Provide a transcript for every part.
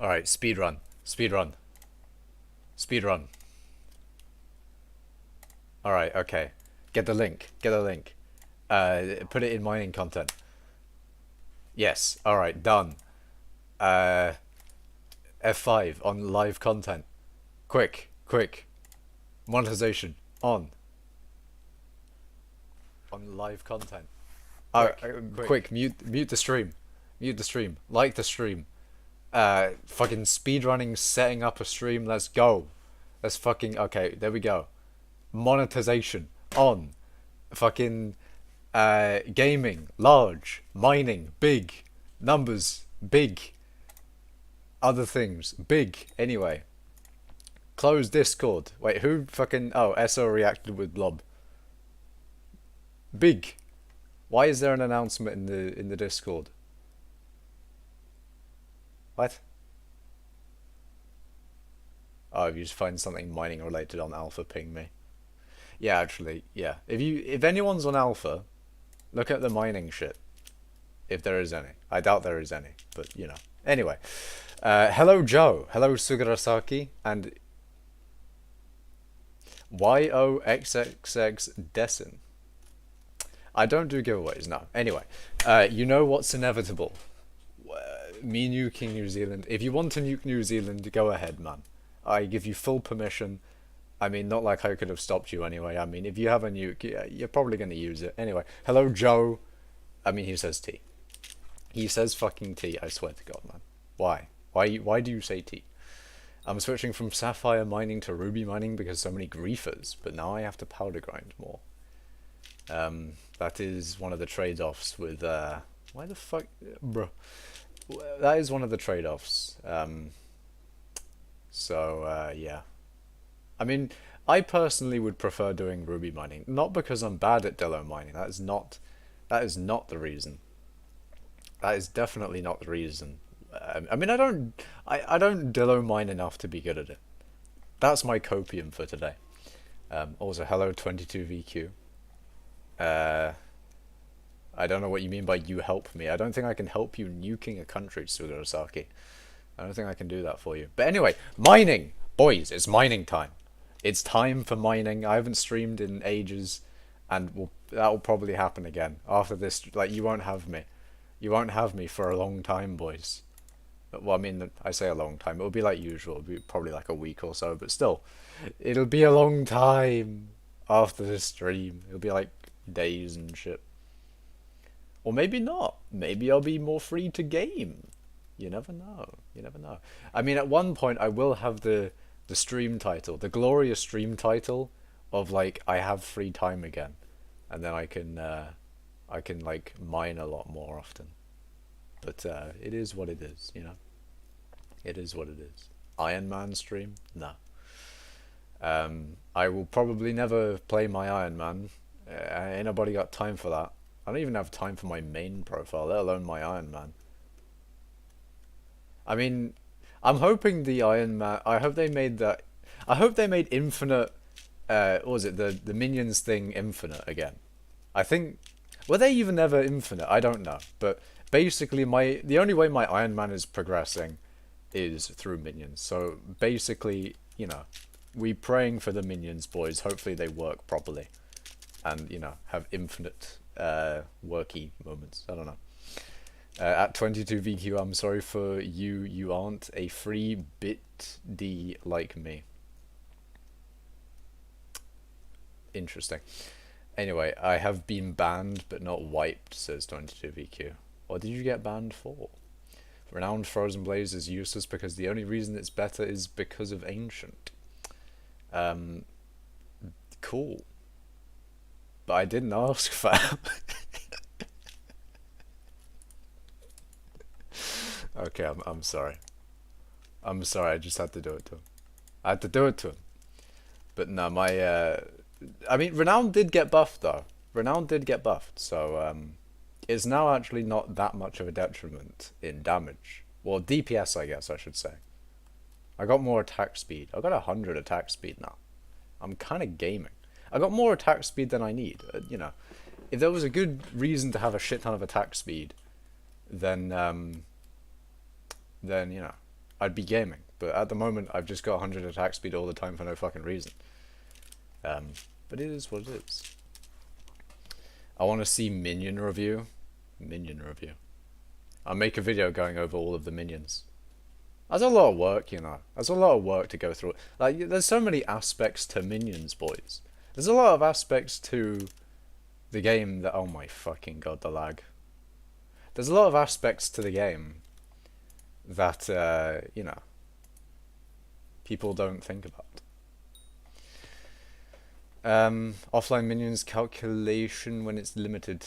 Alright, speed run. Speed run. Speed run. Alright, okay. Get the link. Get the link. Put it in mining content. Yes. Alright, done. Uh, F5 on live content. Quick, quick. Monetization. On. On live content. Quick, mute the stream. Mute the stream. Like the stream. Fucking speedrunning, setting up a stream. Let's go. Let's fucking, okay, there we go. Monetization. On. Fucking, gaming. Large. Mining. Big. Numbers. Big. Other things. Big. Anyway. Close Discord. Wait, who fucking, oh, SO reacted with Blob. Big. Why is there an announcement in the Discord? What? Oh, if you just find something mining related on Alpha, ping me. Yeah, actually, yeah. If anyone's on Alpha, look at the mining shit. If there is any. I doubt there is any, but you know. Anyway. Hello Joe. Hello Sugarasaki and YOXXX Desin. I don't do giveaways, no. Anyway, you know what's inevitable? Me nuking New Zealand. If you want to nuke New Zealand, go ahead, man. I give you full permission. I mean, not like I could have stopped you anyway. I mean, if you have a nuke, yeah, you're probably going to use it. Anyway, hello, Joe. I mean, he says T. He says fucking T, I swear to God, man. Why? Why do you say T? I'm switching from sapphire mining to ruby mining because so many griefers, but now I have to powder grind more. That is one of the trade-offs with, why the fuck, bro? That is one of the trade-offs. Yeah. I mean, I personally would prefer doing ruby mining, not because I'm bad at Dello mining. That is not the reason. That is definitely not the reason. I mean, I don't Dello mine enough to be good at it. That's my copium for today. Also, hello 22VQ. I don't know what you mean by you help me. I don't think I can help you nuking a country, Sugarasaki. I don't think I can do that for you. But anyway, mining! Boys, it's mining time. It's time for mining. I haven't streamed in ages, and that will probably happen again. After this, like, you won't have me. You won't have me for a long time, boys. Well, I mean, I say a long time. It'll be like usual. It'll be probably like a week or so, but still. It'll be a long time after this stream. It'll be like days and shit. Or maybe not. Maybe I'll be more free to game. You never know. You never know. I mean, at one point I will have the stream title, the glorious stream title of like I have free time again, and then I can like mine a lot more often. But it is what it is, you know. It is what it is. Iron Man stream? No. I will probably never play my Iron Man. Ain't nobody got time for that. I don't even have time for my main profile, let alone my Iron Man. I mean, I'm hoping the Iron Man. I hope they made that. I hope they made Infinite. What was it, the minions thing infinite again? I think. Were they even ever infinite? I don't know. But basically, the only way my Iron Man is progressing is through minions. So basically, you know, we praying for the minions, boys. Hopefully they work properly, and you know, have infinite worky moments. I don't know. At 22VQ, I'm sorry for you. You aren't a free bit D like me. Interesting. Anyway, I have been banned but not wiped, says 22VQ. What did you get banned for? Renowned Frozen Blaze is useless because the only reason it's better is because of Ancient. Cool. But I didn't ask, fam. Okay, I'm sorry. I'm sorry, I just had to do it to him. I had to do it to him. But no, I mean, Renowned did get buffed, though. Renowned did get buffed, so, it's now actually not that much of a detriment in damage. Well, DPS, I guess I should say. I got more attack speed. I got 100 attack speed now. I'm kind of gaming. I got more attack speed than I need, you know. If there was a good reason to have a shit ton of attack speed, then you know, I'd be gaming. But at the moment, I've just got 100 attack speed all the time for no fucking reason. But it is what it is. I want to see minion review. Minion review. I'll make a video going over all of the minions. That's a lot of work, you know. That's a lot of work to go through. Like, there's so many aspects to minions, boys. There's a lot of aspects to the game that... Oh my fucking god, the lag. There's a lot of aspects to the game that, you know, people don't think about. Offline minions calculation when it's limited.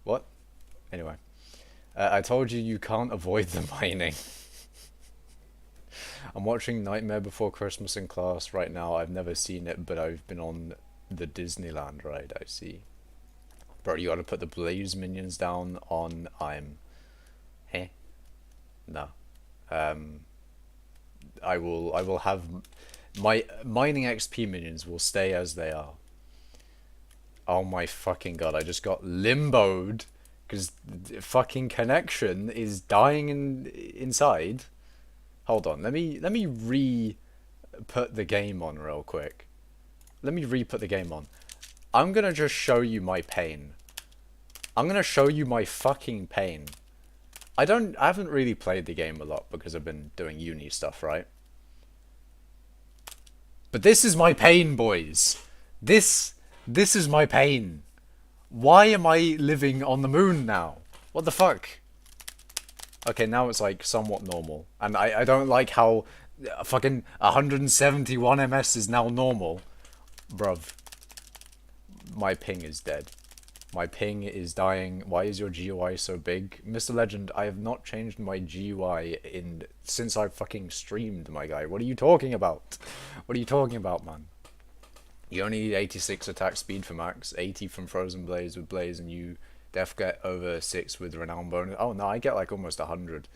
What? Anyway. I told you you can't avoid the mining. I'm watching Nightmare Before Christmas in class right now. I've never seen it, but I've been on the Disneyland ride, I see. Bro, you gotta put the blaze minions down on Heh? No. I will have... My mining XP minions will stay as they are. Oh my fucking god, I just got limboed because the fucking connection is dying inside. Hold on, let me re-put the game on real quick. Let me re-put the game on. I'm gonna just show you my pain. I'm gonna show you my fucking pain. I haven't really played the game a lot because I've been doing uni stuff, right? But this is my pain, boys. This is my pain. Why am I living on the moon now? What the fuck? Okay, now it's like somewhat normal. And I don't like how fucking 171 ms is now normal. Bruv. My ping is dead. My ping is dying. Why is your GUI so big? Mr. Legend, I have not changed my GUI since I fucking streamed, my guy. What are you talking about? What are you talking about, man? You only need 86 attack speed for max, 80 from Frozen Blaze with Blaze, and you def get over 6 with Renown bonus. Oh no, I get like almost 100.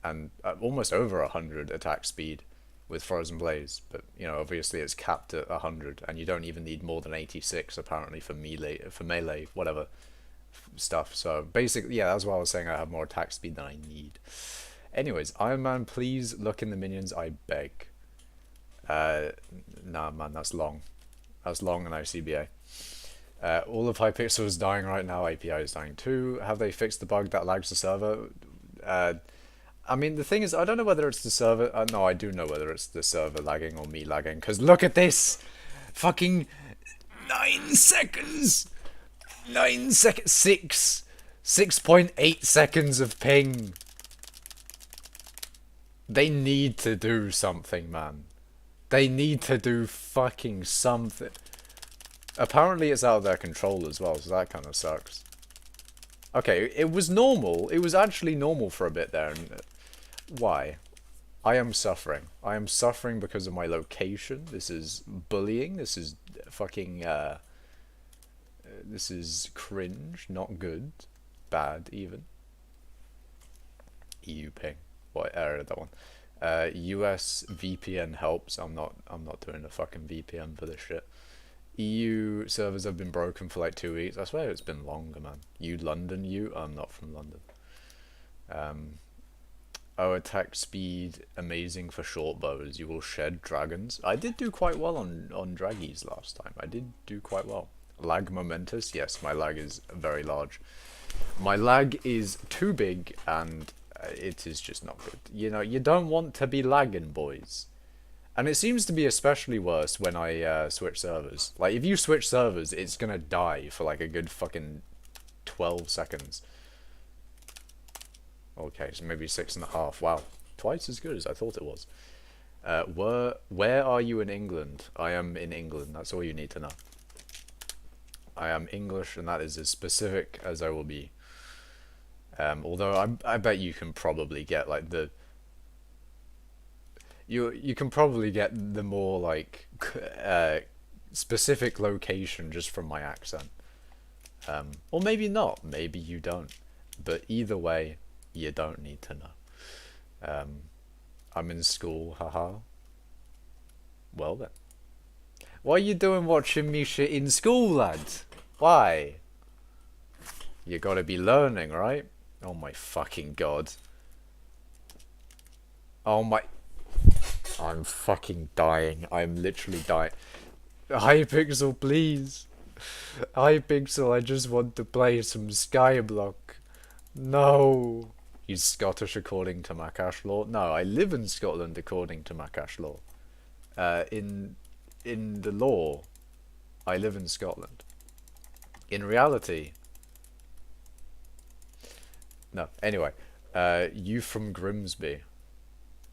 And almost over 100 attack speed with Frozen Blaze. But, you know, obviously it's capped at 100, and you don't even need more than 86 apparently for melee, whatever stuff. So basically, yeah, that's why I was saying I have more attack speed than I need. Anyways, Iron Man, please look in the minions, I beg. Nah, man, that's long. That's long and ICBA. All of hypixel is dying right now. API is dying too. Have they fixed the bug that lags the server? I mean, the thing is, I don't know whether it's the server. No, I do know whether it's the server lagging or me lagging. Because look at this! Fucking 9 seconds! 9 seconds! 6.8 seconds of ping. They need to do something, man. They need to do fucking something. Apparently it's out of their control as well, so that kind of sucks. Okay, it was normal. It was actually normal for a bit there. And why? I am suffering. I am suffering because of my location. This is bullying. This is fucking, this is cringe. Not good. Bad, even. EU ping. What area that one? US VPN helps. I'm not doing a fucking VPN for this shit. EU servers have been broken for like 2 weeks. I swear it's been longer, man. London, I'm not from London. Oh, attack speed amazing for short bows. You will shed dragons. I did do quite well on draggies last time. I did do quite well. Lag momentous. Yes, my lag is very large. My lag is too big and it is just not good. You know, you don't want to be lagging, boys. And it seems to be especially worse when I switch servers. Like, if you switch servers, it's gonna die for like a good fucking 12 seconds. Okay, so maybe 6.5. Wow, twice as good as I thought it was. Where are you in England? I am in England, that's all you need to know. I am English, and that is as specific as I will be. Although I bet you can probably get like the... You can probably get the more like specific location just from my accent. Or maybe not, maybe you don't. But either way, you don't need to know. I'm in school, haha. Well then. What are you doing watching me shit in school, lad? Why? You gotta be learning, right? Oh my fucking god. Oh my... I'm fucking dying. I'm literally dying. Hypixel, please. Hypixel, I just want to play some skyblock. No. He's Scottish according to Makash law. No, I live in Scotland according to Makash law. In the law, I live in Scotland. In reality... No, anyway. You from Grimsby.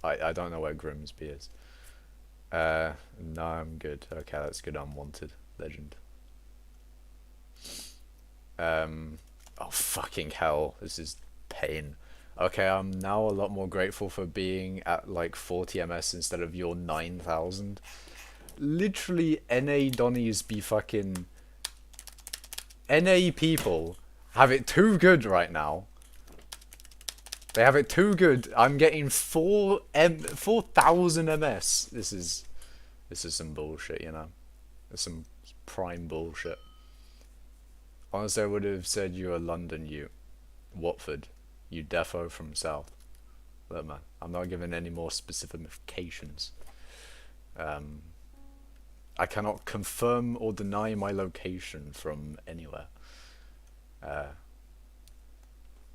I don't know where Grimsby is. No, I'm good. Okay, that's good. Unwanted. Legend. Oh, fucking hell. This is pain. Okay, I'm now a lot more grateful for being at like 40 ms instead of your 9,000. Literally, NA Donnies be fucking... NA people have it too good right now. They have it too good. I'm getting 4,000 ms. This is some bullshit, you know. It's some prime bullshit. Honestly, I would have said you're a London you. Watford. You defo from south. Look, man, I'm not giving any more specifications. I cannot confirm or deny my location from anywhere.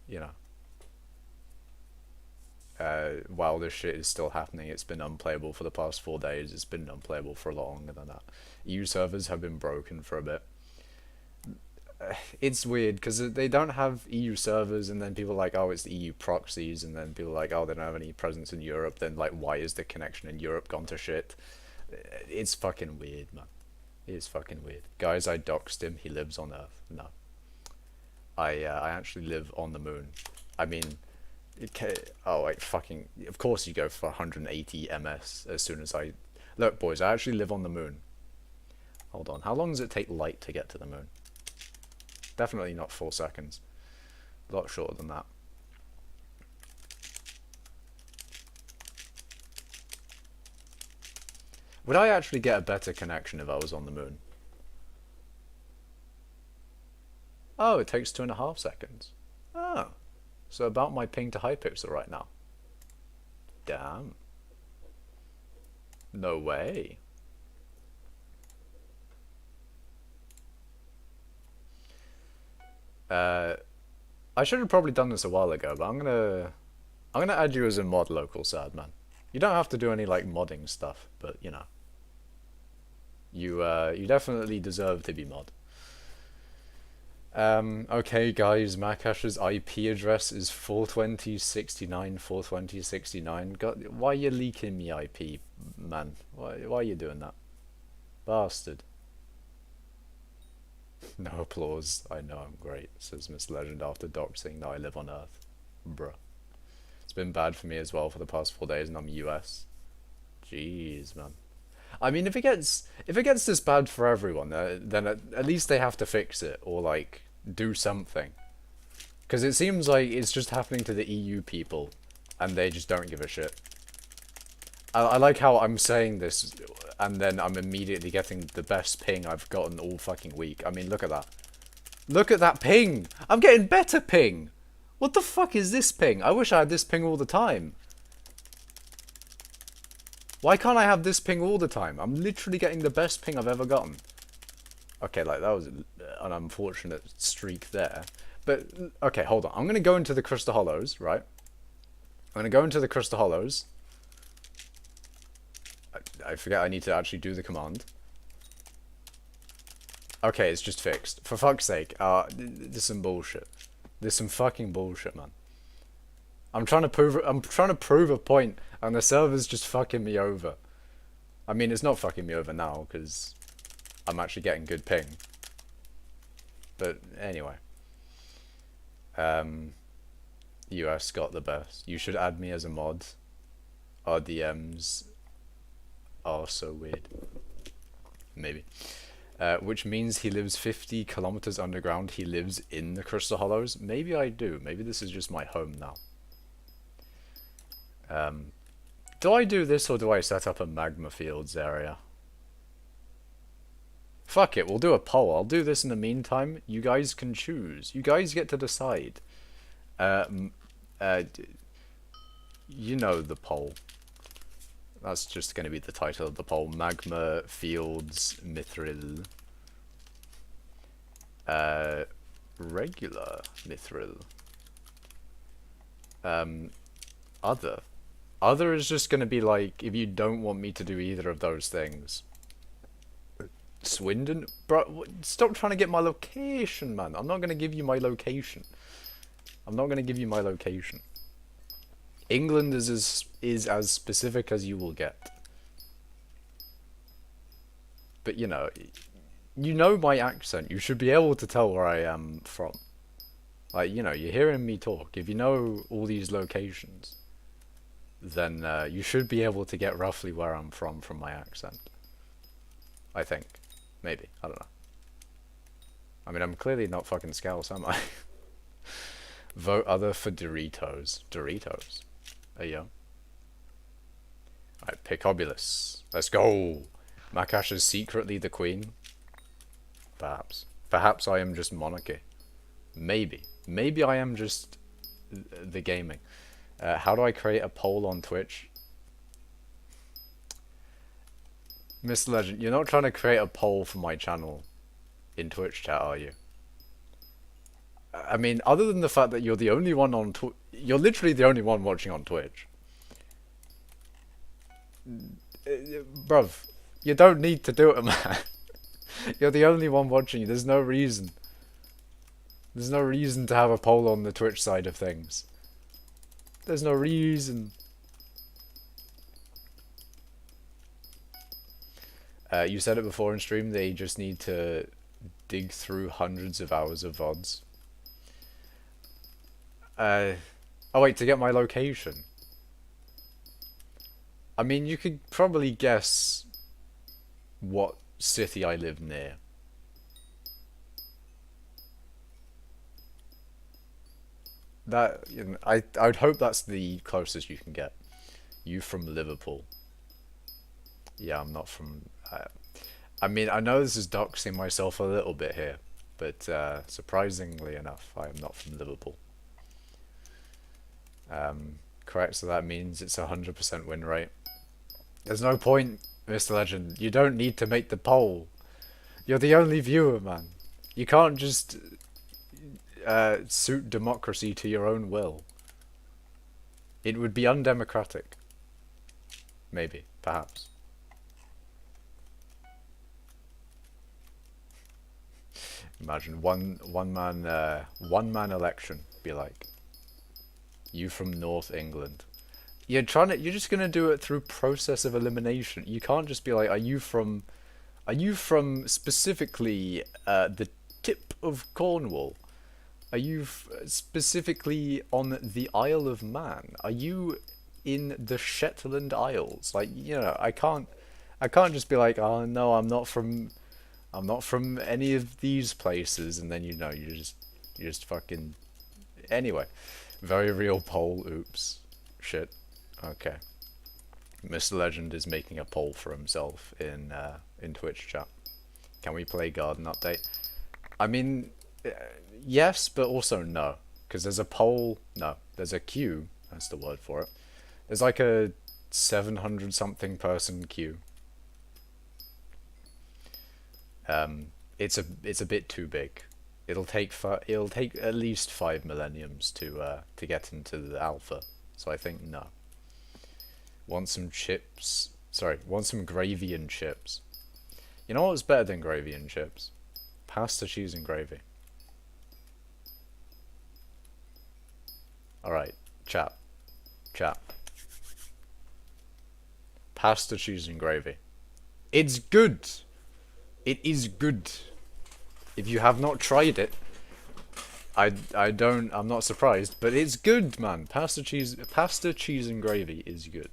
You know. While this shit is still happening, it's been unplayable for the past 4 days. It's been unplayable for a lot longer than that. EU servers have been broken for a bit. It's weird because they don't have EU servers, and then people are like, oh, it's the EU proxies, and then people are like, oh, they don't have any presence in Europe. Then like, why is the connection in Europe gone to shit? It's fucking weird, man. It is fucking weird. Guys, I doxed him. He lives on Earth. No, I actually live on the moon. I mean, oh, like fucking. Of course, you go for 180 ms as soon as I look, boys. I actually live on the moon. Hold on. How long does it take light to get to the moon? Definitely not 4 seconds. A lot shorter than that. Would I actually get a better connection if I was on the moon? Oh, it takes 2.5 seconds. Oh. So about my ping to hypixel right now. Damn. No way. I should have probably done this a while ago, but I'm gonna add you as a mod, local sad man. You don't have to do any like modding stuff, but you know. You definitely deserve to be mod. Okay guys, Makash's IP address is 420.69, 420.69. God, why are you leaking me IP, man? Why are you doing that? Bastard. No applause. I know I'm great, says Miss Legend after doxing that I live on Earth. Bruh. It's been bad for me as well for the past 4 days and I'm US. Jeez, man. I mean, if it gets this bad for everyone, then at least they have to fix it or like do something. Because it seems like it's just happening to the EU people, and they just don't give a shit. I like how I'm saying this, and then I'm immediately getting the best ping I've gotten all fucking week. I mean, look at that. Look at that ping! I'm getting better ping! What the fuck is this ping? I wish I had this ping all the time. Why can't I have this ping all the time? I'm literally getting the best ping I've ever gotten. Okay, like, that was an unfortunate streak there. But, okay, hold on. I'm going to go into the Crystal Hollows, right? I'm going to go into the Crystal Hollows. I forget I need to actually do the command. Okay, it's just fixed. For fuck's sake. This is some bullshit. This is some fucking bullshit, man. I'm trying to prove a point, and the server's just fucking me over. I mean, it's not fucking me over now, because I'm actually getting good ping. But anyway. US got the best. You should add me as a mod. Our DMs are so weird. Maybe. Which means he lives 50 kilometers underground. He lives in the Crystal Hollows. Maybe I do. Maybe this is just my home now. Do I do this or do I set up a magma fields area? Fuck it, we'll do a poll. I'll do this in the meantime. You guys can choose. You guys get to decide. you know the poll. That's just going to be the title of the poll. Magma fields mithril. Regular mithril. Other. Other is just going to be like, if you don't want me to do either of those things. Swindon? Bro, stop trying to get my location, man. I'm not going to give you my location. I'm not going to give you my location. England is as specific as you will get. But you know my accent. You should be able to tell where I am from. Like, you're hearing me talk. If you know all these locations, then you should be able to get roughly where I'm from my accent. I think. Maybe. I don't know. I mean, I'm clearly not fucking Scouse, am I? Vote other for Doritos. Doritos. There you go. Alright, Picobulus. Let's go! Makash is secretly the queen. Perhaps. Perhaps I am just monarchy. Maybe. Maybe I am just the gaming. How do I create a poll on Twitch? Mr. Legend, you're not trying to create a poll for my channel in Twitch chat, are you? I mean, other than the fact that you're the only one on you're literally the only one watching on Twitch. Bruv, you don't need to do it, man. You're the only one watching. There's no reason. There's no reason to have a poll on the Twitch side of things. There's no reason. You said it before in stream, they just need to dig through hundreds of hours of VODs. Oh wait, to get my location. I mean, you could probably guess what city I live near. That, I would hope that's the closest you can get. You from Liverpool. Yeah, I'm not from... I mean, I know this is doxing myself a little bit here, but surprisingly enough, I am not from Liverpool. Correct, so that means it's 100% win rate. There's no point, Mr. Legend. You don't need to make the poll. You're the only viewer, man. You can't just suit democracy to your own will. It would be undemocratic. Maybe, perhaps. Imagine one man election. Be like, you from North England. You're just gonna do it through process of elimination. You can't just be like, are you from specifically the tip of Cornwall? Are you specifically on the Isle of Man? Are you in the Shetland Isles? Like, I can't just be like, oh no, I'm not from any of these places, and then you just fucking... Anyway, very real poll. Oops, shit. Okay, Mr. Legend is making a poll for himself in Twitch chat. Can we play Garden Update? I mean, yes, but also no, because there's a poll. No, there's a queue. That's the word for it. There's like a 700 something person queue. It's a bit too big. It'll take at least 5 millenniums to get into the alpha. So I think no. Want some chips? Sorry, want some gravy and chips. You know what's better than gravy and chips? Pasta, cheese, and gravy. Alright, chat. Pasta, cheese, and gravy. It's good. It is good. If you have not tried it, I'm not surprised, but it's good, man. Pasta, cheese, and gravy is good.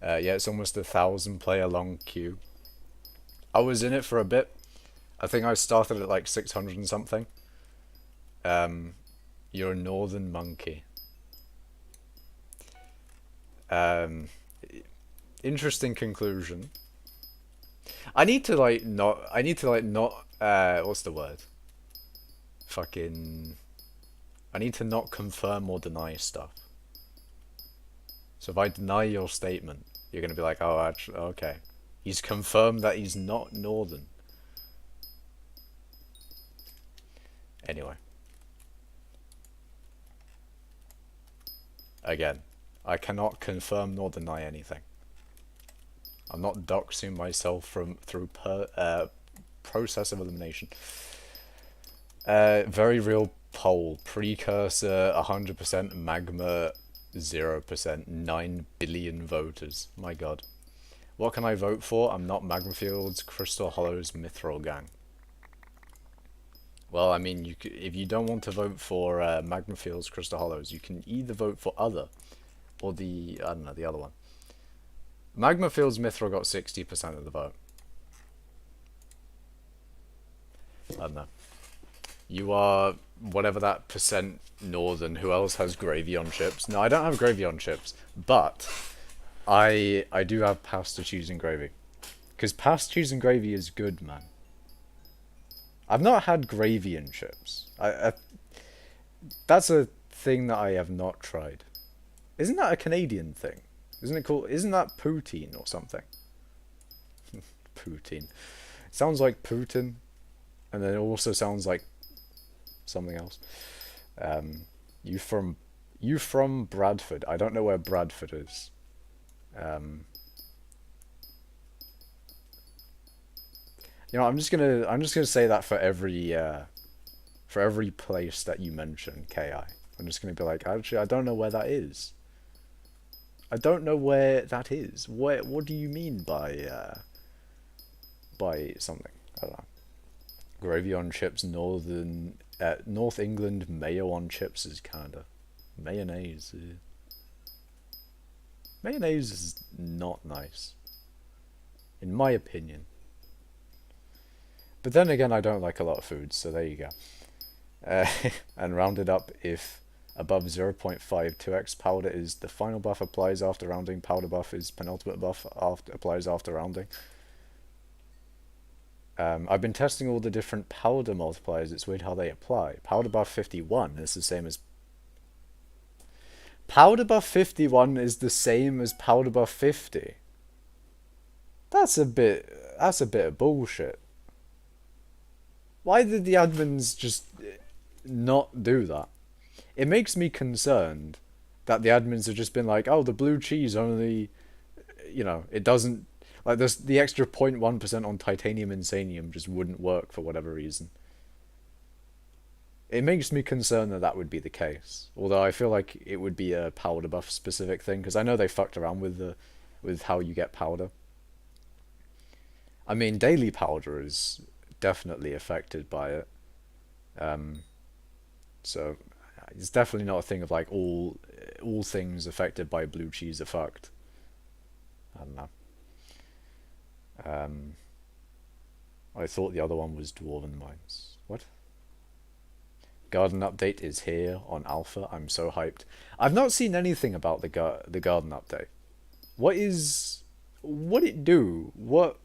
Yeah, it's almost 1,000 player long queue. I was in it for a bit. I think I started at like 600 and something. You're a northern monkey. Interesting conclusion. I need to not, what's the word? I need to not confirm or deny stuff. So if I deny your statement, you're going to be like, oh, actually, okay. He's confirmed that he's not northern. Anyway. Again, I cannot confirm nor deny anything. I'm not doxing myself through process of elimination. Very real poll. Precursor 100%, magma 0%, 9 billion voters. My god. What can I vote for? I'm not Magma Fields, Crystal Hollows, Mithril Gang. Well, I mean, if you don't want to vote for Magma Fields, Crystal Hollows, you can either vote for other, or the, I don't know, the other one. Magma Fields Mithril got 60% of the vote. I don't know. You are whatever that percent northern. Who else has gravy on chips? No, I don't have gravy on chips, but I do have pasta, cheese, and gravy. Because pasta, cheese, and gravy is good, man. I've not had gravy and chips. That's a thing that I have not tried. Isn't that a Canadian thing? Isn't it called? Isn't that poutine or something? Poutine. It sounds like Putin, and then it also sounds like something else. You from Bradford? I don't know where Bradford is. You know, I'm just gonna say that for every place that you mention, Ki. I'm just gonna be like, actually, I don't know where that is. I don't know where that is. What do you mean by something? I don't know. Gravy on chips, North England mayo on chips is kinda mayonnaise. Mayonnaise is not nice, in my opinion. But then again, I don't like a lot of foods, so there you go. And rounded up, if above 0.52x, powder is the final buff, applies after rounding. Powder buff is penultimate buff, applies after rounding. I've been testing all the different powder multipliers. It's weird how they apply. Powder buff 51 is the same as... Powder buff 51 is the same as powder buff 50. That's a bit of bullshit. Why did the admins just not do that? It makes me concerned that the admins have just been like, oh, the blue cheese only, you know, it doesn't, like this, the extra 0.1% on titanium insanium just wouldn't work for whatever reason. It makes me concerned that that would be the case. Although I feel like it would be a powder buff specific thing, because I know they fucked around with how you get powder. I mean, daily powder is definitely affected by it. So it's definitely not a thing of like all things affected by blue cheese are fucked. I don't know. I thought the other one was Dwarven Mines. What? Garden update is here on Alpha. I'm so hyped. I've not seen anything about the garden update. What it do? What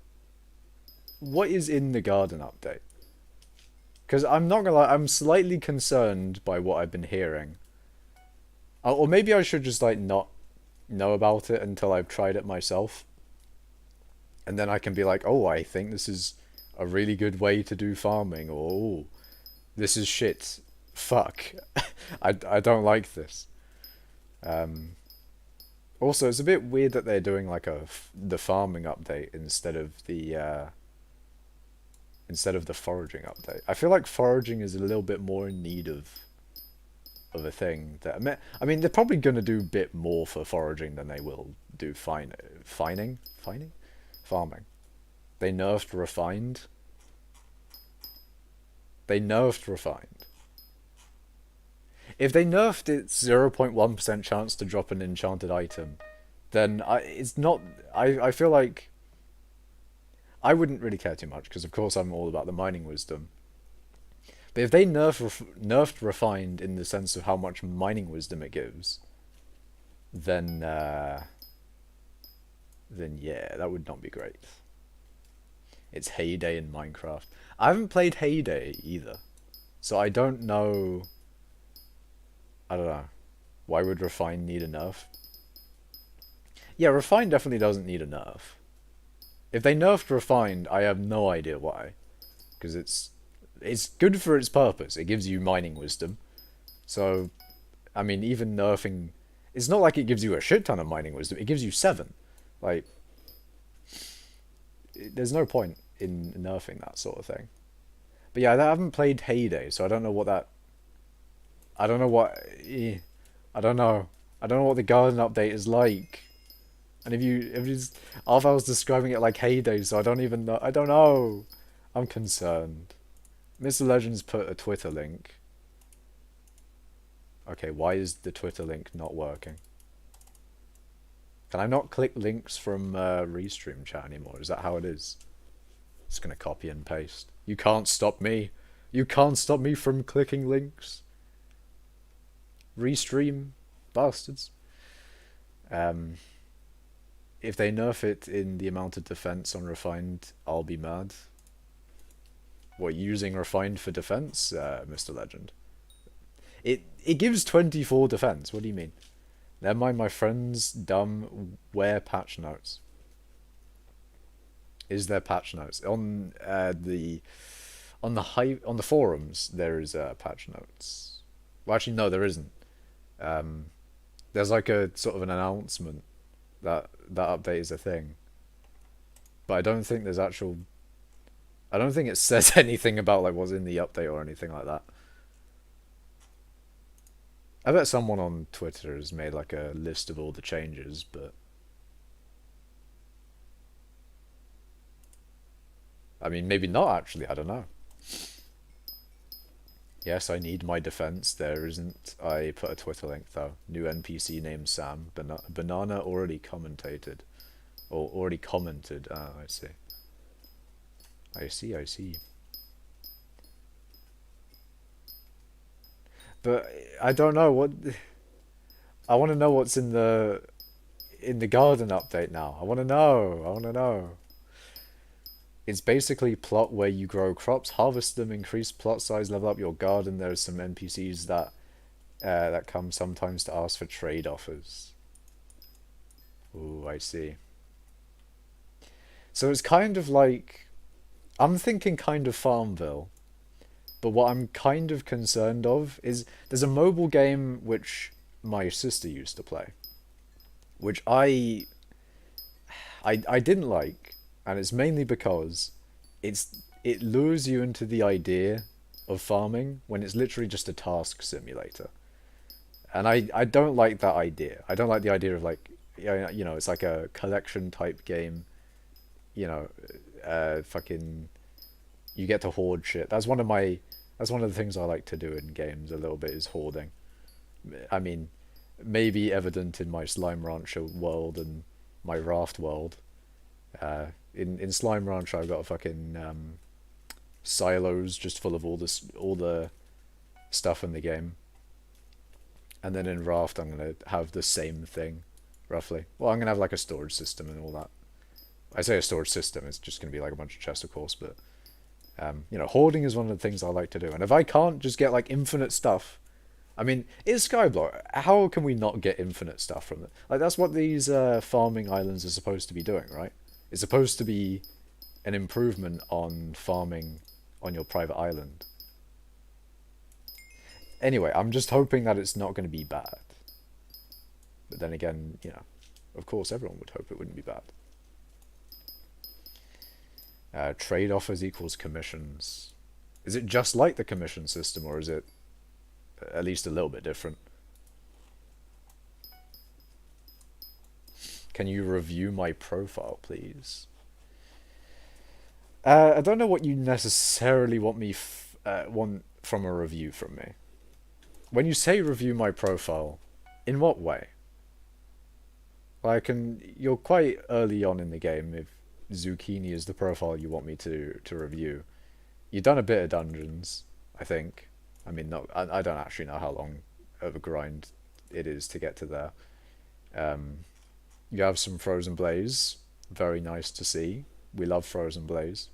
is in the garden update? Because I'm not gonna lie, I'm slightly concerned by what I've been hearing. Or maybe I should just like not know about it until I've tried it myself. And then I can be like, oh, I think this is a really good way to do farming, or oh, this is shit. Fuck. I don't like this. Also, it's a bit weird that they're doing like the farming update instead of the foraging update. I feel like foraging is a little bit more in need of a thing. I mean, they're probably gonna do a bit more for foraging than they will do farming. They nerfed refined. If they nerfed its 0.1% chance to drop an enchanted item, then it's not. I feel like I wouldn't really care too much, because of course I'm all about the mining wisdom. But if they nerfed refined in the sense of how much mining wisdom it gives, then yeah, that would not be great. It's Heyday in Minecraft. I haven't played Heyday either, so I don't know. I don't know. Why would refine need a nerf? Yeah, refined definitely doesn't need a nerf. If they nerfed refined, I have no idea why. Because it's good for its purpose. It gives you mining wisdom. So, I mean, even nerfing, it's not like it gives you a shit ton of mining wisdom. It gives you 7. Like, there's no point in nerfing that sort of thing. But yeah, I haven't played Heyday, so I don't know what that. I don't know what. I don't know. I don't know what the garden update is like. And if you, Arthur was describing it like Heyday, so I don't even know. I don't know. I'm concerned. Mr. Legends put a Twitter link. Okay, why is the Twitter link not working? Can I not click links from Restream chat anymore? Is that how it is? Just gonna copy and paste. You can't stop me. You can't stop me from clicking links. Restream, bastards. If they nerf it in the amount of defense on refined, I'll be mad. What, using refined for defense, Mr. Legend? It gives 24 defense. What do you mean? Never mind, my friends. Dumb. Where patch notes? Is there patch notes on the forums? There is patch notes. Well, actually, no, there isn't. There's like a sort of an announcement that update is a thing, but I don't think there's actual. I don't think it says anything about like what's in the update or anything like that. I bet someone on Twitter has made like a list of all the changes, but I mean maybe not actually, I don't know. Yes, I need my defense. There isn't. I put a Twitter link though. New NPC named Sam. Banana already commentated. Or already commented. Ah, I see. I see, I see. But I don't know what. I want to know what's in the garden update now. I want to know. I want to know. It's basically plot where you grow crops, harvest them, increase plot size, level up your garden. There's some NPCs that come sometimes to ask for trade offers. Ooh, I see. So it's kind of like, I'm thinking kind of Farmville, but what I'm kind of concerned of is there's a mobile game which my sister used to play, which I didn't like, and it's mainly because it lures you into the idea of farming when it's literally just a task simulator. And I don't like that idea. I don't like the idea of like, you know, it's like a collection type game, you know, fucking, you get to hoard shit. That's one of the things I like to do in games a little bit, is hoarding. I mean, maybe evident in my Slime Rancher world and my Raft world. In Slime Rancher, I've got a fucking silos just full of all the stuff in the game. And then in Raft, I'm gonna have the same thing, roughly. Well, I'm gonna have like a storage system and all that. I say a storage system, it's just gonna be like a bunch of chests, of course, but you know, hoarding is one of the things I like to do. And if I can't just get like infinite stuff, I mean, it's skyblock. How can we not get infinite stuff from it? Like, that's what these farming islands are supposed to be doing, right? It's supposed to be an improvement on farming on your private island. Anyway, I'm just hoping that it's not going to be bad. But then again, you know, of course everyone would hope it wouldn't be bad. Trade offers equals commissions. Is it just like the commission system, or is it at least a little bit different? Can you review my profile, please? I don't know what you necessarily want me want from a review from me. When you say review my profile, in what way? Like, you're quite early on in the game if Zucchini is the profile you want me to review. You've done a bit of dungeons, I think. I mean, no, I don't actually know how long of a grind it is to get to there. You have some Frozen Blaze. Very nice to see. We love Frozen Blaze.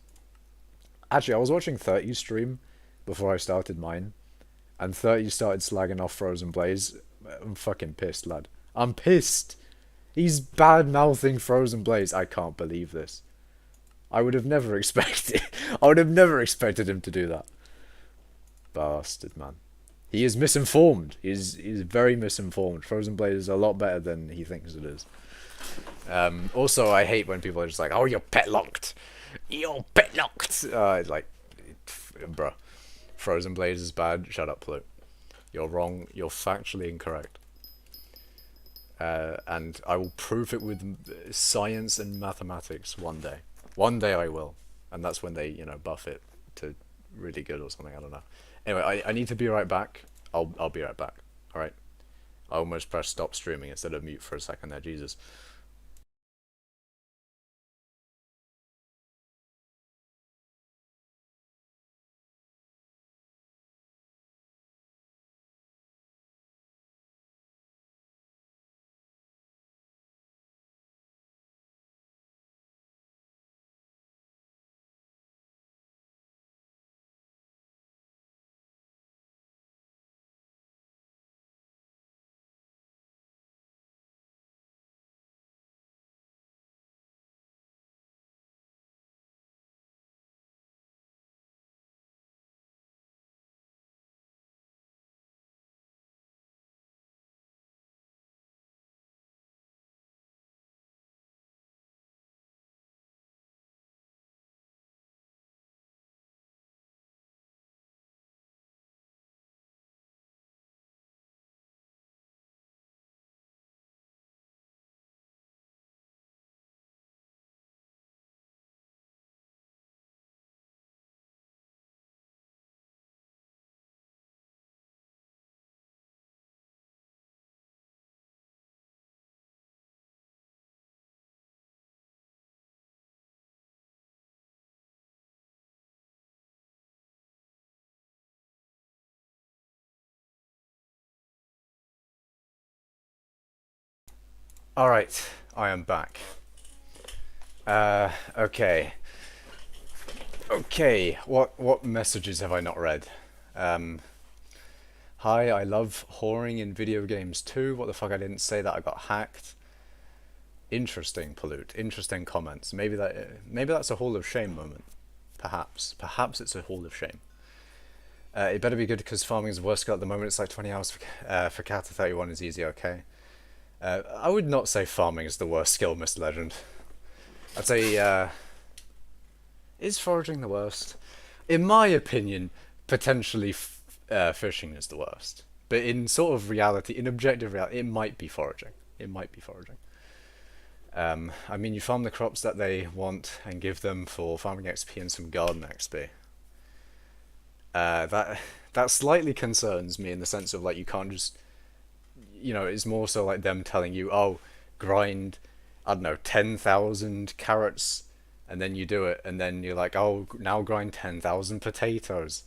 Actually, I was watching 30's stream before I started mine, and 30 started slagging off Frozen Blaze. I'm fucking pissed, lad. I'm pissed! He's bad-mouthing Frozen Blaze. I can't believe this. I would have never expected. I would have never expected him to do that. Bastard, man. He is misinformed. He's very misinformed. Frozen Blaze is a lot better than he thinks it is. Also, I hate when people are just like, "Oh, you're pet locked. You're pet locked." Like, bruh. Frozen Blaze is bad. Shut up, Blue. You're wrong. You're factually incorrect. And I will prove it with science and mathematics one day. One day I will. And that's when they, you know, buff it to really good or something. I don't know. Anyway, I need to be right back. I'll be right back. Alright. I almost pressed stop streaming instead of mute for a second there. Jesus. Alright, I am back. Okay. Okay, what messages have I not read? Hi, I love whoring in video games too. What the fuck, I didn't say that, I got hacked. Interesting, Pollute. Interesting comments. Maybe that's a Hall of Shame moment. Perhaps. Perhaps it's a Hall of Shame. It better be good because farming is the worst skill at the moment. It's like 20 hours for Kata 31 is easy, okay? I would not say farming is the worst skill, Mr. Legend. I'd say, is foraging the worst? In my opinion, potentially fishing is the worst. But in sort of reality, in objective reality, it might be foraging. It might be foraging. I mean, you farm the crops that they want and give them for farming XP and some garden XP. That slightly concerns me in the sense of like you can't just, you know, it's more so like them telling you, oh, grind, I don't know, 10,000 carrots, and then you do it, and then you're like, oh, now grind 10,000 potatoes.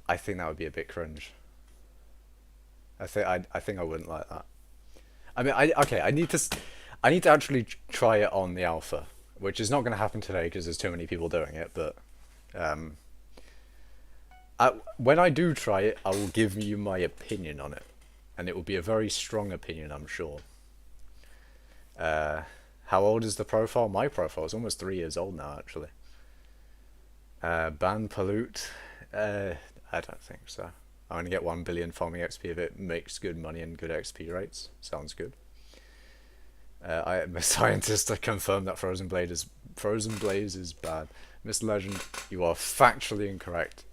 I think that would be a bit cringe. I think I wouldn't like that. I mean, I need to actually try it on the alpha, which is not going to happen today because there's too many people doing it. But when I do try it, I will give you my opinion on it, and it will be a very strong opinion, I'm sure. How old is the profile? My profile is almost 3 years old now, actually. Ban pollute? I don't think so. I'm gonna get 1 billion farming XP if it makes good money and good XP rates. Sounds good. I am a scientist. I confirm that Frozen Blaze is bad. Mr. Legend, you are factually incorrect,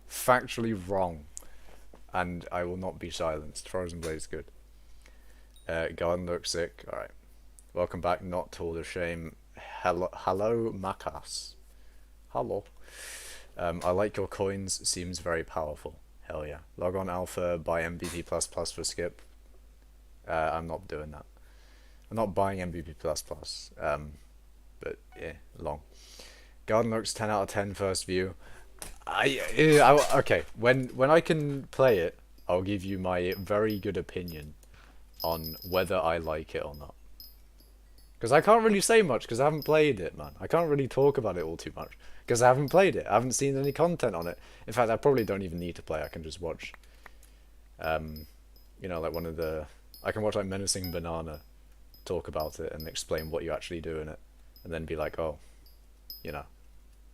factually wrong, and I will not be silenced. Frozen Blaze is good. Garden looks sick. All right, welcome back. Not Hall of Shame. Hello, Makas. Hello. I like your coins. Seems very powerful. Hell yeah. Log on alpha. Buy MVP++ for skip. I'm not doing that. I'm not buying MVP++. But yeah, long. Garden looks 10 out of 10 first view. Okay. When I can play it, I'll give you my very good opinion on whether I like it or not. Because I can't really say much because I haven't played it, man. I can't really talk about it all too much because I haven't played it. I haven't seen any content on it. In fact, I probably don't even need to play. I can just watch, you know, like one of the... I can watch like Menacing Banana talk about it and explain what you actually do in it, and then be like, oh, you know,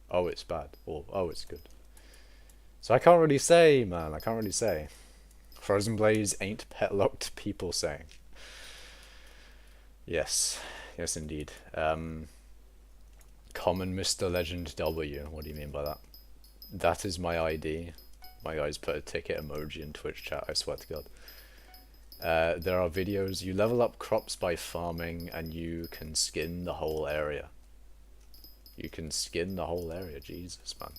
oh, it's bad, or oh, it's good. So I can't really say, man. I can't really say. Frozen Blaze ain't pet-locked people saying. Yes. Yes, indeed. Common Mr. Legend W. What do you mean by that? That is my ID. My guys put a ticket emoji in Twitch chat, I swear to God. There are videos. You level up crops by farming, and you can skin the whole area. You can skin the whole area. Jesus, man.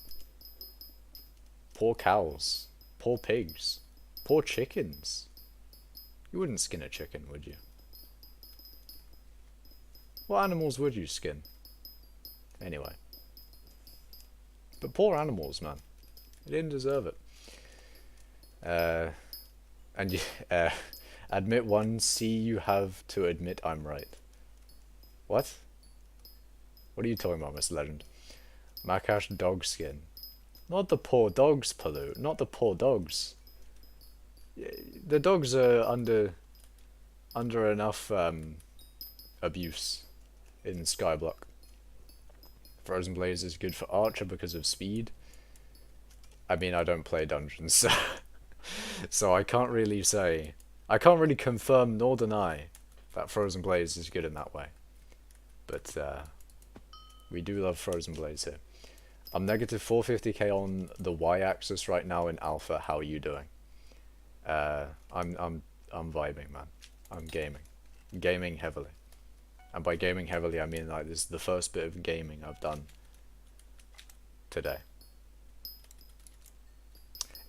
Poor cows. Poor pigs. Poor chickens. You wouldn't skin a chicken, would you? What animals would you skin? Anyway. But poor animals, man. They didn't deserve it. And you, admit one, see you have to admit I'm right. What? What are you talking about, Mr. Legend? Makash dog skin. Not the poor dogs, Palu. Not the poor dogs. The dogs are under enough abuse in skyblock. Frozen Blaze is good for Archer because of speed. I mean, I don't play dungeons, so, so I can't really say. I can't really confirm nor deny that Frozen Blaze is good in that way. But we do love Frozen Blaze here. I'm negative 450k on the y-axis right now in alpha. How are you doing? I'm vibing, man. I'm gaming heavily. And by gaming heavily, I mean like this is the first bit of gaming I've done today.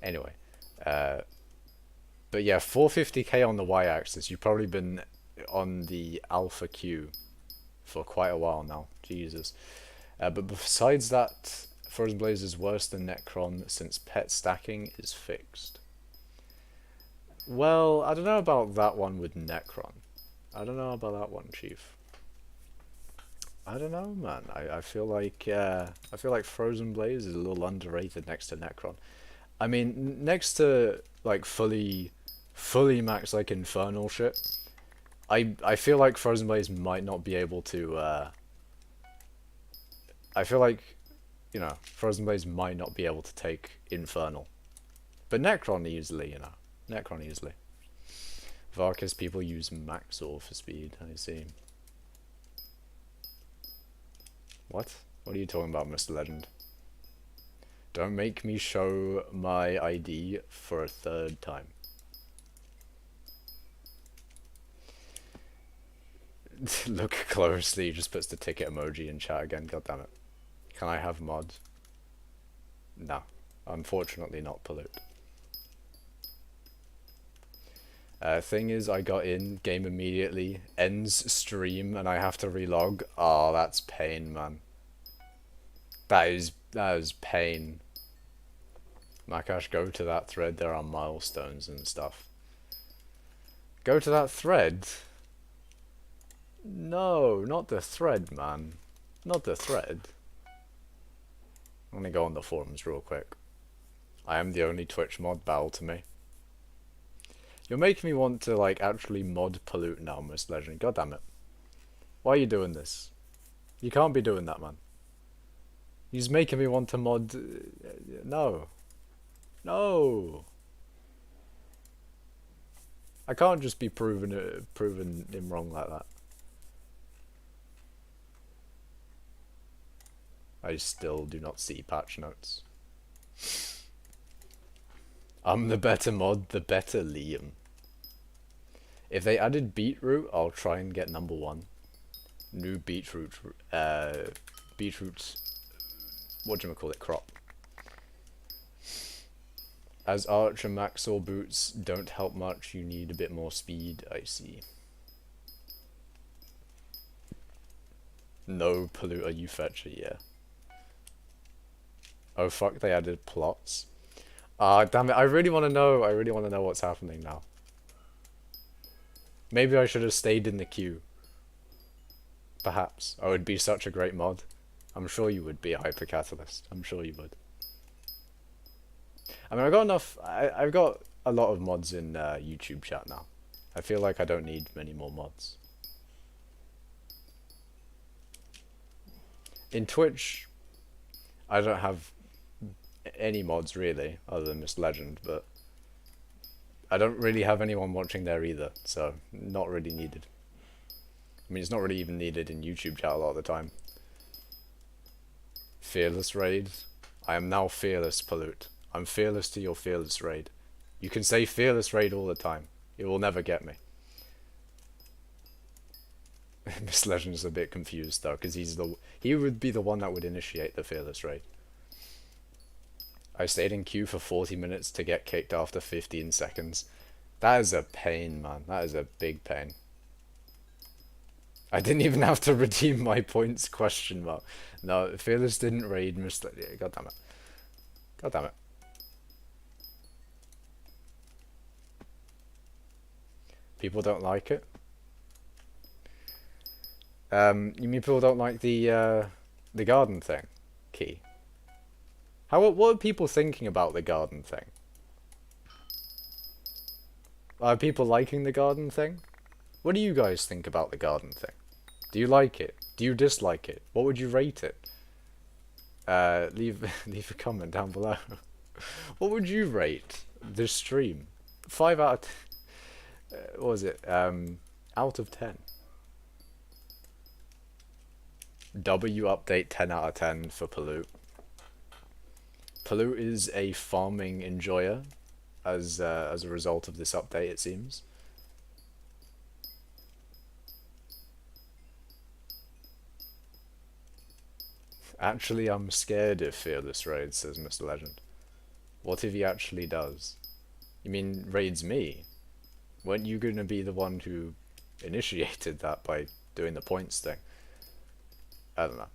Anyway, but yeah, 450k on the y-axis. You've probably been on the alpha queue for quite a while now. Jesus. But besides that, Frozen Blaze is worse than Necron since pet stacking is fixed. Well, I don't know about that one with Necron. I don't know about that one, Chief. I don't know, man. I feel like Frozen Blaze is a little underrated next to Necron. I mean, next to like fully max like infernal shit, I feel like Frozen Blaze might not be able to. I feel like, you know, Frozen Blaze might not be able to take infernal, but Necron easily, you know, Necron easily. Varkas people use Maxor for speed. I see. What? What are you talking about, Mr. Legend? Don't make me show my ID for a third time. Look closely, he just puts the ticket emoji in chat again, goddammit. Can I have mod? No. Unfortunately not, Pollute. Thing is, I got in, game immediately, ends stream, and I have to relog. Oh, that's pain, man. That is pain. Makash, go to that thread, there are milestones and stuff. Go to that thread? No, not the thread, man. Not the thread. I'm gonna go on the forums real quick. I am the only Twitch mod, bow to me. You're making me want to, like, actually mod Pollute now, Miss Legend. God damn it. Why are you doing this? You can't be doing that, man. He's making me want to mod... No. No. I can't just be proven him wrong like that. I still do not see patch notes. I'm the better mod, the better Liam. If they added beetroot, I'll try and get number 1. New beetroot, whatchamacallit, crop. As Archer Maxor boots don't help much, you need a bit more speed, I see. No, Polluter, you fetcher, yeah. Oh fuck, they added plots. Ah, damn it, I really want to know what's happening now. Maybe I should have stayed in the queue. Perhaps. Oh, it'd be such a great mod. I'm sure you would be a hypercatalyst. I'm sure you would. I mean, I've got a lot of mods in YouTube chat now. I feel like I don't need many more mods. In Twitch, I don't have any mods really, other than Mr. Legend, but I don't really have anyone watching there either, so not really needed. I mean, it's not really even needed in YouTube chat a lot of the time. Fearless raid. I am now fearless, Pollute. I'm fearless to your fearless raid. You can say fearless raid all the time. It will never get me. Miss Legend is a bit confused though, because he would be the one that would initiate the fearless raid. I stayed in queue for 40 minutes to get kicked after 15 seconds. That is a pain, man. That is a big pain. I didn't even have to redeem my points, question mark. No, Fearless didn't raid Mr. God damn it. God damn it. People don't like it? You mean people don't like the garden thing? Key. What are people thinking about the garden thing? Are people liking the garden thing? What do you guys think about the garden thing? Do you like it? Do you dislike it? What would you rate it? Leave a comment down below. What would you rate this stream? 5 out of what was it? Out of 10. W update 10 out of 10 for Pollute. Pollute is a farming enjoyer as a result of this update, it seems. Actually, I'm scared if Fearless raids, says Mr. Legend. What if he actually does? You mean raids me? Weren't you going to be the one who initiated that by doing the points thing? I don't know.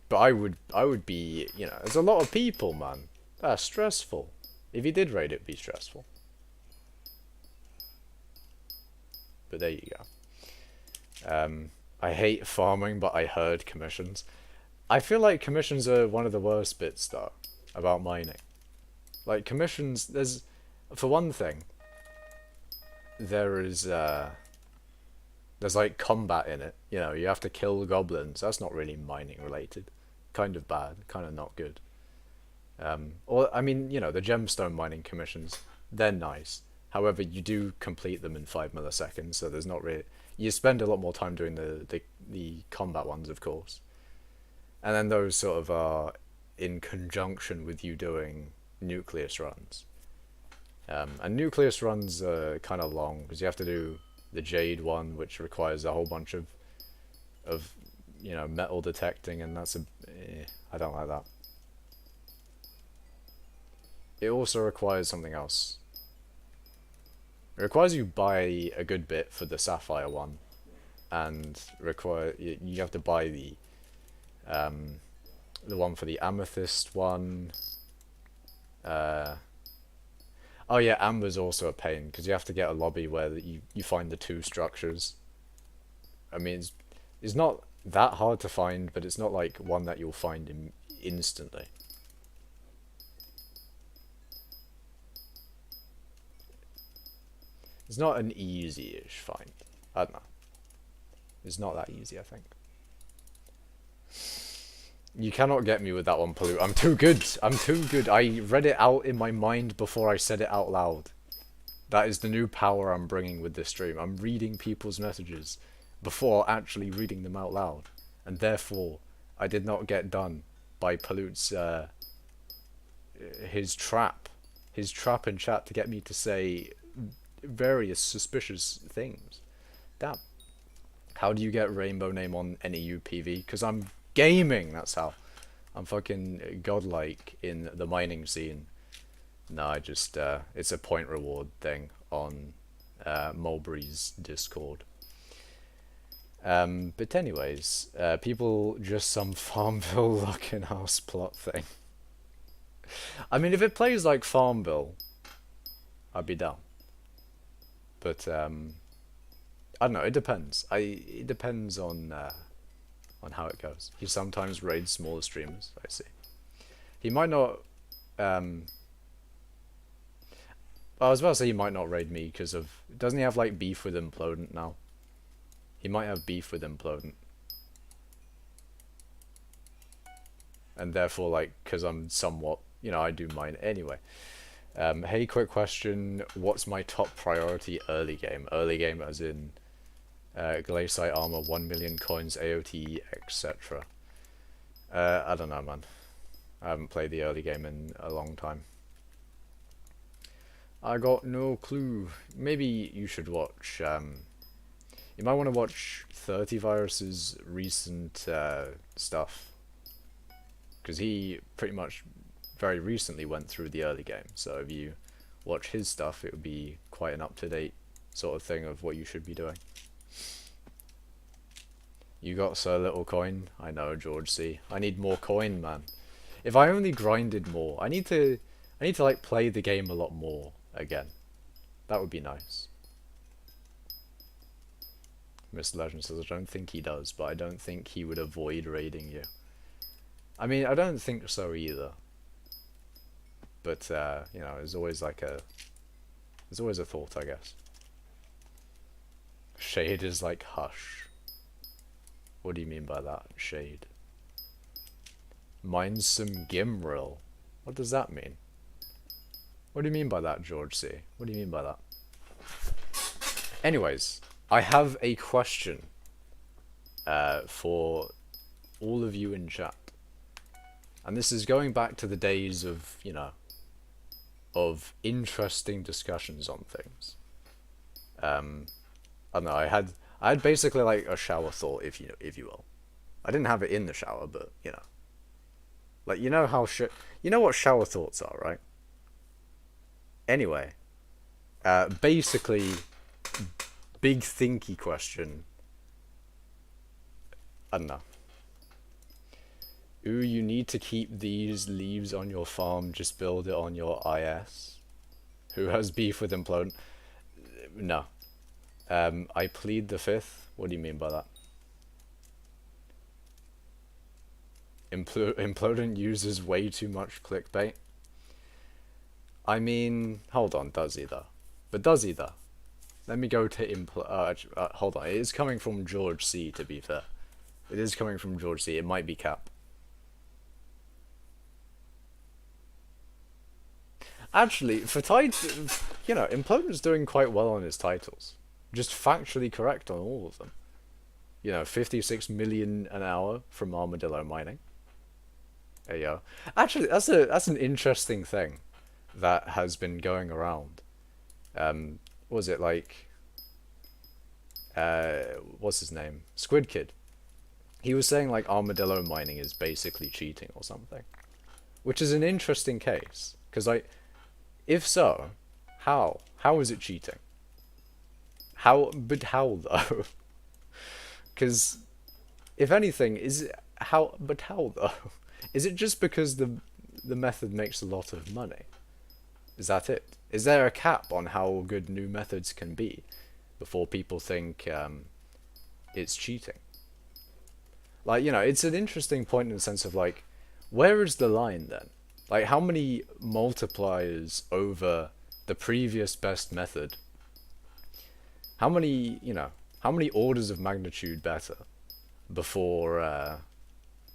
But I would be, you know, there's a lot of people, man. That's stressful. If you did raid, it'd be stressful. But there you go. I hate farming, but I heard commissions. I feel like commissions are one of the worst bits, though, about mining. Like, commissions, there's, for one thing, there's like combat in it. You know, you have to kill goblins. That's not really mining related. Kind of bad, kind of not good. Or, I mean, you know, the gemstone mining commissions, they're nice. However, you do complete them in 5 milliseconds, so there's not really... You spend a lot more time doing the combat ones, of course. And then those sort of are in conjunction with you doing nucleus runs. And nucleus runs are kind of long, because you have to do the jade one, which requires a whole bunch of you know, metal detecting, and that's I don't like that. It also requires something else. It requires you buy a good bit for the sapphire one, and you have to buy the one for the amethyst one. Oh yeah, amber's also a pain, because you have to get a lobby where you find the 2 structures. I mean, it's not that hard to find, but it's not like one that you'll find instantly. It's not an easy-ish find. I don't know. It's not that easy, I think. You cannot get me with that one, Pollute. I'm too good. I'm too good. I read it out in my mind before I said it out loud. That is the new power I'm bringing with this stream. I'm reading people's messages before actually reading them out loud. And therefore, I did not get done by Pollute's, his trap. His trap in chat to get me to say various suspicious things. Damn. How do you get rainbow name on NEU PV? Because I'm gaming, that's how. I'm fucking godlike in the mining scene. No, I just, it's a point reward thing on Mulberry's Discord. But anyways, people just some Farmville Locking House plot thing. I mean, if it plays like Farmville, I'd be down. But, I don't know, it depends. It depends on how it goes. He sometimes raids smaller streamers, I see. He might not, I was about to say he might not raid me because of, doesn't he have like beef with Implodent now? He might have beef with Implodent. And therefore, like, because I'm somewhat, you know, I do mine anyway. Hey, quick question. What's my top priority early game? Early game as in Glaciite armor, 1 million coins, AOT, etc. I don't know, man. I haven't played the early game in a long time. I got no clue. Maybe you should watch, you might want to watch 30 Virus's recent stuff. Because he pretty much very recently went through the early game. So if you watch his stuff, it would be quite an up-to-date sort of thing of what you should be doing. You got so little coin? I know, George C. I need more coin, man. If I only grinded more, I need to like play the game a lot more again. That would be nice. Mr. Legend says, I don't think he does, but I don't think he would avoid raiding you. I mean, I don't think so either. But, you know, there's always like a... There's always a thought, I guess. Shade is like hush. What do you mean by that, shade? Mine some Gimril. What does that mean? What do you mean by that, George C? What do you mean by that? Anyways, I have a question for all of you in chat. And this is going back to the days of, you know, of interesting discussions on things. I don't know, I had basically like a shower thought, if you will. I didn't have it in the shower, but you know. Like, you know how you know what shower thoughts are, right? Anyway, basically, big thinky question. I don't know. Ooh, you need to keep these leaves on your farm, just build it on your IS. Who has beef with Implodent? No. I plead the fifth. What do you mean by that? Implodent uses way too much clickbait. I mean, hold on, does he though? But does he though? Let me go to hold on, it is coming from George C, to be fair. It is coming from George C, it might be cap. Actually, for titles, you know, Implodent's doing quite well on his titles. Just factually correct on all of them. You know, 56 million an hour from Armadillo mining. There you go. Actually, that's an interesting thing that has been going around. Was it like, what's his name? Squid Kid. He was saying like Armadillo mining is basically cheating or something, which is an interesting case because like, if so, how is it cheating? But how though? Because if anything, how though? Is it just because the method makes a lot of money? Is that it? Is there a cap on how good new methods can be before people think it's cheating? Like, you know, it's an interesting point in the sense of like, where is the line then? Like, how many multipliers over the previous best method? How many, you know, how many orders of magnitude better before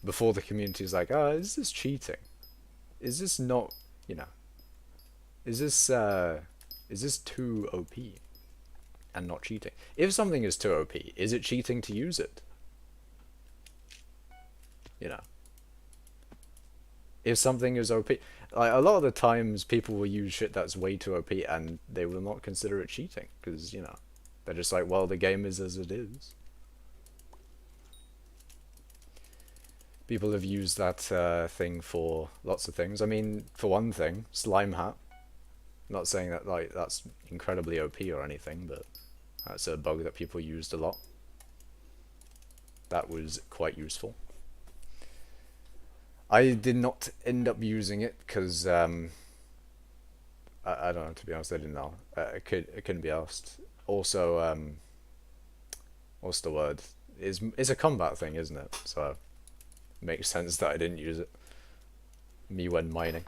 before the community is like, oh, is this cheating? Is this not, you know, is this too OP and not cheating? If something is too OP, is it cheating to use it? You know, if something is OP, like a lot of the times people will use shit that's way too OP and they will not consider it cheating because, you know, they're just like, well, the game is as it is. People have used that thing for lots of things. I mean, for one thing, slime hat. Not saying that like that's incredibly OP or anything, but that's a bug that people used a lot. That was quite useful. I did not end up using it because I don't know, to be honest, I didn't know. I couldn't be asked. Also, what's the word? It's a combat thing, isn't it? So it makes sense that I didn't use it. Me when mining.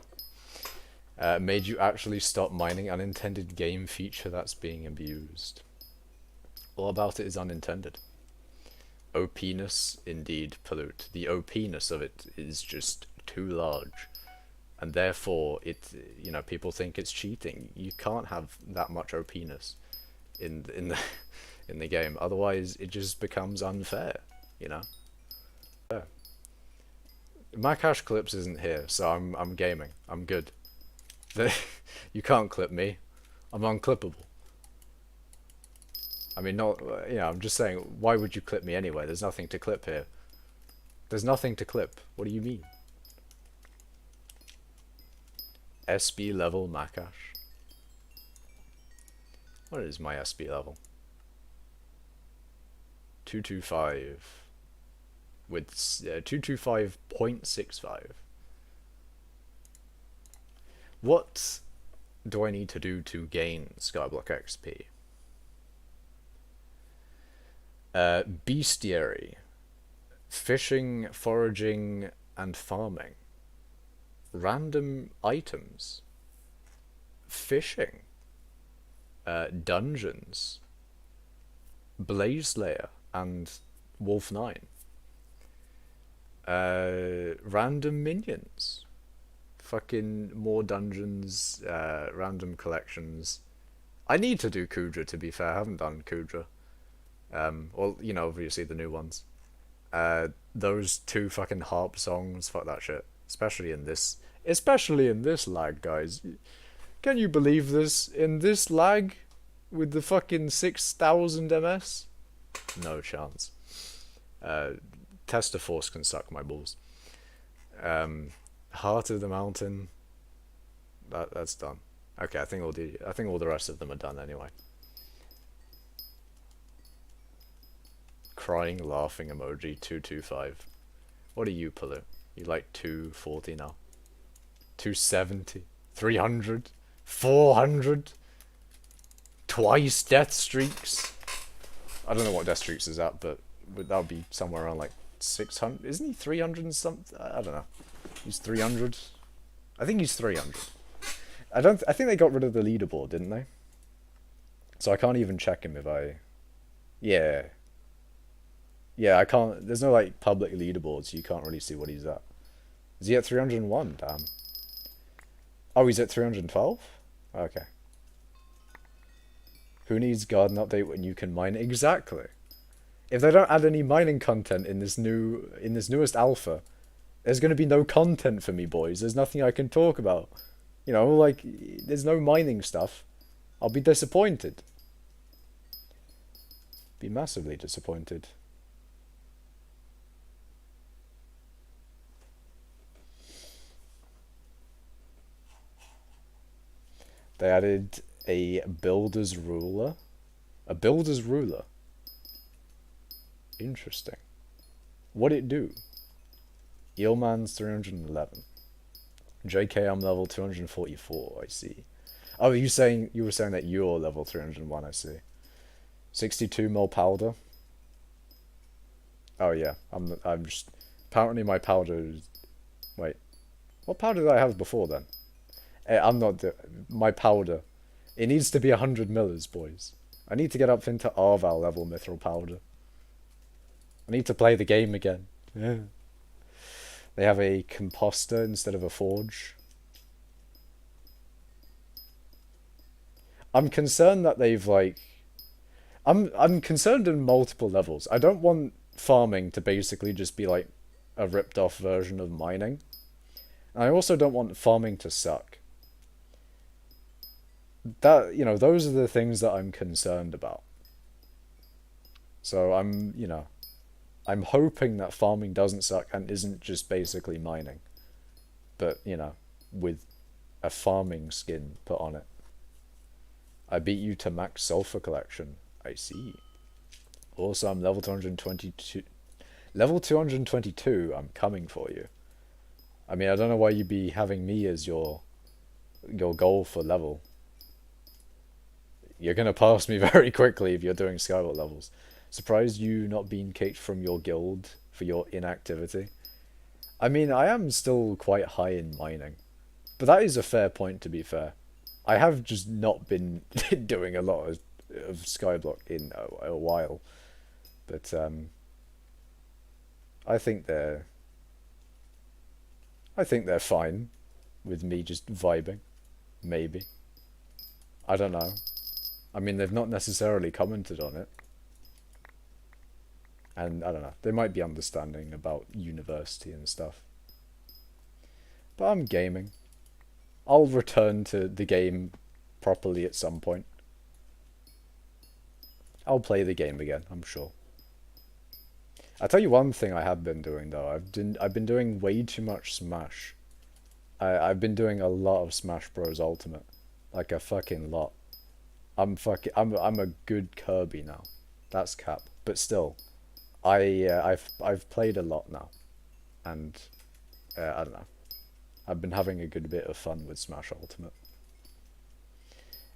Made you actually stop mining unintended game feature that's being abused. All about it is unintended. OPness indeed pollute. The OPness of it is just too large, and therefore people think it's cheating. You can't have that much OPness in the in the game, otherwise it just becomes unfair, you know. Yeah. My cache clips isn't here, so I'm gaming. I'm good. You can't clip me. I'm unclippable. I mean, not, I'm just saying, why would you clip me anyway? There's nothing to clip here. There's nothing to clip. What do you mean? SB level Makash. What is my SB level? 225. With 225.65. What do I need to do to gain skyblock XP? Bestiary, fishing, foraging, and farming. Random items. Fishing. Dungeons. Blaze Layer and Wolf 9. Random minions. Fucking more dungeons, random collections. I need to do Kudra, to be fair. I haven't done Kudra. Well, obviously the new ones. Those two fucking harp songs, fuck that shit. Especially in this lag, guys. Can you believe this? In this lag? With the fucking 6,000 MS? No chance. Tester Force can suck my balls. Heart of the Mountain. That's done. Okay, I think all the rest of them are done anyway. Crying, laughing emoji, 225. What are you, Pulu? You like 240 now? 270? 300? 400? Twice death streaks? I don't know what death streaks is at, but that would be somewhere around like 600. Isn't he 300 and something? I don't know. He's 300. I think he's 300. I think they got rid of the leaderboard, didn't they? So I can't even check him if I... Yeah. Yeah, I can't... There's no, like, public leaderboard, so you can't really see what he's at. Is he at 301? Damn. Oh, he's at 312? Okay. Who needs garden update when you can mine? Exactly. If they don't add any mining content in this newest alpha, there's going to be no content for me, boys. There's nothing I can talk about. Like, there's no mining stuff. I'll be disappointed. Be massively disappointed. They added a builder's ruler. A builder's ruler. Interesting. What'd it do? Eelman's 311. JK, I'm level 244, I see. Oh, you were saying that you're level 301, I see. 62 mil powder. Oh yeah, I'm just... Apparently my powder is... Wait. What powder did I have before then? I'm not... My powder. It needs to be 100 millers, boys. I need to get up into Arval level mithril powder. I need to play the game again. Yeah. They have a composter instead of a forge. I'm concerned that they've like... I'm concerned in multiple levels. I don't want farming to basically just be like a ripped off version of mining. And I also don't want farming to suck. That, those are the things that I'm concerned about. So I'm hoping that farming doesn't suck and isn't just basically mining. But, with a farming skin put on it. I beat you to max sulfur collection. I see. Also, I'm level 222. Level 222, I'm coming for you. I mean, I don't know why you'd be having me as your goal for level. You're going to pass me very quickly if you're doing skyblock levels. Surprised you not being kicked from your guild for your inactivity. I mean, I am still quite high in mining. But that is a fair point, to be fair. I have just not been doing a lot of skyblock in a while. But, I think they're I think they're fine with me just vibing. Maybe. I don't know. I mean, they've not necessarily commented on it. And I don't know. They might be understanding about university and stuff. But I'm gaming. I'll return to the game properly at some point. I'll play the game again, I'm sure. I'll tell you one thing I have been doing though. I've been doing way too much Smash. I've been doing a lot of Smash Bros. Ultimate. Like a fucking lot. I'm a good Kirby now. That's cap. But still, I've played a lot now, and I don't know. I've been having a good bit of fun with Smash Ultimate.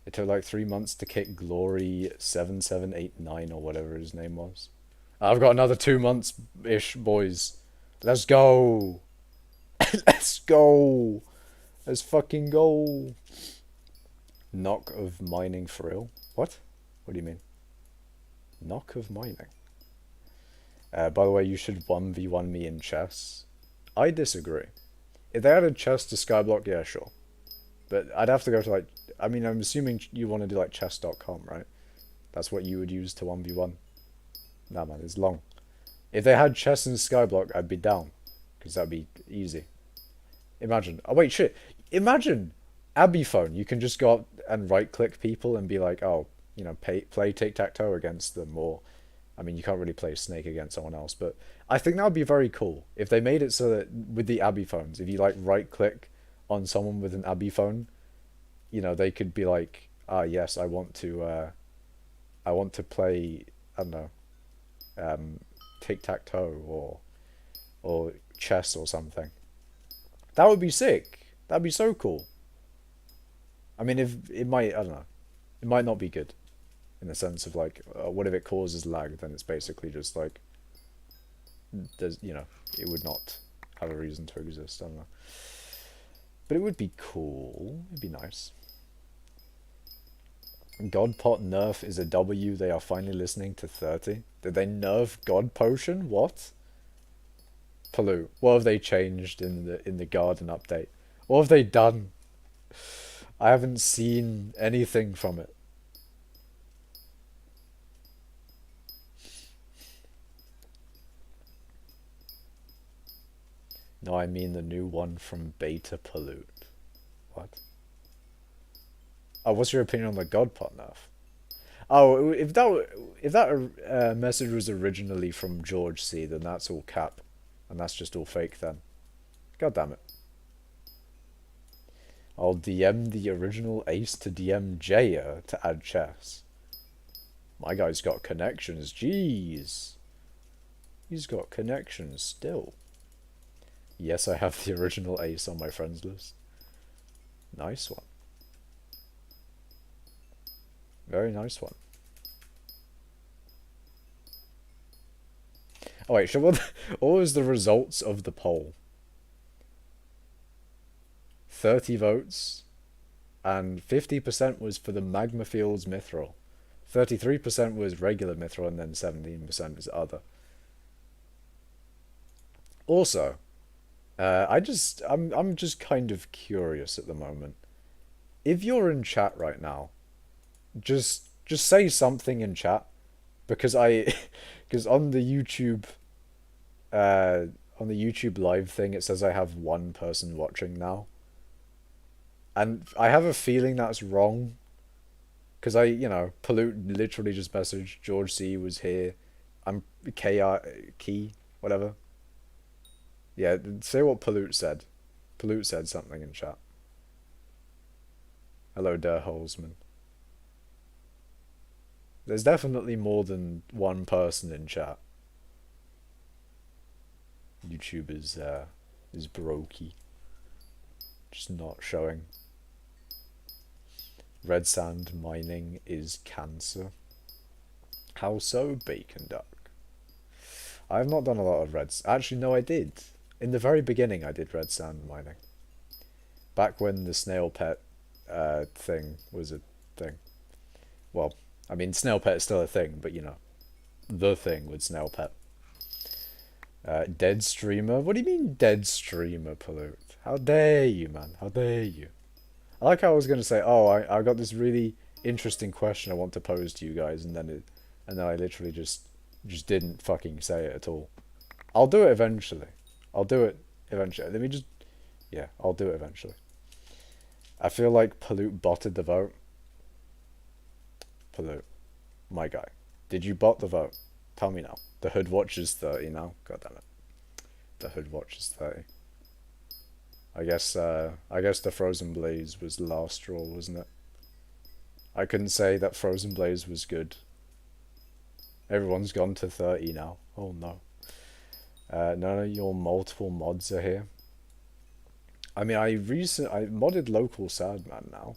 It took like 3 months to kick Glory 7789 or whatever his name was. I've got another 2 months ish, boys. Let's go. Let's go. Let's fucking go. Knock of mining for real. What? What do you mean? Knock of mining. By the way, you should 1v1 me in chess. I disagree. If they added chess to skyblock, yeah, sure. But I'd have to go to like... I mean, I'm assuming you want to do like chess.com, right? That's what you would use to 1v1. Nah, man, it's long. If they had chess in skyblock, I'd be down. Because that'd be easy. Imagine. Oh, wait, shit. Imagine Abby phone. You can just go up and right-click people and be like, oh, you know, play tic-tac-toe against them. Or, I mean, you can't really play Snake against someone else. But I think that would be very cool. If they made it so that with the Abby phones, if you, like, right-click on someone with an Abby phone, you know, they could be like, ah, yes, I want to play, I don't know, tic-tac-toe or chess or something. That would be sick. That'd be so cool. I mean, if it might, I don't know, it might not be good in the sense of like, what if it causes lag? Then it's basically just like, there's, you know, it would not have a reason to exist. I don't know, but it would be cool. It'd be nice. Godpot nerf is a W. They are finally listening to 30. Did they nerf God Potion? What? Pollute. What have they changed in the garden update? What have they done? I haven't seen anything from it. No, I mean the new one from Beta Pollute. What? Oh, what's your opinion on the Godpot nerf? Oh, if that message was originally from George C, then that's all cap, and that's just all fake then. God damn it. I'll DM the original Ace to DM Jaya to add chess. My guy's got connections. Jeez. He's got connections still. Yes, I have the original Ace on my friends list. Nice one. Very nice one. Oh wait, what was the results of the poll? 30 votes, and 50% was for the Magma Fields Mithril. 33% was regular Mithril, and then 17% was other. Also, I'm just kind of curious at the moment. If you're in chat right now, just say something in chat, because because on the YouTube live thing it says I have one person watching now, and I have a feeling that's wrong, because Pollute literally just messaged George C was here. I'm Key whatever. Yeah, say what Pollute said. Pollute said something in chat. Hello, Der Holzman. There's definitely more than one person in chat. YouTube is brokey. Just not showing. Red sand mining is cancer. How so, Bacon Duck? I have not done a lot of actually, no, I did. In the very beginning, I did red sand mining. Back when the snail pet thing was a thing. Well, I mean, snail pet is still a thing, but you know, the thing with snail pet. Dead streamer? What do you mean dead streamer, Pollute? How dare you, man? How dare you? I like how I was gonna say, oh, I got this really interesting question I want to pose to you guys, and then I literally just didn't fucking say it at all. I'll do it eventually. I'll do it eventually. Let me just, yeah, I'll do it eventually. I feel like Pollute botted the vote. Pollute, my guy, did you bot the vote? Tell me now. The Hood Watch is 30 now. God damn it. The Hood Watch is 30. I guess the Frozen Blaze was the last straw, wasn't it? I couldn't say that Frozen Blaze was good. Everyone's gone to 30 now. Oh no. None of your multiple mods are here. I mean, I modded local Sadman now.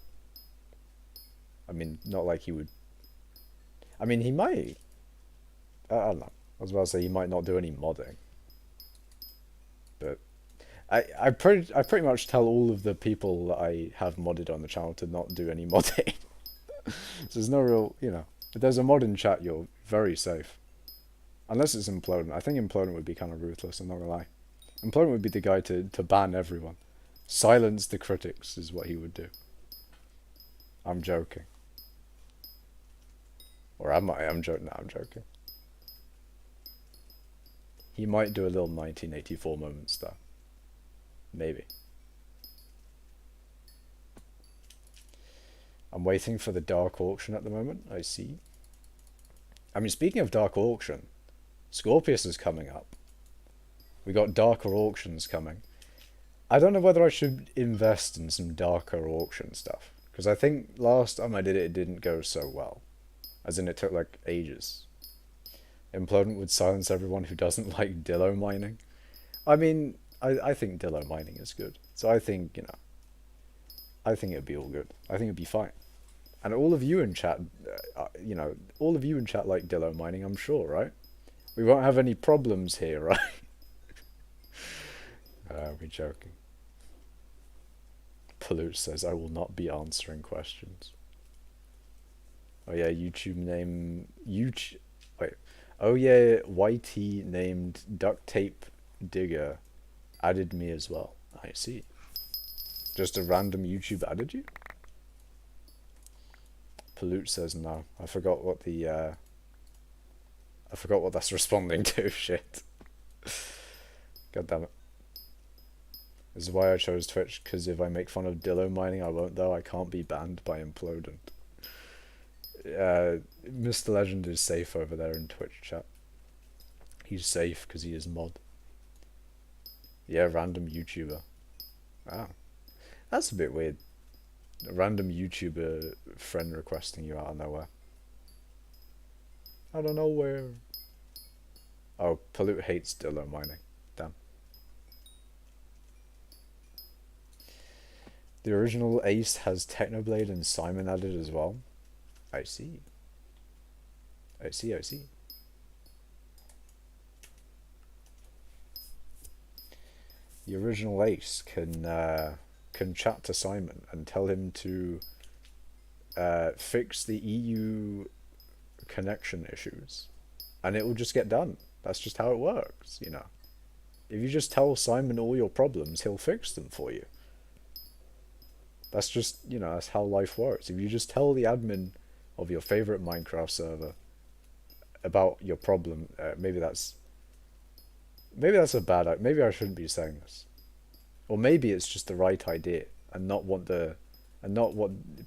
I mean, not like he would. I mean, he might. I don't know. I was about to say he might not do any modding. But I pretty much tell all of the people that I have modded on the channel to not do any modding. So there's no real, you know, if there's a mod in chat, you're very safe. Unless it's Implodent. I think Implodent would be kind of ruthless, I'm not gonna lie. Implodent would be the guy to ban everyone. Silence the critics is what he would do. I'm joking. Or am I? I'm joking. No, I'm joking. He might do a little 1984 moments though. Maybe. I'm waiting for the Dark Auction at the moment. I see. I mean, speaking of Dark Auction, Scorpius is coming up. We got darker auctions coming. I don't know whether I should invest in some darker auction stuff. Because I think last time I did it, it didn't go so well. As in, it took like ages. Implodent would silence everyone who doesn't like Dillo mining. I mean, I think Dillo mining is good. So I think, you know, I think it'd be all good. I think it'd be fine. And all of you in chat, you know, all of you in chat like Dillo mining, I'm sure, right? We won't have any problems here, right? We're joking. Pollute says, I will not be answering questions. Oh yeah, YouTube name... YouTube... Wait. Oh yeah, YT named Duct Tape Digger added me as well. I see. Just a random YouTube added you? Pollute says no. I forgot what the... I forgot what that's responding to. Shit. God damn it. This is why I chose Twitch, because if I make fun of Dillo mining, I won't though. I can't be banned by Implodent. Mr. Legend is safe over there in Twitch chat. He's safe because he is mod. Yeah, random YouTuber. Wow. That's a bit weird. A random YouTuber friend requesting you out of nowhere. I don't know where. Oh, Pollute hates Dillo mining. Damn. The original Ace has Technoblade and Simon added as well. I see. I see, I see. The original Ace can chat to Simon and tell him to fix the EU connection issues, and it will just get done. That's just how it works, you know. If you just tell Simon all your problems, he'll fix them for you. That's just, you know, that's how life works. If you just tell the admin of your favorite Minecraft server about your problem, maybe that's a bad. Maybe I shouldn't be saying this, or maybe it's just the right idea, and not what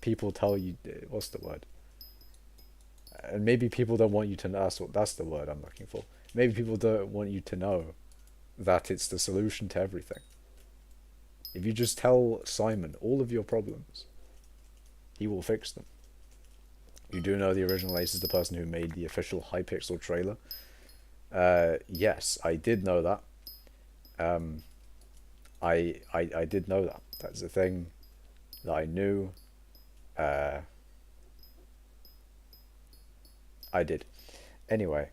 people tell you. What's the word? And maybe people don't want you to know. That's the word I'm looking for. Maybe people don't want you to know that it's the solution to everything. If you just tell Simon all of your problems, he will fix them. You do know the original Ace is the person who made the official Hypixel trailer. Yes, I did know that. I did know that. That's the thing that I knew. I did. Anyway,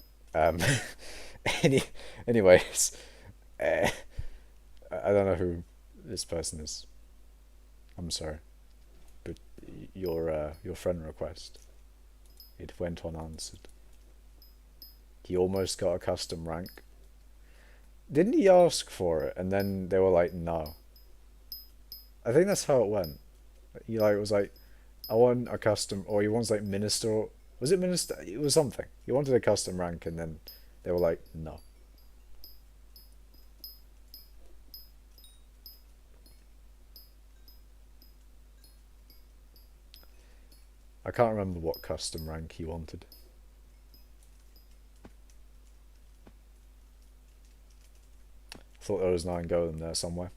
anyways, I don't know who this person is. I'm sorry, but your friend request, it went unanswered. He almost got a custom rank. Didn't he ask for it and then they were like, no? I think that's how it went. He like was like, I want a custom, or he wants like minister. Was it minister? It was something. He wanted a custom rank, and then they were like, no. I can't remember what custom rank he wanted. I thought there was 9 golden there somewhere.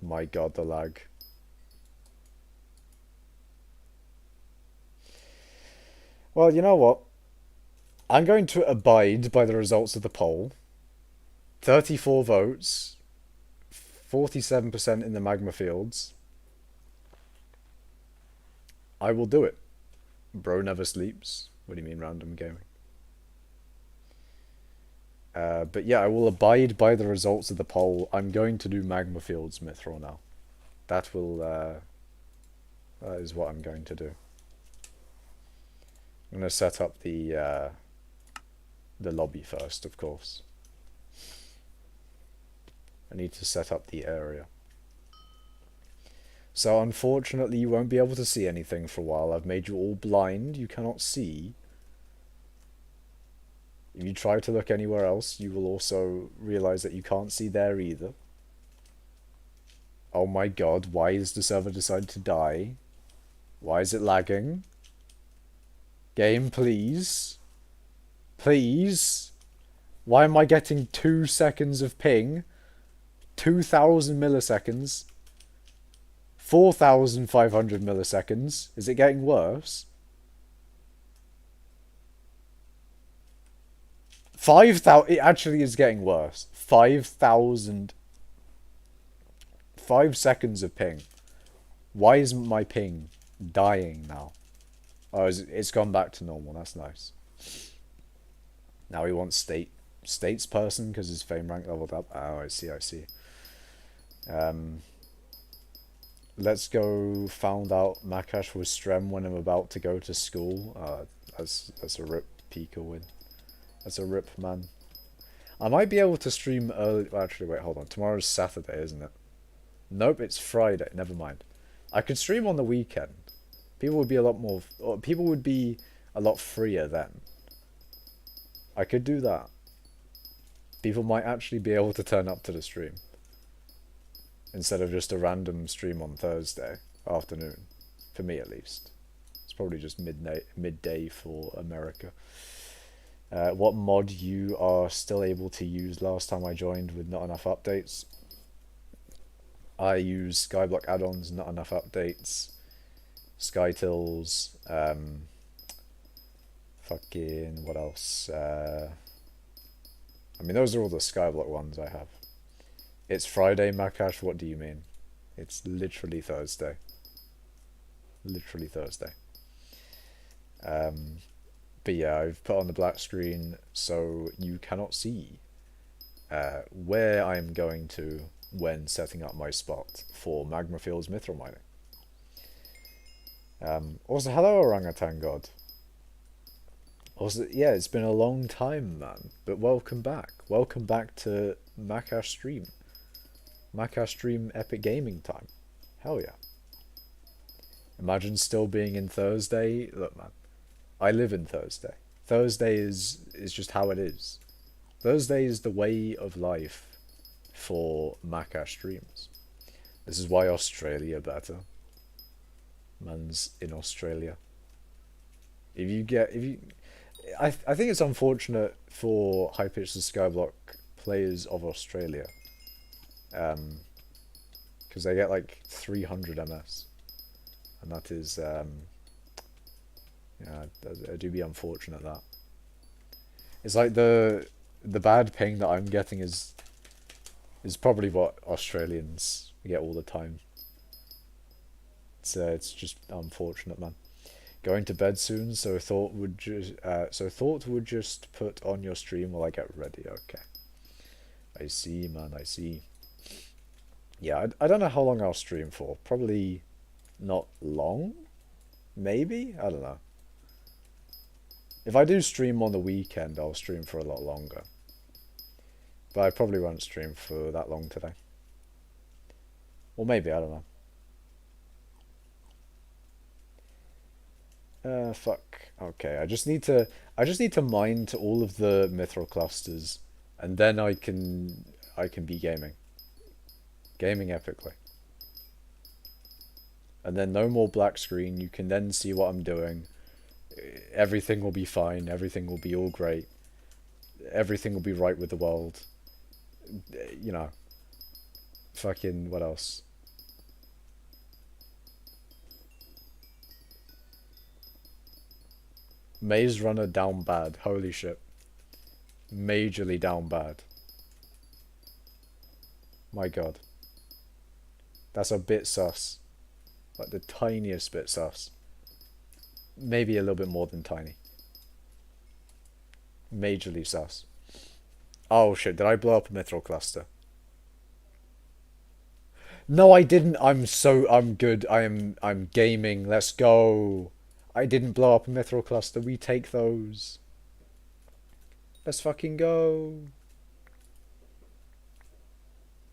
My god, the lag. Well, you know what? I'm going to abide by the results of the poll. 34 votes, 47% in the magma fields. I will do it. Bro never sleeps. What do you mean, random gaming? But yeah, I will abide by the results of the poll. I'm going to do magma fields mithril now. That will. That is what I'm going to do. I'm going to set up the lobby first, of course. I need to set up the area. So unfortunately you won't be able to see anything for a while. I've made you all blind. You cannot see. If you try to look anywhere else, you will also realize that you can't see there either. Oh my god, why has the server decided to die? Why is it lagging? Game, please. Please. Why am I getting 2 seconds of ping? 2,000 milliseconds. 4,500 milliseconds. Is it getting worse? 5,000. It actually is getting worse. 5,000. 5 seconds of ping. Why isn't my ping dying now? Oh, it's gone back to normal. That's nice. Now he wants statesperson because his fame rank leveled up. Oh, I see. Let's go found out Makash was Strem when I'm about to go to school. That's a rip Pika win. That's a rip, man. I might be able to stream early. Actually, wait, hold on. Tomorrow's Saturday, isn't it? Nope, it's Friday. Never mind. I could stream on the weekend. People would be a lot more. People would be a lot freer then. I could do that. People might actually be able to turn up to the stream instead of just a random stream on Thursday afternoon. For me, at least. It's probably just midday for America. What mod you are still able to use? Last time I joined with not enough updates. I use skyblock add-ons, not enough updates. Skytills, fucking what else? I mean, those are all the skyblock ones I have. It's Friday, Makash. What do you mean? It's literally Thursday. Literally Thursday. But yeah, I've put on the black screen so you cannot see where I'm going to when setting up my spot for Magma Fields mithril mining. Also, hello, Orangutan God. Also, yeah, it's been a long time, man, but welcome back. Welcome back to Makash Stream. Makash Stream Epic Gaming Time. Hell yeah. Imagine still being in Thursday. Look, man, I live in Thursday. Thursday is just how it is. Thursday is the way of life for Makash streams. This is why Australia better. Man's in Australia. I think it's unfortunate for hypixel skyblock players of Australia, because they get like 300 ms, and that is yeah, I do be unfortunate that. It's like the bad ping that I'm getting is probably what Australians get all the time. It's just unfortunate, man. Going to bed soon, so thought would just put on your stream while I get ready. Okay, I see, man. I see. Yeah, I don't know how long I'll stream for. Probably not long. Maybe? I don't know. If I do stream on the weekend, I'll stream for a lot longer. But I probably won't stream for that long today. Or maybe, I don't know. Fuck. Okay, I just need to mine to all of the mithril clusters, and then I can be gaming. Gaming epically. And then no more black screen, you can then see what I'm doing. Everything will be fine, everything will be all great. Everything will be right with the world. You know. Fucking, what else? Maze Runner down bad. Holy shit. Majorly down bad. My god. That's a bit sus. Like the tiniest bit sus. Maybe a little bit more than tiny. Majorly sus. Oh shit, did I blow up a mithril cluster? No, I didn't. I'm good. I'm gaming. Let's go. I didn't blow up a mithril cluster. We take those. Let's fucking go.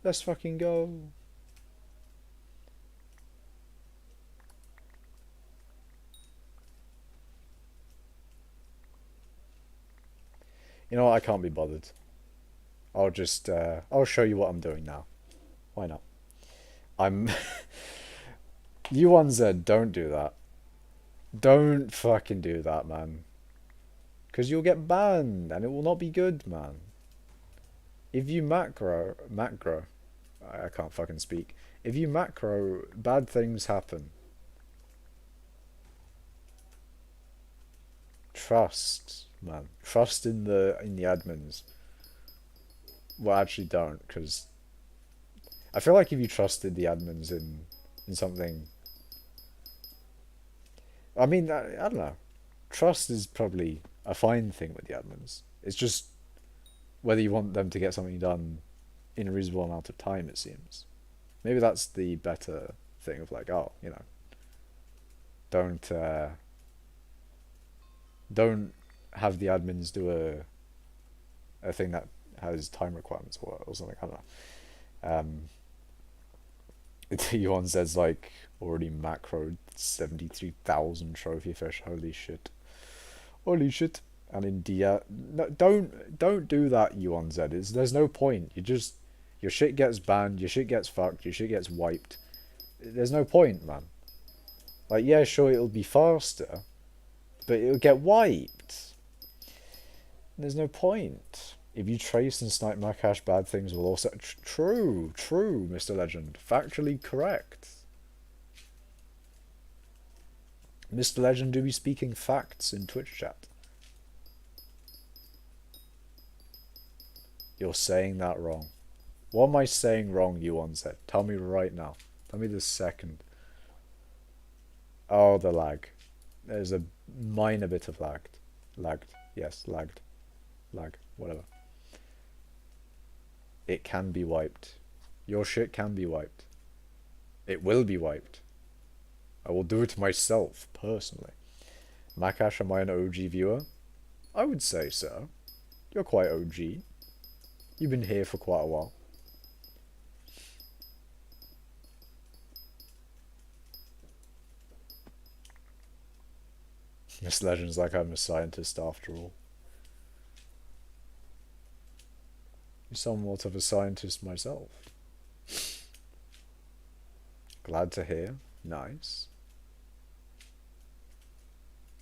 Let's fucking go. You know what? I can't be bothered. I'll just, I'll show you what I'm doing now. Why not? I'm... U1Z, don't do that. Don't fucking do that, man. Because you'll get banned, and it will not be good, man. If you macro... I can't fucking speak. If you macro, bad things happen. Trust, man. Trust in the admins. Well, actually don't, because I feel like if you trusted the admins in something, I mean, I don't know. Trust is probably a fine thing with the admins. It's just whether you want them to get something done in a reasonable amount of time, it seems. Maybe that's the better thing of like, oh, you know, don't have the admins do a thing that has time requirements or something. I don't know. Yuan says like already macroed 73,000 trophy fish. Holy shit. Holy shit. And in Dia, no, don't do that, Yuan Z. There's no point. Your shit gets banned, your shit gets fucked, your shit gets wiped. There's no point, man. Like, yeah, sure, it'll be faster, but it'll get wiped. There's no point. If you trace and snipe Makash, bad things will also... True, Mr. Legend. Factually correct. Mr. Legend do be speaking facts in Twitch chat. You're saying that wrong. What am I saying wrong, you one said? Tell me right now. Tell me this second. Oh, the lag. There's a minor bit of lagged. Lagged. Yes, lagged. Lag. Whatever. It can be wiped. Your shit can be wiped. It will be wiped. I will do it myself, personally. Makash, am I an OG viewer? I would say so. You're quite OG. You've been here for quite a while. This legend's like I'm a scientist after all. I'm somewhat of a scientist myself. Glad to hear. Nice.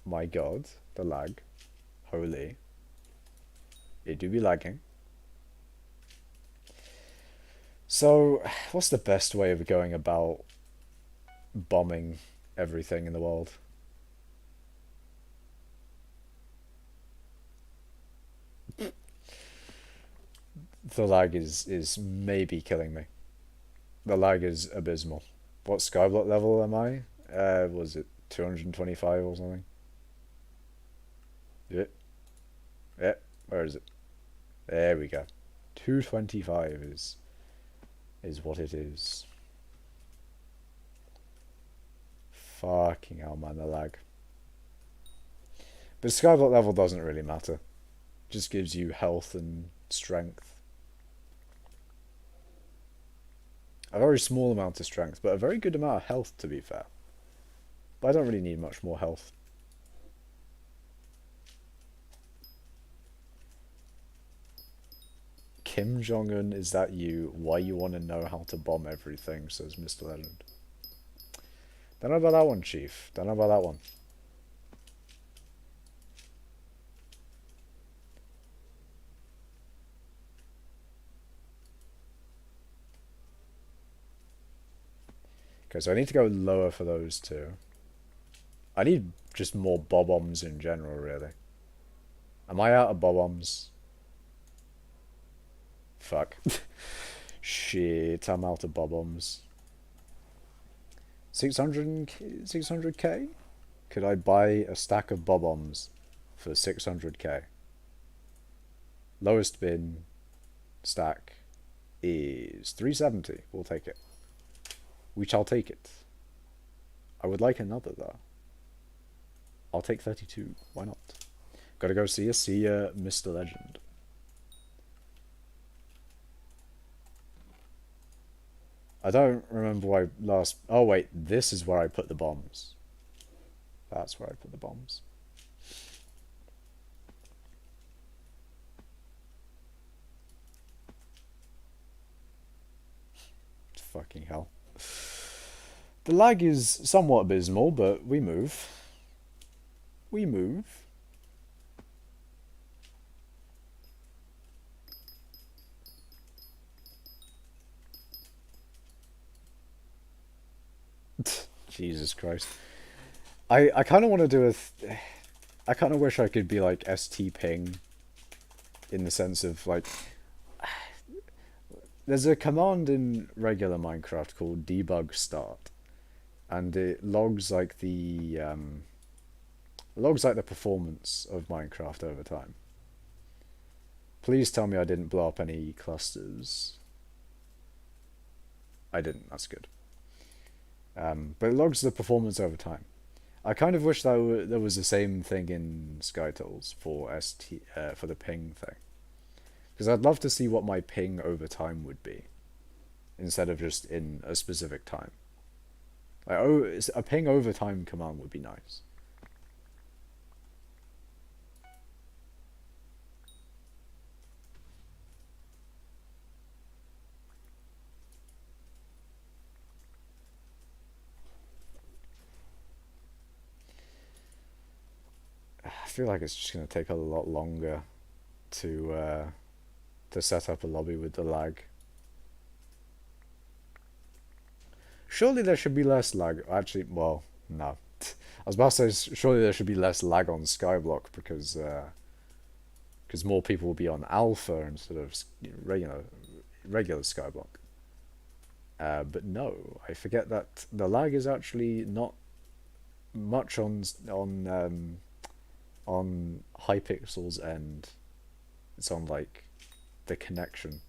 My god, the lag. Holy. It do be lagging. So, what's the best way of going about bombing everything in the world? The lag is maybe killing me. The lag is abysmal. What skyblock level am I? Was it 225 or something? Yeah. Yeah. Where is it? There we go. 225 is what it is. Fucking hell, man, the lag. But skyblock level doesn't really matter. Just gives you health and strength. A very small amount of strength, but a very good amount of health, to be fair. But I don't really need much more health. Kim Jong-un, is that you? Why you want to know how to bomb everything, says Mr. Legend. Don't know about that one, Chief. Don't know about that one. Okay, so I need to go lower for those two. I need just more bob-ombs in general, really. Am I out of bob-ombs? Fuck. Shit, I'm out of bob-ombs. 600k? Could I buy a stack of bob-ombs for 600k? Lowest bin stack is 370. We'll take it. We shall take it. I would like another, though. I'll take 32. Why not? Gotta go see ya, Mr. Legend. I don't remember why last... Oh, wait. This is where I put the bombs. That's where I put the bombs. Fucking hell. The lag is somewhat abysmal, but we move. We move. Jesus Christ. I kind of want to do a... I kind of wish I could be like ST ping in the sense of like... There's a command in regular Minecraft called debug start, and it logs like the performance of Minecraft over time. Please tell me I didn't blow up any clusters. I didn't. That's good. But it logs the performance over time. I kind of wish that there was the same thing in SkyTools for for the ping thing. Because I'd love to see what my ping over time would be, instead of just in a specific time. Like, oh, a ping over time command would be nice. I feel like it's just going to take a lot longer to set up a lobby with the lag. Surely there should be less lag. Actually, well, no. I was about to say surely there should be less lag on skyblock because more people will be on alpha instead of regular skyblock. But no, I forget that the lag is actually not much on hypixel's end. It's on like the connection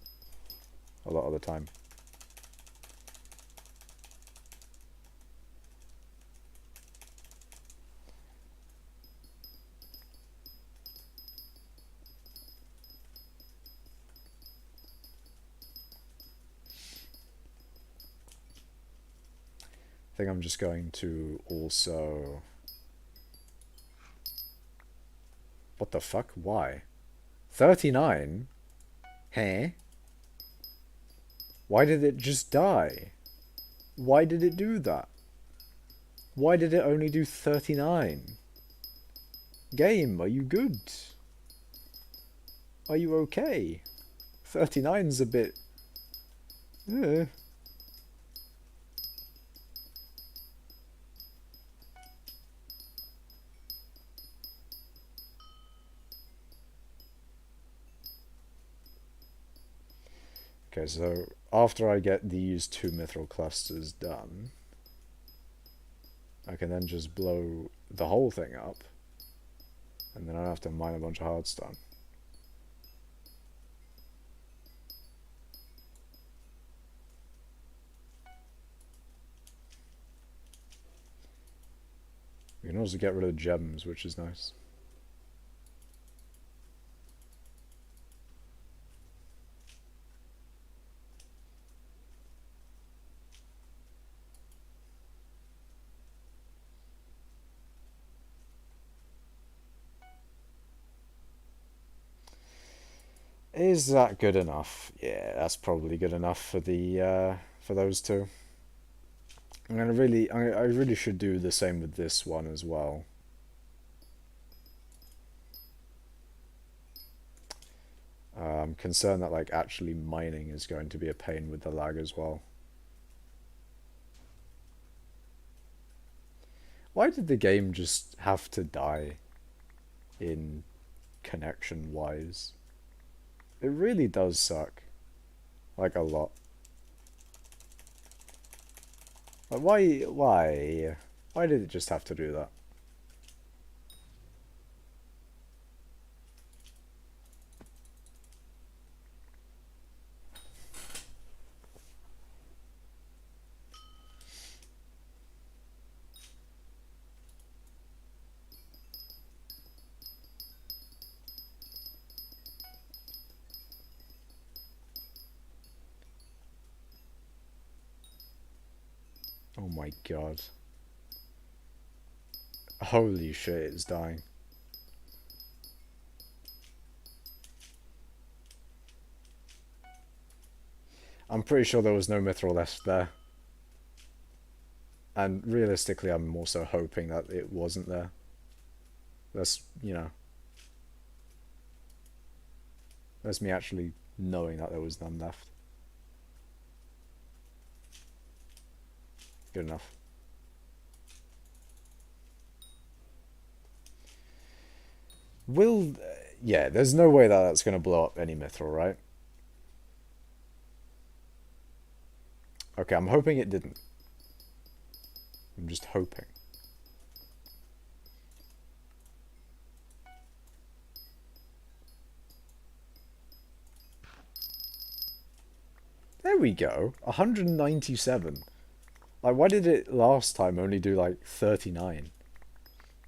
a lot of the time. I think I'm just going to also... What the fuck? Why? 39? Huh? Why did it just die? Why did it do that? Why did it only do 39? Game, are you good? Are you okay? 39's a bit... Okay, so after I get these 2 mithril clusters done, I can then just blow the whole thing up, and then I have to mine a bunch of hardstone. We can also get rid of gems, which is nice. Is that good enough? Yeah, that's probably good enough for the for those two. I really should do the same with this one as well. I'm concerned that like actually mining is going to be a pain with the lag as well. Why did the game just have to die in connection wise? It really does suck. Like a lot. Like why did it just have to do that? Oh my god. Holy shit, it's dying. I'm pretty sure there was no mithril left there. And realistically, I'm also hoping that it wasn't there. That's, you know, that's me actually knowing that there was none left. Good enough. Yeah, there's no way that that's going to blow up any mithril, right? Okay, I'm hoping it didn't. I'm just hoping. There we go. 197. Like, why did it last time only do like 39?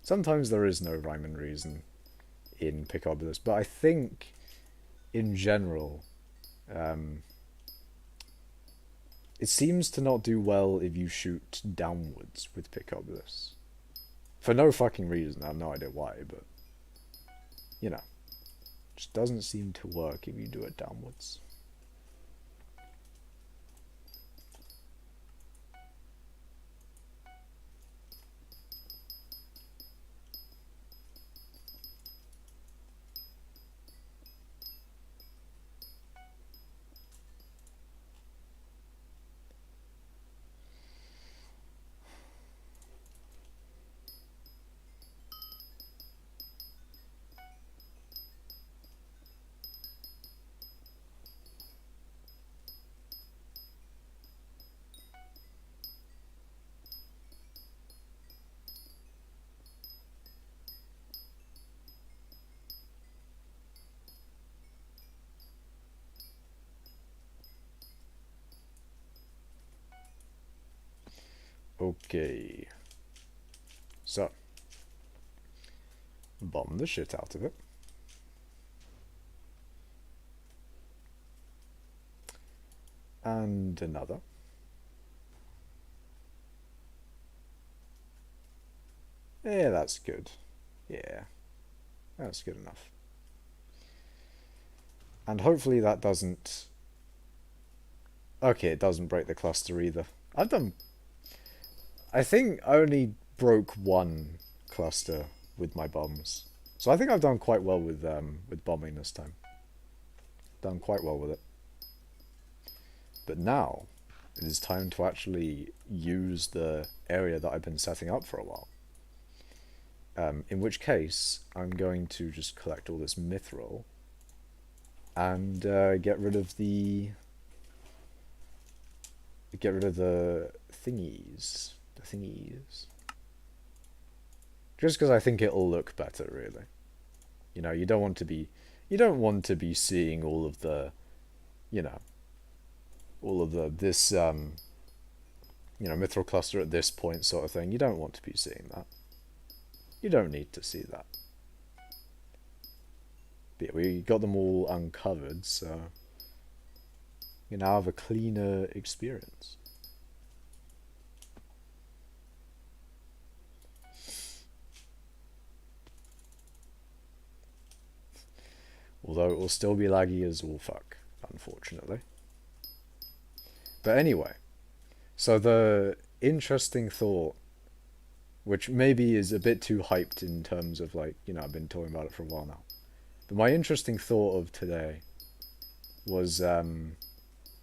Sometimes there is no rhyme and reason in Picobulus, but I think in general, it seems to not do well if you shoot downwards with Picobulus. For no fucking reason, I have no idea why, but you know, just doesn't seem to work if you do it downwards. Okay. So, bomb the shit out of it. And another. Yeah, that's good. Yeah, that's good enough. And hopefully that doesn't... Okay, it doesn't break the cluster either. I think I only broke one cluster with my bombs. So I think I've done quite well with bombing this time. Done quite well with it. But now, it is time to actually use the area that I've been setting up for a while. In which case, I'm going to just collect all this mithril and get rid of the thingies. Just because I think it'll look better, really. You know, you don't want to be seeing all of the, you know, this you know, mithril cluster at this point sort of thing. You don't want to be seeing that. You don't need to see that. But yeah, we got them all uncovered, so you now have a cleaner experience. Although it will still be laggy as all fuck, unfortunately. But anyway, so the interesting thought, which maybe is a bit too hyped in terms of like, you know, I've been talking about it for a while now. But my interesting thought of today was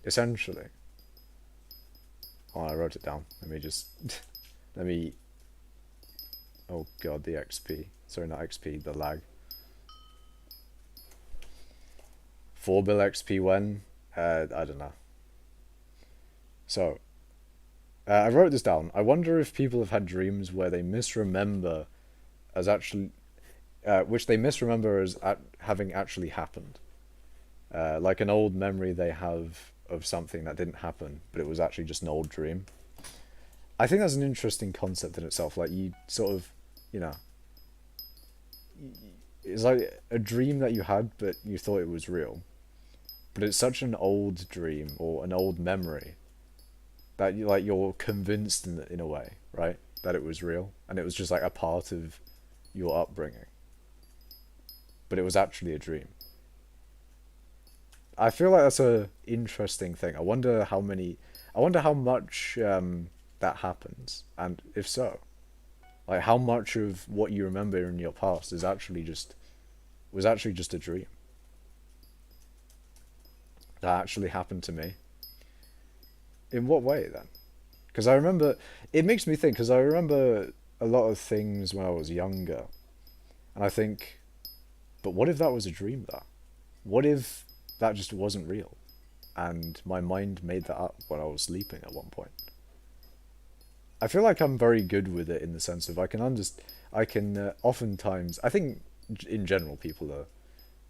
essentially, oh, I wrote it down. Let me just, let me, oh god, the XP. Sorry, not XP, the lag. 4 bill XP when? I don't know. So, I wrote this down. I wonder if people have had dreams where they misremember as actually, which they misremember as having actually happened. Like an old memory they have of something that didn't happen, but it was actually just an old dream. I think that's an interesting concept in itself. Like you sort of, you know, it's like a dream that you had, but you thought it was real. But it's such an old dream or an old memory that you like you're convinced in a way, right, that it was real and it was just like a part of your upbringing, but it was actually a dream. I feel like that's a interesting thing. I wonder how many, I wonder how much that happens, and if so, like how much of what you remember in your past is actually just was actually just a dream that actually happened to me. In what way then? Because I remember, it makes me think, because I remember a lot of things when I was younger, and I think, but what if that was a dream though? What if that just wasn't real? And my mind made that up when I was sleeping at one point. I feel like I'm very good with it in the sense of I can understand, I can oftentimes, I think in general people are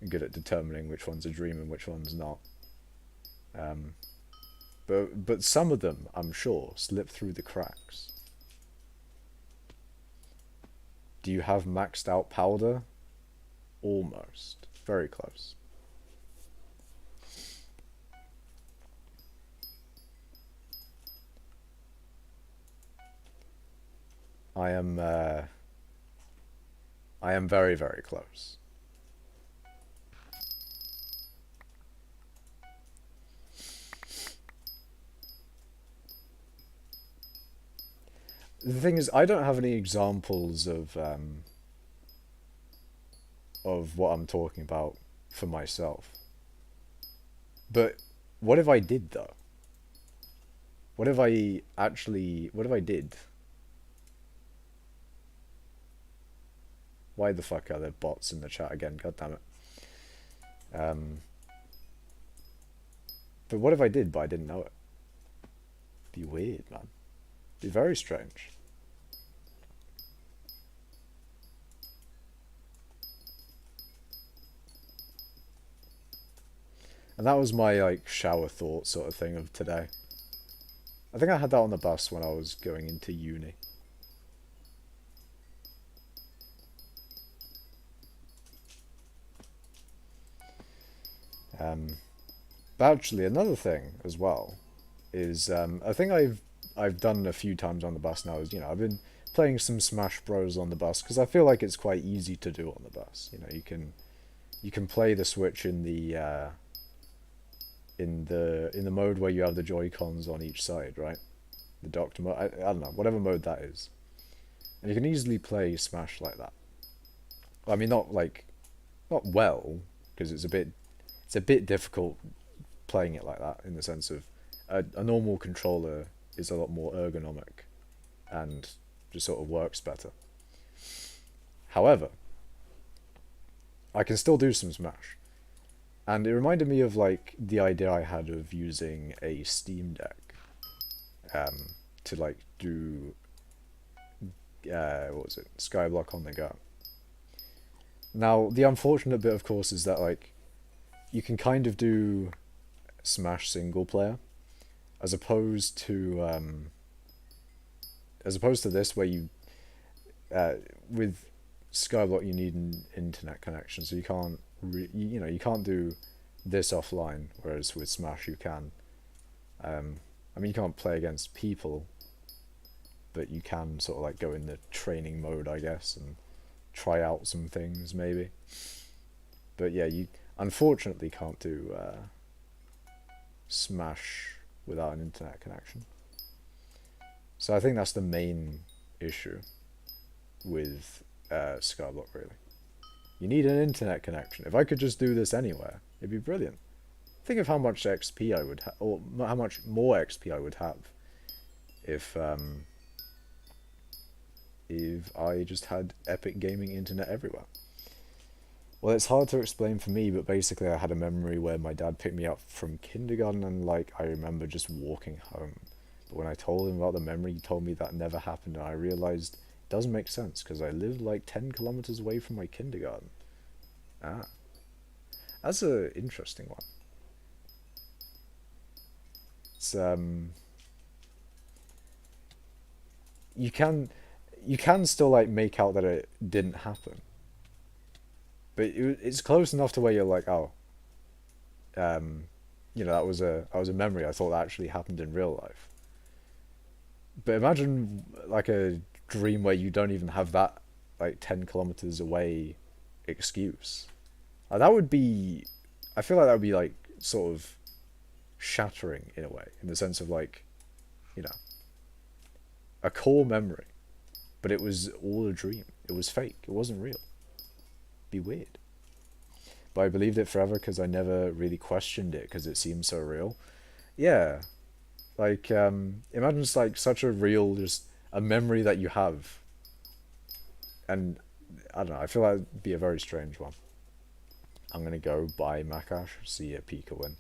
good at determining which one's a dream and which one's not. But some of them, I'm sure, slip through the cracks. Do you have maxed out powder? Almost. Very close. I am very, very close. The thing is, I don't have any examples of what I'm talking about for myself. But what if I did though? What if I actually? What if I did? Why the fuck are there bots in the chat again? God damn it. But what if I did, but I didn't know it? Be weird, man. Be very strange. And that was my like shower thought sort of thing of today. I think I had that on the bus when I was going into uni. But actually, another thing as well is I think I've done a few times on the bus now. Is I've been playing some Smash Bros on the bus because I feel like it's quite easy to do on the bus. You can play the Switch in the mode where you have the Joy-Cons on each side, right? The docked mode. I don't know, whatever mode that is, and you can easily play Smash like that. I mean, not well, because it's a bit difficult playing it like that in the sense of a normal controller is a lot more ergonomic and just sort of works better. However, I can still do some Smash. And it reminded me of like the idea I had of using a Steam Deck to like do what was it? Skyblock on the go. Now, the unfortunate bit of course is that like you can kind of do Smash single player as opposed to this where you with skyblock, you need an internet connection, so you can't you know, you can't do this offline, whereas with Smash you can. I mean, you can't play against people, but you can sort of like go in the training mode, I guess, and try out some things maybe. But yeah, you unfortunately can't do Smash without an internet connection. So I think that's the main issue with skyblock, really. You need an internet connection. If I could just do this anywhere, it'd be brilliant. Think of how much XP I would have, or how much more XP I would have if I just had epic gaming internet everywhere. Well, it's hard to explain for me, but basically I had a memory where my dad picked me up from kindergarten and like I remember just walking home. But when I told him about the memory, he told me that never happened, and I realized it doesn't make sense because I lived like 10 kilometers away from my kindergarten. Ah, that's an interesting one. It's you can still like make out that it didn't happen, but it's close enough to where you're like, oh, you know, that was a memory. I thought that actually happened in real life. But imagine like a dream where you don't even have that like 10 kilometers away excuse. That would be, I feel like that would be like sort of shattering in a way, in the sense of like, you know, a core memory, but it was all a dream. It was fake. It wasn't real. Be weird. But I believed it forever because I never really questioned it because it seemed so real. Yeah, like imagine it's like such a real, just a memory that you have, and I don't know. I feel like it'd be a very strange one. I'm gonna go buy Makash, see a Pika win.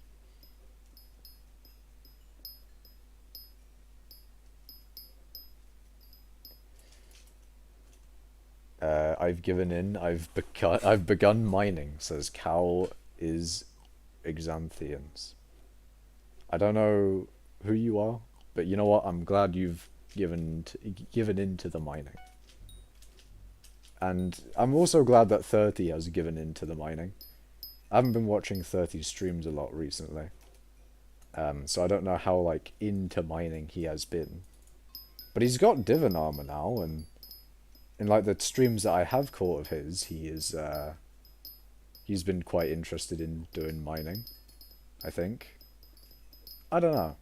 I've given in. I've begun mining. Says Cow is Exanthians. I don't know who you are, but you know what? I'm glad you've given in to the mining. And I'm also glad that 30 has given in to the mining. I haven't been watching 30 streams a lot recently. So I don't know how like into mining he has been. But he's got divan armor now, and in like the streams that I have caught of his, he's been quite interested in doing mining, I think. I don't know.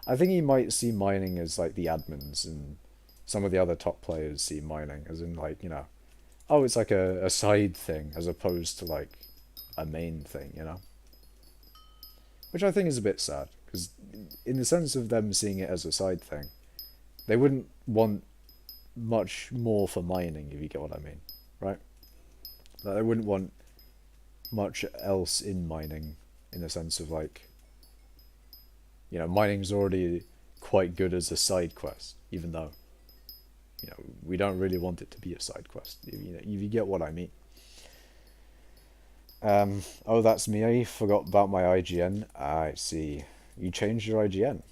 I think he might see mining as like the admins, and some of the other top players see mining as in like, you know, oh, it's like a side thing as opposed to like a main thing, you know? Which I think is a bit sad, because in the sense of them seeing it as a side thing, they wouldn't want much more for mining, if you get what I mean, right? Like, they wouldn't want much else in mining, in the sense of like, you know, mining's already quite good as a side quest, even though, you know, we don't really want it to be a side quest, you know, if you get what I mean. Oh, that's me. I forgot about my IGN. I see. You changed your IGN,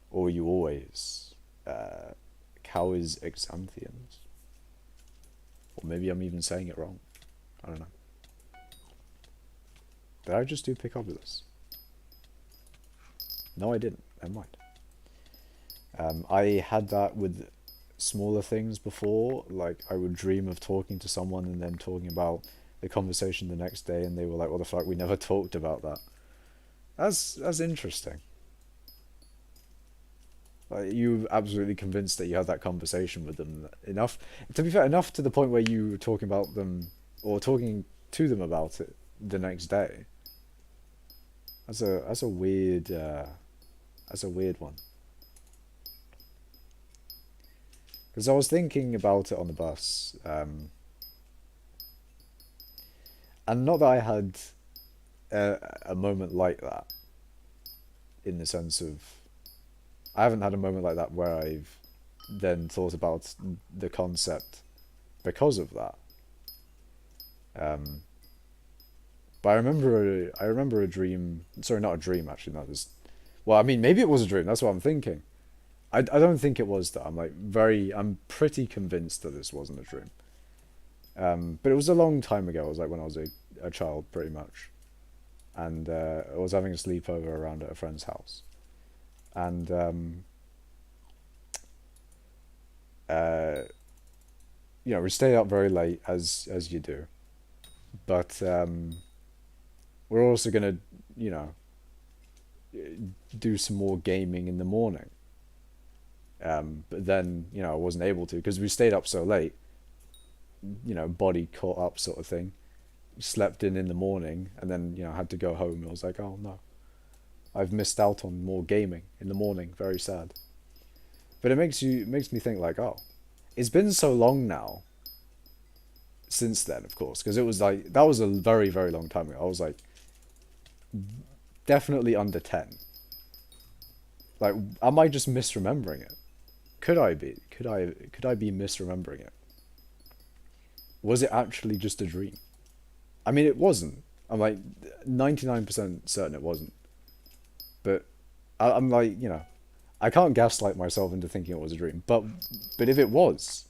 or you always. Cow is Exanthians, or maybe I'm even saying it wrong. I don't know. Did I just do pick up with this? No, I didn't. Never mind. I had that with smaller things before. Like, I would dream of talking to someone and then talking about the conversation the next day, and they were like, "What the fuck? We never talked about that." That's interesting. Like, you absolutely convinced that you had that conversation with them enough. To be fair, enough to the point where you were talking about them or talking to them about it the next day. That's a weird one. Because I was thinking about it on the bus, and not that I had a moment like that, in the sense of, I haven't had a moment like that where I've then thought about the concept because of that. But I remember a dream. Sorry, not a dream actually. That was, well, I mean, maybe it was a dream. That's what I'm thinking. I don't think it was that. I'm pretty convinced that this wasn't a dream. But it was a long time ago. It was like when I was a child, pretty much. And I was having a sleepover around at a friend's house. And uh, we stayed up very late as you do. But we're also gonna, you know, do some more gaming in the morning. But then, I wasn't able to because we stayed up so late. Body caught up, sort of thing. Slept in the morning, and then had to go home. I was like, oh no, I've missed out on more gaming in the morning. Very sad. But it makes me think like, oh, it's been so long now since then, of course, because it was like that was a very very long time ago. I was like definitely under 10. Like, am I just misremembering it? Could I be? Could I be misremembering it? Was it actually just a dream? I mean, it wasn't. I'm like 99% certain it wasn't. But I'm like, I can't gaslight myself into thinking it was a dream. But if it was,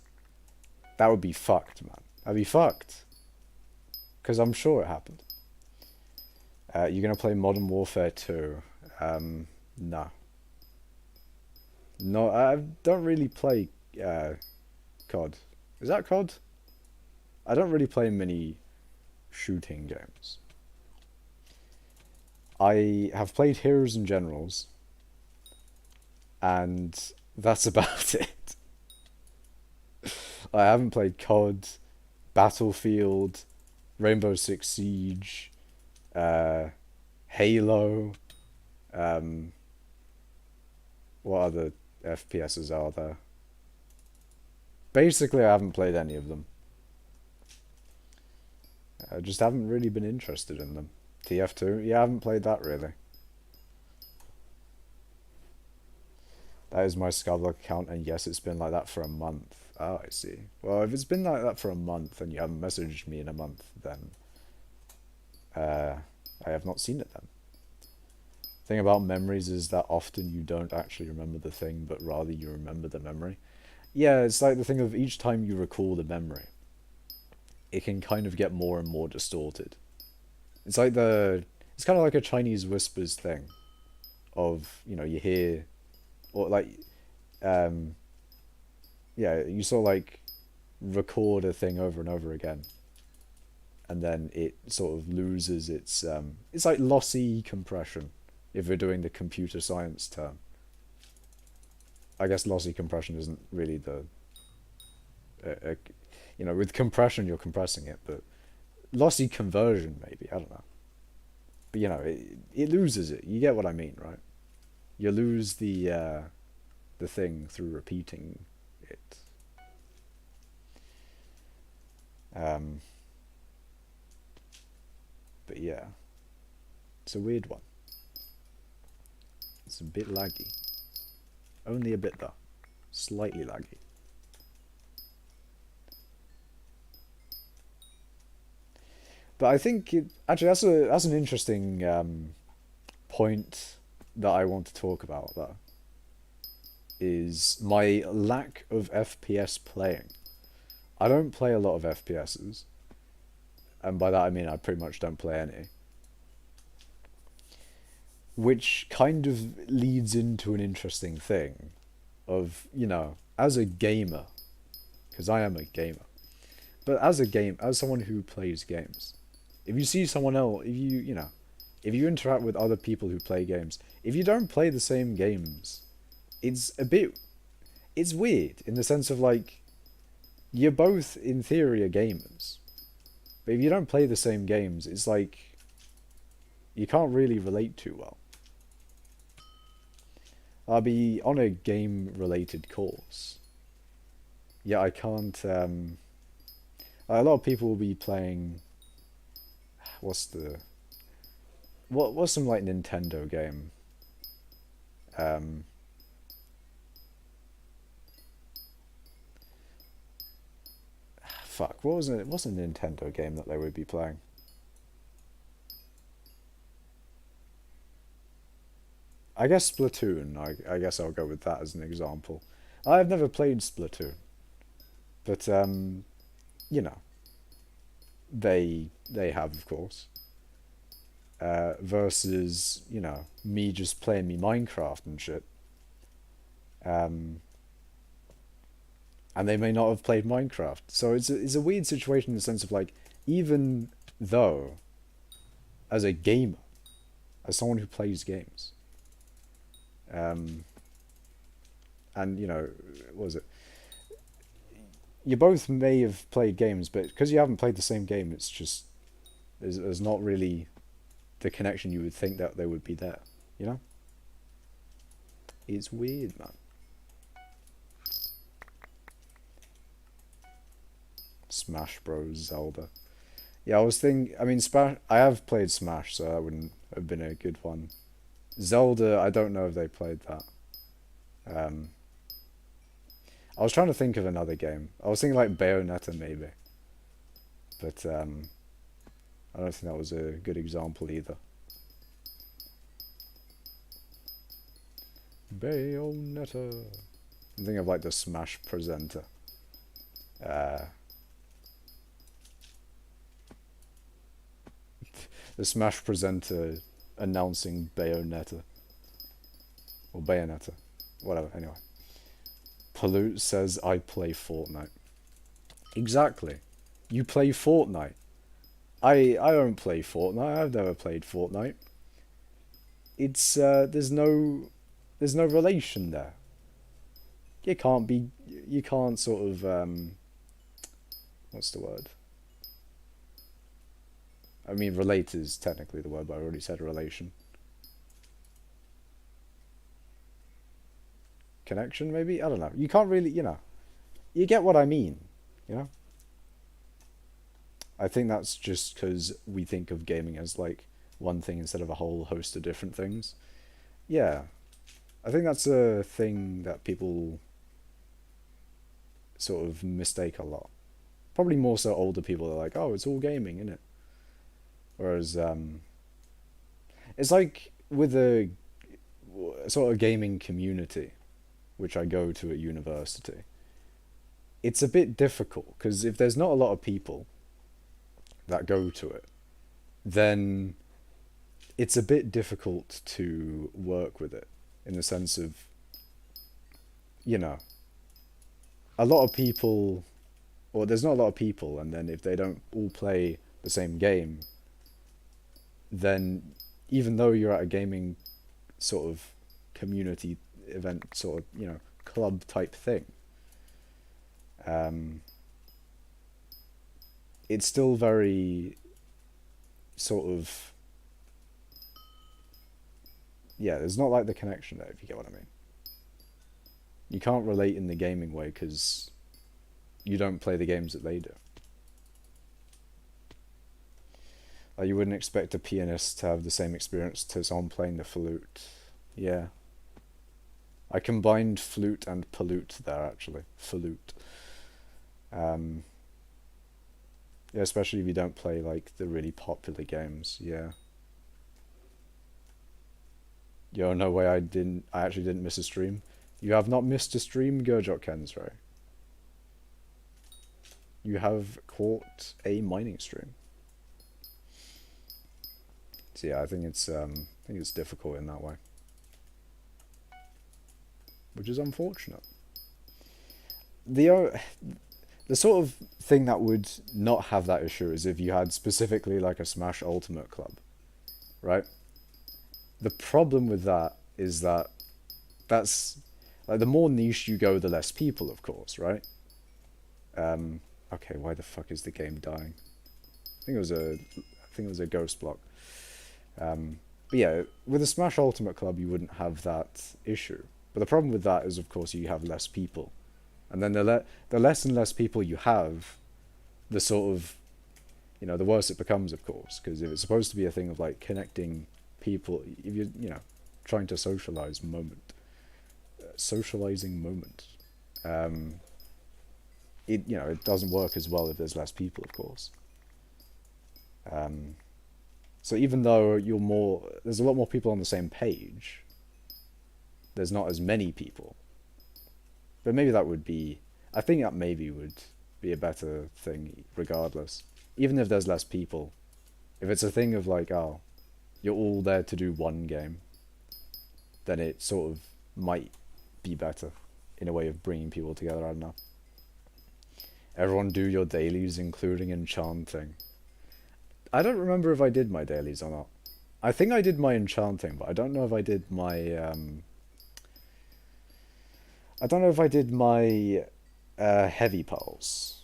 that would be fucked, man. I'd be fucked. Because I'm sure it happened. You're gonna play Modern Warfare 2? No. No, I don't really play COD. Is that COD? I don't really play many shooting games. I have played Heroes and Generals, and that's about it. I haven't played COD, Battlefield, Rainbow Six Siege, Halo. Um, what other FPSs are there? Basically, I haven't played any of them. I just haven't really been interested in them. TF2? Yeah, I haven't played that really. That is my skyblock account, and yes, it's been like that for a month. Oh, I see. Well, if it's been like that for a month and you haven't messaged me in a month, then I have not seen it then. Thing about memories is that often you don't actually remember the thing, but rather you remember the memory. Yeah, it's like the thing of each time you recall the memory, it can kind of get more and more distorted. It's like it's kind of like a Chinese whispers thing of, you hear, or like, um, yeah, you sort of like record a thing over and over again, and then it sort of loses it's like lossy compression, if we're doing the computer science term. I guess lossy compression isn't really with compression you're compressing it, but lossy conversion maybe, I don't know. But it loses it. You get what I mean, right? You lose the thing through repeating it. Um, but yeah, it's a weird one. It's a bit laggy. Only a bit though. Slightly laggy. But I think actually that's an interesting point that I want to talk about. Though, is my lack of FPS playing. I don't play a lot of FPSs, and by that I mean I pretty much don't play any. Which kind of leads into an interesting thing of, as a gamer, because I am a gamer, but as someone who plays games, if you see someone else, if you interact with other people who play games, if you don't play the same games, it's weird in the sense of like, you're both in theory are gamers, but if you don't play the same games, it's like you can't really relate too well. I'll be on a game related course. Yeah, I can't a lot of people will be playing what's the what's some like Nintendo game? Um Fuck, what was it? What's a Nintendo game that they would be playing? I guess Splatoon. I guess I'll go with that as an example. I've never played Splatoon, but you know, they have, of course. Versus, you know, me just playing me Minecraft and shit. Um, and they may not have played Minecraft. So it's a weird situation in the sense of like, even though, as a gamer, as someone who plays games, um, and you know, what was it? You both may have played games, but because you haven't played the same game, it's just there's not really the connection you would think that there would be there. You know, it's weird, man. Smash Bros. Zelda. Yeah, I was thinking. I mean, Smash. I have played Smash, so that wouldn't have been a good one. Zelda. I don't know if they played that. Um, I was trying to think of another game. I was thinking like Bayonetta maybe, but I don't think that was a good example either. Bayonetta. I'm thinking of like the Smash presenter. Uh, the Smash presenter announcing Bayonetta. Or Bayonetta. Whatever, anyway. Pollute says, I play Fortnite. Exactly. You play Fortnite. I don't play Fortnite. I've never played Fortnite. It's, there's no relation there. You can't sort of, what's the word? I mean, relate is technically the word, but I already said relation. Connection, maybe? I don't know. You can't really, you know. You get what I mean, you know? I think that's just because we think of gaming as, like, one thing instead of a whole host of different things. Yeah. I think that's a thing that people sort of mistake a lot. Probably more so older people are like, oh, it's all gaming, isn't it? Whereas, it's like with a sort of gaming community, which I go to at university, it's a bit difficult because if there's not a lot of people that go to it, then it's a bit difficult to work with it in the sense of, you know, a lot of people, or there's not a lot of people, and then if they don't all play the same game, then even though you're at a gaming sort of community event, sort of, you know, club type thing, it's still very sort of, yeah, there's not like the connection there, if you get what I mean. You can't relate in the gaming way because you don't play the games that they do. Like you wouldn't expect a pianist to have the same experience to someone playing the flute. Yeah. I combined flute and pollute there, actually. Flute. Yeah, especially if you don't play, like, the really popular games. Yeah. Yo, no way, I actually didn't miss a stream. You have not missed a stream, Gurjot Kensray. You have caught a mining stream. So yeah, I think it's difficult in that way. Which is unfortunate. The sort of thing that would not have that issue is if you had specifically like a Smash Ultimate Club, right? The problem with that is that that's like the more niche you go, the less people, of course, right? Okay, why the fuck is the game dying? I think it was a ghost block. But yeah, with a Smash Ultimate Club, you wouldn't have that issue. But the problem with that is, of course, you have less people. And then the less and less people you have, the sort of, you know, the worse it becomes, of course. Because if it's supposed to be a thing of, like, connecting people, if you're, you know, trying to socializing moment, it, you know, it doesn't work as well if there's less people, of course. So even though there's a lot more people on the same page, there's not as many people. But maybe that would be, I think that maybe would be a better thing regardless. even if there's less people, if it's a thing of like, oh, you're all there to do one game, then it sort of might be better in a way of bringing people together. I don't know. Everyone do your dailies, including enchanting. I don't remember if I did my dailies or not. I think I did my enchanting, but I don't know if I did my I don't know if I did my heavy pearls.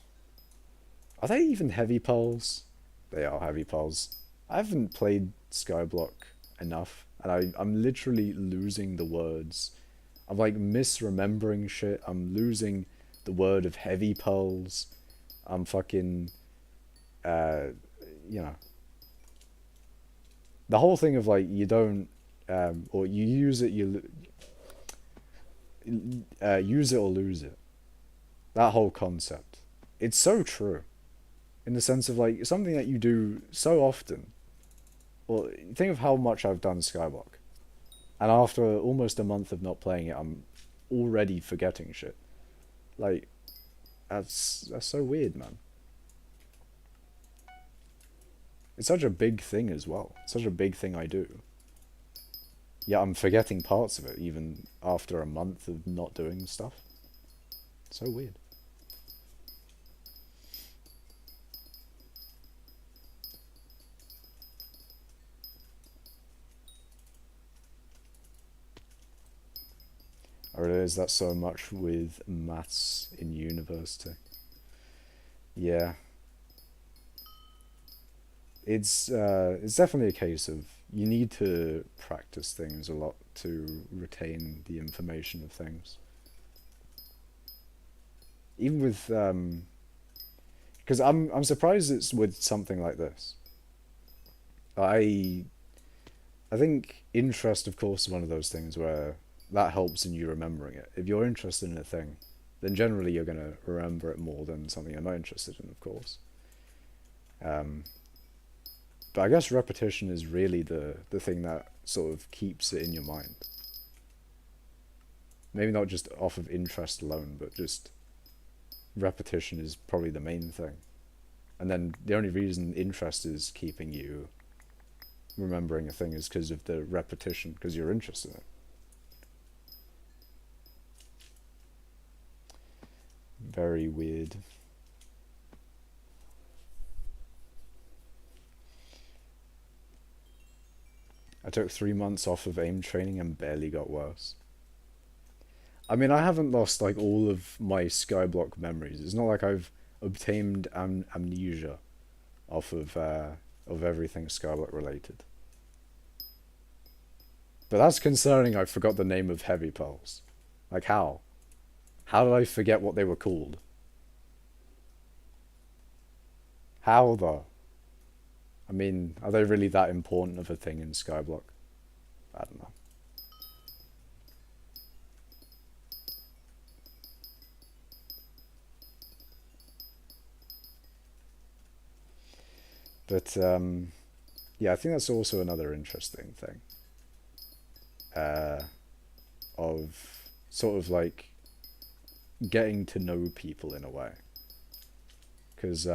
Are they even heavy pearls? They are heavy pearls. I haven't played skyblock enough, and I'm literally losing the words. I'm like misremembering shit. I'm losing the word of heavy pearls. I'm fucking uh you know, the whole thing of like you don't or you use it, use it or lose it. That whole concept. It's so true in the sense of like something that you do so often. Well, think of how much I've done skyblock, and after almost a month of not playing it, I'm already forgetting shit. Like that's so weird, man. It's such a big thing as well. It's such a big thing I do. Yeah, I'm forgetting parts of it even after a month of not doing stuff. So weird. I realize that so much with maths in university. Yeah, it's definitely a case of you need to practice things a lot to retain the information of things. Even with because I'm surprised it's with something like this. I I think interest, of course, is one of those things where that helps in you remembering it. If you're interested in a thing, then generally you're gonna remember it more than something you're not interested in, of course. Um, but I guess repetition is really the thing that sort of keeps it in your mind. Maybe not just off of interest alone, but just repetition is probably the main thing. And then the only reason interest is keeping you remembering a thing is because of the repetition, because you're interested in it. Very weird. I took 3 months off of aim training and barely got worse. I mean, I haven't lost like all of my skyblock memories. It's not like I've obtained amnesia off of everything skyblock related. But that's concerning. I forgot the name of heavy pearls. Like how? How did I forget what they were called? How though? I mean, are they really that important of a thing in skyblock? I don't know. But yeah, I think that's also another interesting thing. Uh, of sort of like getting to know people in a way. Because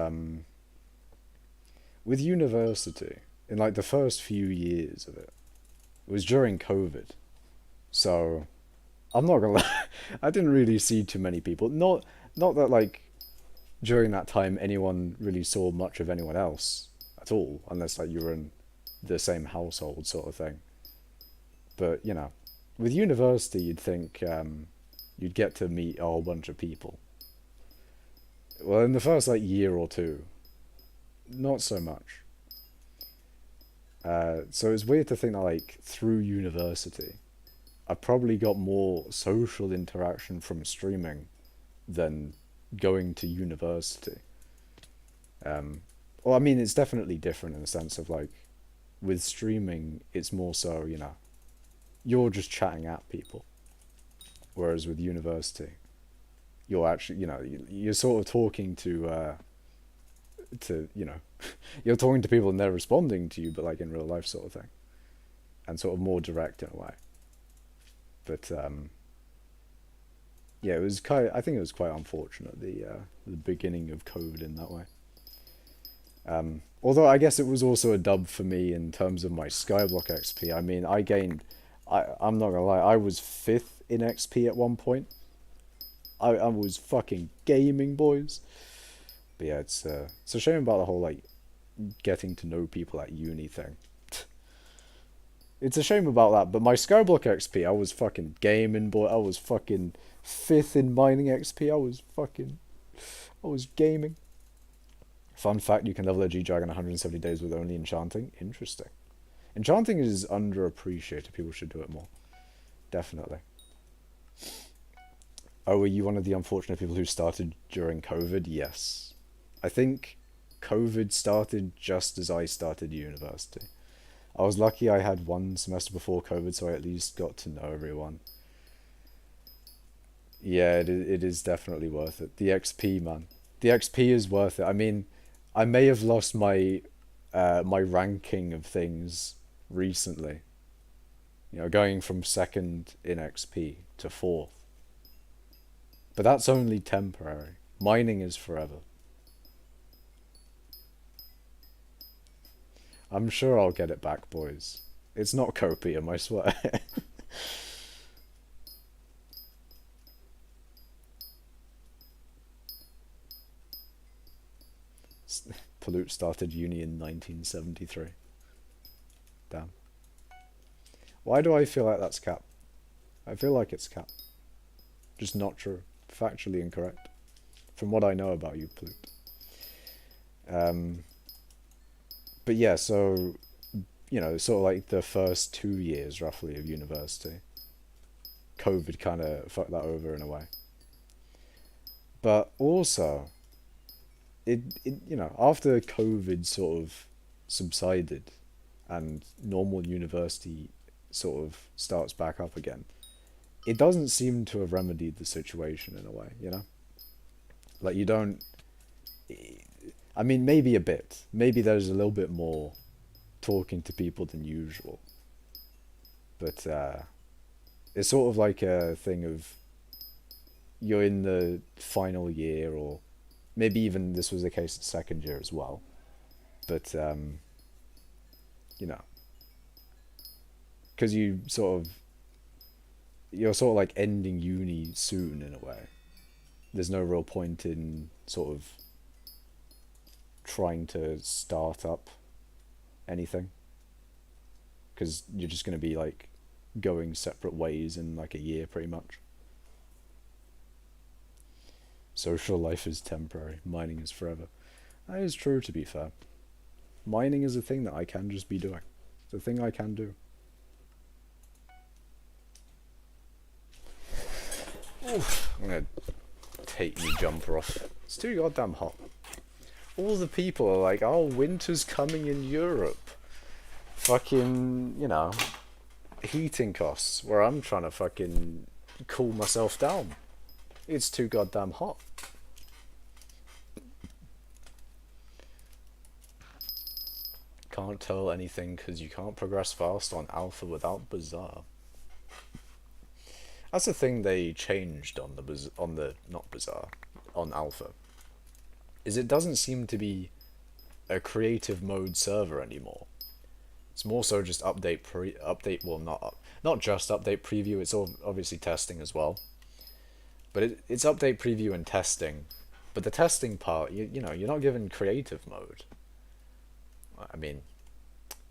with university, in like the first few years of it, it was during COVID. So I'm not gonna lie, I didn't really see too many people. Not that like during that time anyone really saw much of anyone else at all, unless like you were in the same household sort of thing. But you know, with university, you'd think you'd get to meet a whole bunch of people. Well, in the first like year or two, not so much. So it's weird to think that like through university, I probably got more social interaction from streaming than going to university. Well, I mean, it's definitely different in the sense of like with streaming, it's more so, you know, you're just chatting at people. Whereas with university, you're actually, you know, you're sort of talking to, you know, you're talking to people and they're responding to you, but like in real life sort of thing, and sort of more direct in a way. But yeah, it was I think it was quite unfortunate the beginning of COVID in that way. Although I guess it was also a dub for me in terms of my skyblock XP. I mean, I gained. I'm not gonna lie, I was fifth in XP at one point. I was fucking gaming, boys. But yeah, it's a shame about the whole like getting to know people at uni thing. It's a shame about that, but my skyblock XP, I was fucking gaming, boy. I was fucking fifth in mining XP. I was gaming. Fun fact, you can level a G-Dragon 170 days with only enchanting. Interesting. Enchanting is underappreciated. People should do it more. Definitely. Oh, were you one of the unfortunate people who started during COVID? Yes. I think COVID started just as I started university. I was lucky I had one semester before COVID, so I at least got to know everyone. Yeah, it is definitely worth it. The XP, man. The XP is worth it. I mean, I may have lost my ranking of things recently. You know, going from second in XP to fourth. But that's only temporary. Mining is forever. I'm sure I'll get it back, boys. It's not copium, I swear. Pollute started uni in 1973. Damn. Why do I feel like that's cap? I feel like it's cap. Just not true. Factually incorrect. From what I know about you, Pollute. Um, but yeah, so, you know, sort of like the first 2 years, roughly, of university, COVID kind of fucked that over in a way. But also, you know, after COVID sort of subsided and normal university sort of starts back up again, it doesn't seem to have remedied the situation in a way, you know? Like, you don't. I mean, maybe a bit. Maybe there's a little bit more talking to people than usual. But it's sort of like a thing of you're in the final year, or maybe even this was the case at second year as well. But, you know, because you're sort of like ending uni soon in a way. There's no real point in sort of trying to start up anything because you're just going to be like going separate ways in like a year pretty much. Social life is temporary, mining is forever. That is true, to be fair. Mining is a thing that I can just be doing. It's a thing I can do. Oof, I'm gonna take my jumper off. It's too goddamn hot. All the people are like, oh, winter's coming in Europe. Fucking, you know, heating costs, where I'm trying to fucking cool myself down. It's too goddamn hot. Can't tell anything because you can't progress fast on alpha without bazaar. That's the thing they changed on the not bazaar, on alpha. Is it doesn't seem to be a creative mode server anymore. It's more so just update, well, not just update preview, it's all obviously testing as well. But it's update preview and testing. But the testing part, you know, you're not given creative mode. I mean,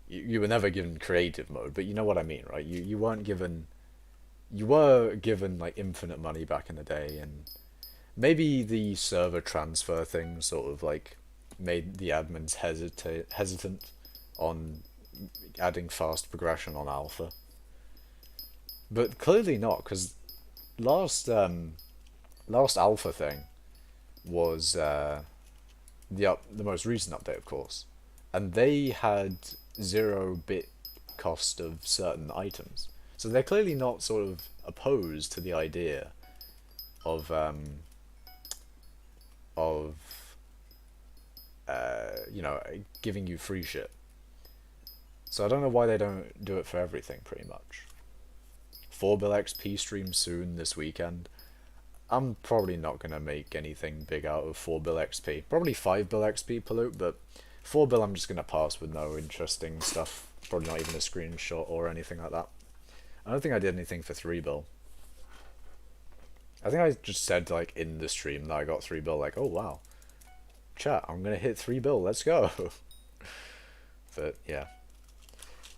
you were never given creative mode, but you know what I mean, right? You weren't given, you were given like infinite money back in the day, and maybe the server transfer thing sort of like made the admins hesitant on adding fast progression on alpha. But clearly not, because last last alpha thing was the most recent update, of course, and they had 0 bit cost of certain items. So they're clearly not sort of opposed to the idea of of you know, giving you free shit. So I don't know why they don't do it for everything, pretty much. 4 bill XP stream soon this weekend. I'm probably not gonna make anything big out of 4 bill XP. Probably 5 bill XP pollute, but 4 bill I'm just gonna pass with no interesting stuff. Probably not even a screenshot or anything like that. I don't think I did anything for 3 bill. I think I just said like in the stream that I got 3 bill, like, oh wow. Chat, I'm gonna hit 3 bill, let's go. But yeah.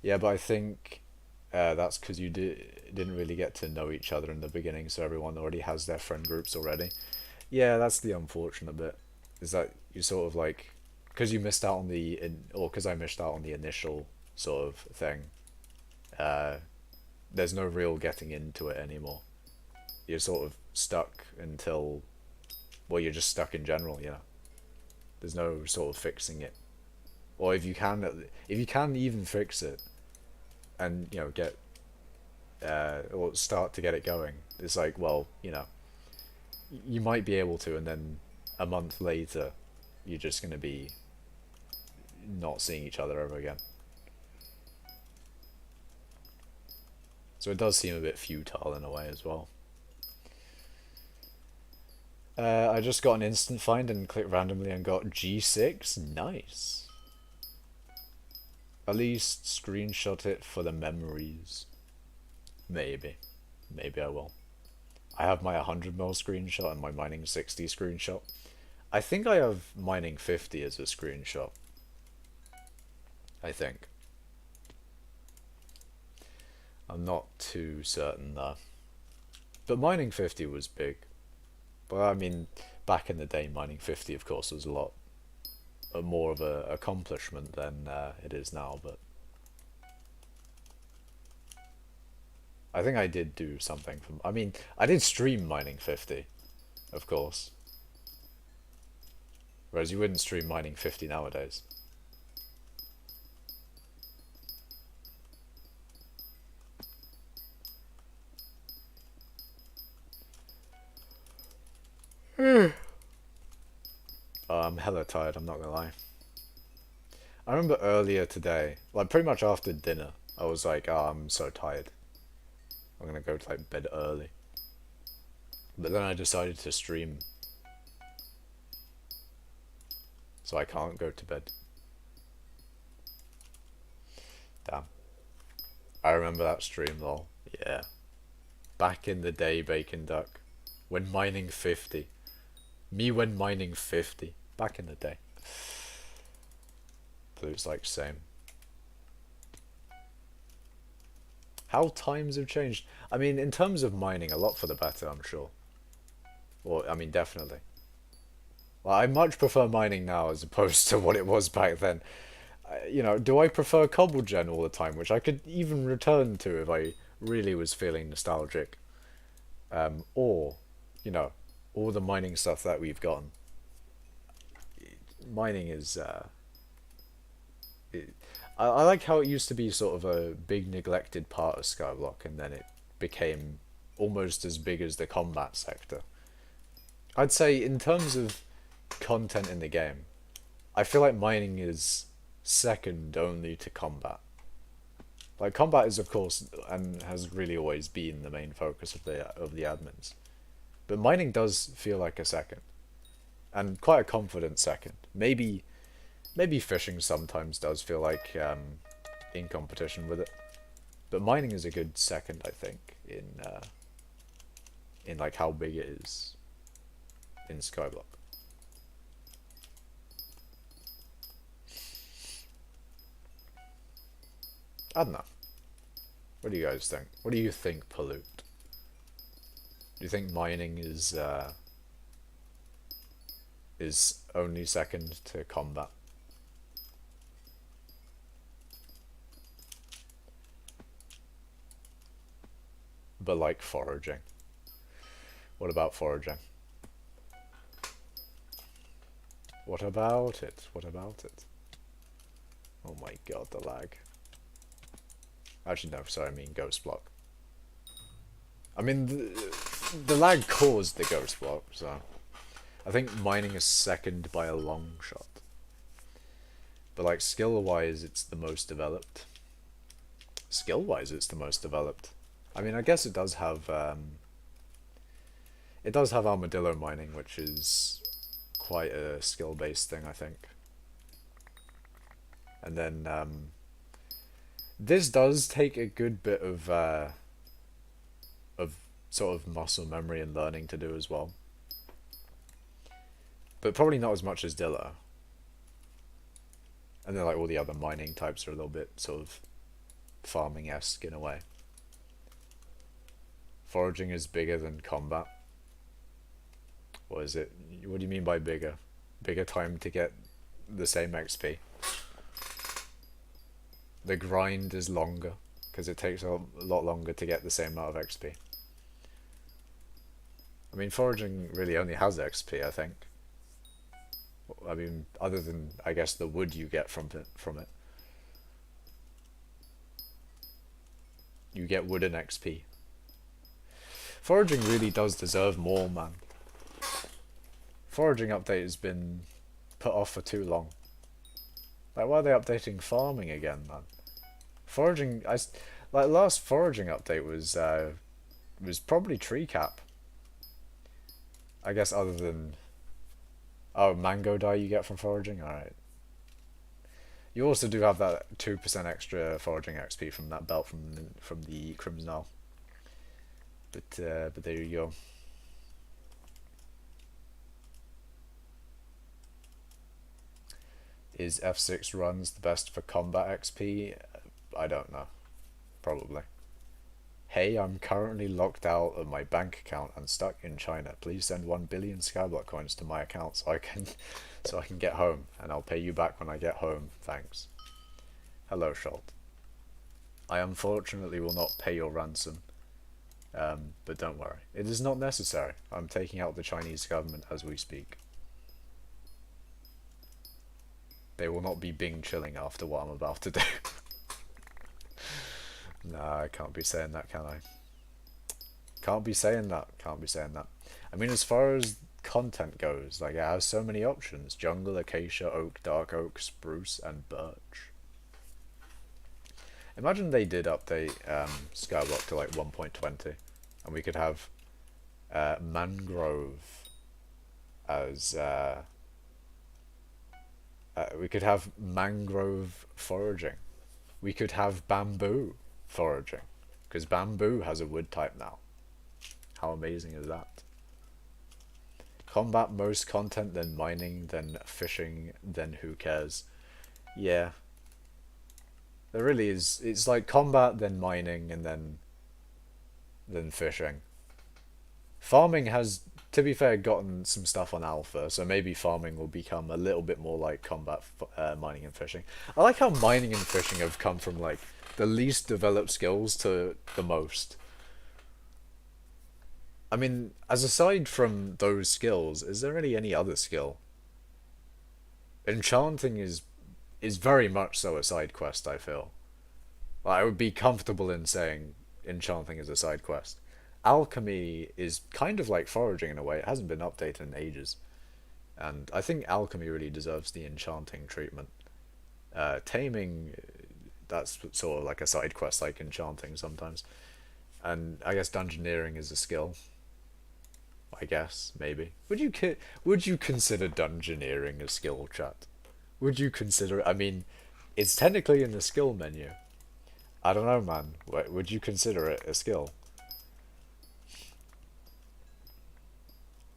Yeah, but I think that's because you didn't really get to know each other in the beginning, so everyone already has their friend groups already. Yeah, that's the unfortunate bit. Is that you sort of like, because you missed out on or because I missed out on the initial sort of thing, uh, there's no real getting into it anymore. You're sort of stuck until, well, you're just stuck in general, you know. There's no sort of fixing it. Or if you can even fix it, and you know get or start to get it going, it's like, well, you know, you might be able to, and then a month later, you're just gonna be not seeing each other ever again. So it does seem a bit futile in a way as well. I just got an instant find and clicked randomly and got G6. Nice. At least screenshot it for the memories. Maybe. Maybe I will. I have my 100 mil screenshot and my mining 60 screenshot. I think I have mining 50 as a screenshot. I think. I'm not too certain though. But mining 50 was big. But I mean, back in the day, mining 50 of course was a lot more of a accomplishment than it is now, but I think I did do something from, I mean, I did stream mining 50, of course. Whereas you wouldn't stream mining 50 nowadays. I'm hella tired, I'm not gonna lie. I remember earlier today, like pretty much after dinner, I was like, oh, I'm so tired. I'm gonna go to like bed early. But then I decided to stream. So I can't go to bed. Damn. I remember that stream, lol. Yeah. Back in the day, Bacon Duck. When mining 50. Me when mining 50. Back in the day. Blue's like same. How times have changed. I mean, in terms of mining, a lot for the better, I'm sure. Or, I mean, definitely. Well, I much prefer mining now as opposed to what it was back then. You know, do I prefer Cobble Gen all the time, which I could even return to if I really was feeling nostalgic? Or, you know, all the mining stuff that we've gotten. Mining is, I like how it used to be sort of a big neglected part of Skyblock, and then it became almost as big as the combat sector. I'd say in terms of content in the game, I feel like mining is second only to combat. Like combat is of course and has really always been the main focus of the admins, but mining does feel like a second, and quite a confident second. Maybe fishing sometimes does feel like in competition with it, but mining is a good second, I think, in like how big it is in Skyblock. I don't know. What do you guys think? What do you think, Pollute? Do you think mining is only second to combat? But like foraging. What about foraging? What about it? What about it? Oh my god, the lag. Actually, no, sorry, I mean ghost block. I mean, the lag caused the ghost block, so I think mining is second by a long shot. But like skill-wise, it's the most developed. Skill-wise, it's the most developed. I mean, I guess it does have armadillo mining, which is quite a skill-based thing, I think. And then this does take a good bit of sort of muscle memory and learning to do as well, but probably not as much as Dilla. And then like all the other mining types are a little bit sort of farming-esque in a way. Foraging is bigger than combat. What is it? What do you mean by bigger? Bigger time to get the same XP. The grind is longer because it takes a lot longer to get the same amount of XP. I mean, foraging really only has XP, I think. I mean, other than, I guess, the wood you get from it. You get wood and XP. Foraging really does deserve more, man. Foraging update has been put off for too long. Like, why are they updating farming again, man? Foraging, like, last foraging update was probably tree cap. I guess other than... Oh, mango dye you get from foraging? Alright. You also do have that 2% extra foraging XP from that belt from the Crimson Isle. But there you go. Is F6 runs the best for combat XP? I don't know. Probably. Hey, I'm currently locked out of my bank account and stuck in China. Please send 1 billion skyblock coins to my account so I can get home, and I'll pay you back when I get home. Thanks. Hello, Schult. I unfortunately will not pay your ransom. But don't worry. It is not necessary. I'm taking out the Chinese government as we speak. They will not be Bing chilling after what I'm about to do. Nah, I can't be saying that, can I? Can't be saying that. Can't be saying that. I mean, as far as content goes, like, it has so many options. Jungle, acacia, oak, dark oak, spruce, and birch. Imagine they did update Skyblock to like 1.20, and we could have mangrove as... we could have mangrove foraging. We could have bamboo foraging, because bamboo has a wood type now. How amazing is that? Combat most content, then mining, then fishing, then who cares? Yeah. There really is. It's like combat, then mining, and then fishing. Farming has, to be fair, gotten some stuff on alpha, so maybe farming will become a little bit more like combat, mining and fishing. I like how mining and fishing have come from like the least developed skills to the most. I mean, as aside from those skills, is there really any other skill? Enchanting is very much so a side quest, I feel. Like, I would be comfortable in saying enchanting is a side quest. Alchemy is kind of like foraging in a way. It hasn't been updated in ages. And I think alchemy really deserves the enchanting treatment. Taming, that's sort of like a side quest like enchanting sometimes. And I guess dungeoneering is a skill. I guess, maybe. Would you consider dungeoneering a skill, chat? Would you consider it? I mean, it's technically in the skill menu. I don't know, man. Would you consider it a skill?